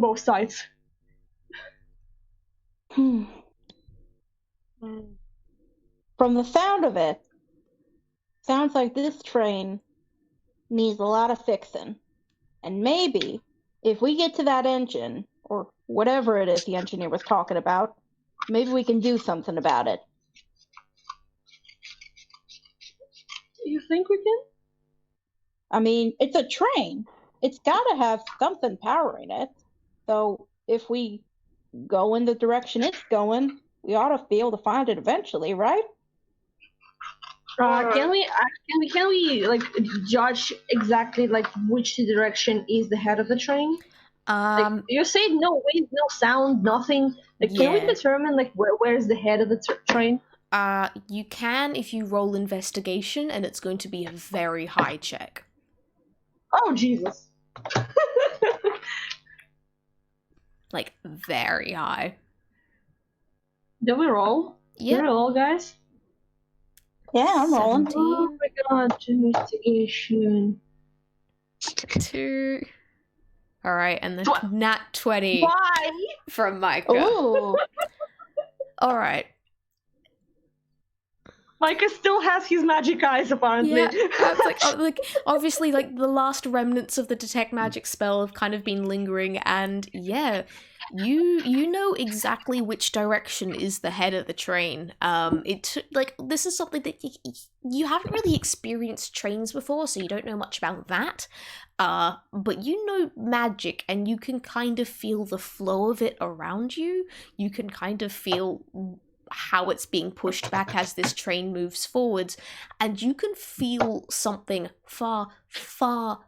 both sides. From the sound of it, sounds like this train needs a lot of fixing. And maybe if we get to that engine, or whatever it is the engineer was talking about, maybe we can do something about it. You think we can? I mean, it's a train. It's got to have something powering it. So if we go in the direction it's going, we ought to be able to find it eventually, right? Can we judge exactly which direction is the head of the train? You said no wind, no sound, nothing. Can we determine where's the head of the train? You can if you roll investigation, and it's going to be a very high check. Oh Jesus! Very high. Did we roll? Yeah. Did we roll, guys? Yeah, I'm rolling. 17. Oh my god, investigation. 2. All right, and then nat 20. Why? From Myca. Ooh. All right. Myca still has his magic eyes, apparently. Yeah, obviously, the last remnants of the detect magic spell have kind of been lingering, and yeah, you know exactly which direction is the head of the train. This is something that you haven't really experienced trains before, so you don't know much about that. But you know magic, and you can kind of feel the flow of it around you. You can kind of feel how it's being pushed back as this train moves forwards, and you can feel something far, far,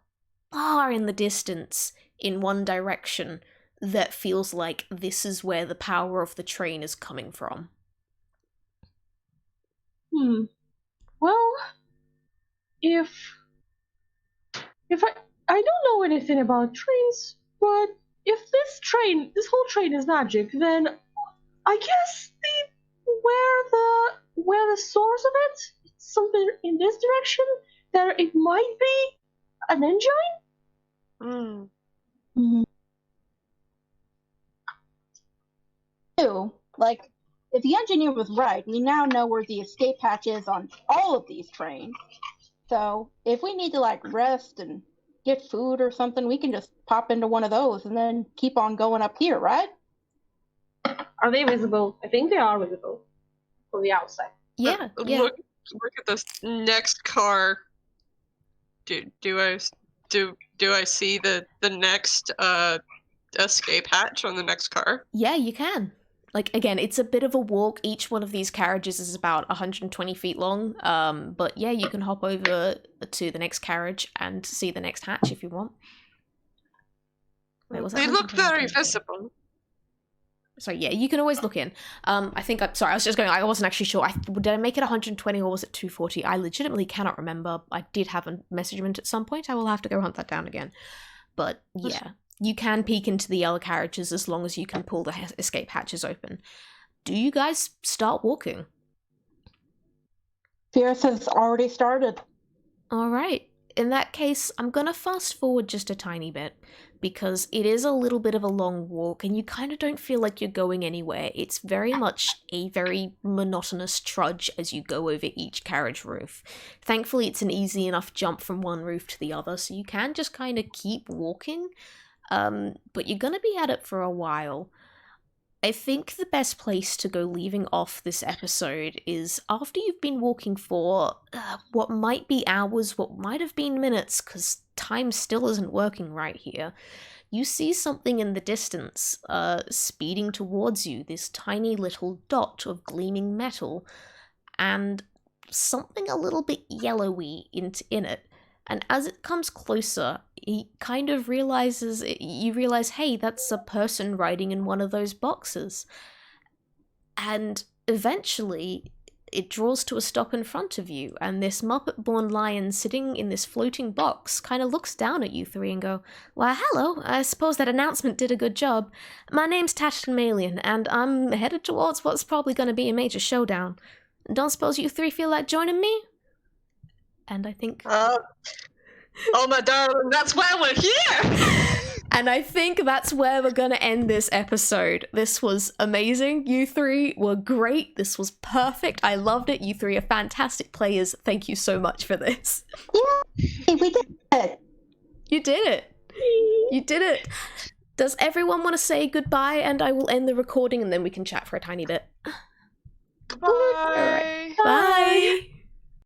far in the distance in one direction that feels like this is where the power of the train is coming from. Well, if I don't know anything about trains, but if this whole train is magic, then I guess where the source of it, something in this direction, that it might be an engine. Mm-hmm. If the engineer was right, we now know where the escape hatch is on all of these trains. So if we need to rest and get food or something, we can just pop into one of those and then keep on going up here, right? Are they visible? I think they are visible from the outside. Yeah, yeah. Look at this next car. Do I see the next escape hatch on the next car? Yeah, you can. Like, again, it's a bit of a walk. Each one of these carriages is about 120 feet long. But yeah, you can hop over to the next carriage and see the next hatch if you want. Wait, was it They look 120? very visible. So yeah, you can always look in. Sorry, I was just going, I wasn't actually sure. Did I make it 120 or was it 240? I legitimately cannot remember. I did have a measurement at some point. I will have to go hunt that down again. But yeah, you can peek into the yellow carriages as long as you can pull the escape hatches open. Do you guys start walking? Fierce has already started. All right. In that case, I'm going to fast forward just a tiny bit because it is a little bit of a long walk and you kind of don't feel like you're going anywhere. It's very much a very monotonous trudge as you go over each carriage roof. Thankfully, it's an easy enough jump from one roof to the other, so you can just kind of keep walking. But you're going to be at it for a while. I think the best place to go leaving off this episode is after you've been walking for what might be hours, what might have been minutes, because time still isn't working right here. You see something in the distance, speeding towards you, this tiny little dot of gleaming metal, and something a little bit yellowy in it. And as it comes closer, he kind of you realize, hey, that's a person riding in one of those boxes. And eventually, it draws to a stop in front of you, and this Muppet-born lion sitting in this floating box kind of looks down at you three and go, "Why, hello, I suppose that announcement did a good job. My name's Tashton Malian, and I'm headed towards what's probably going to be a major showdown. Don't suppose you three feel like joining me?" And I think... oh, my darling, that's why we're here! And I think that's where we're going to end this episode. This was amazing. You three were great. This was perfect. I loved it. You three are fantastic players. Thank you so much for this. Yeah, we did it. You did it. You did it. Does everyone want to say goodbye and I will end the recording and then we can chat for a tiny bit?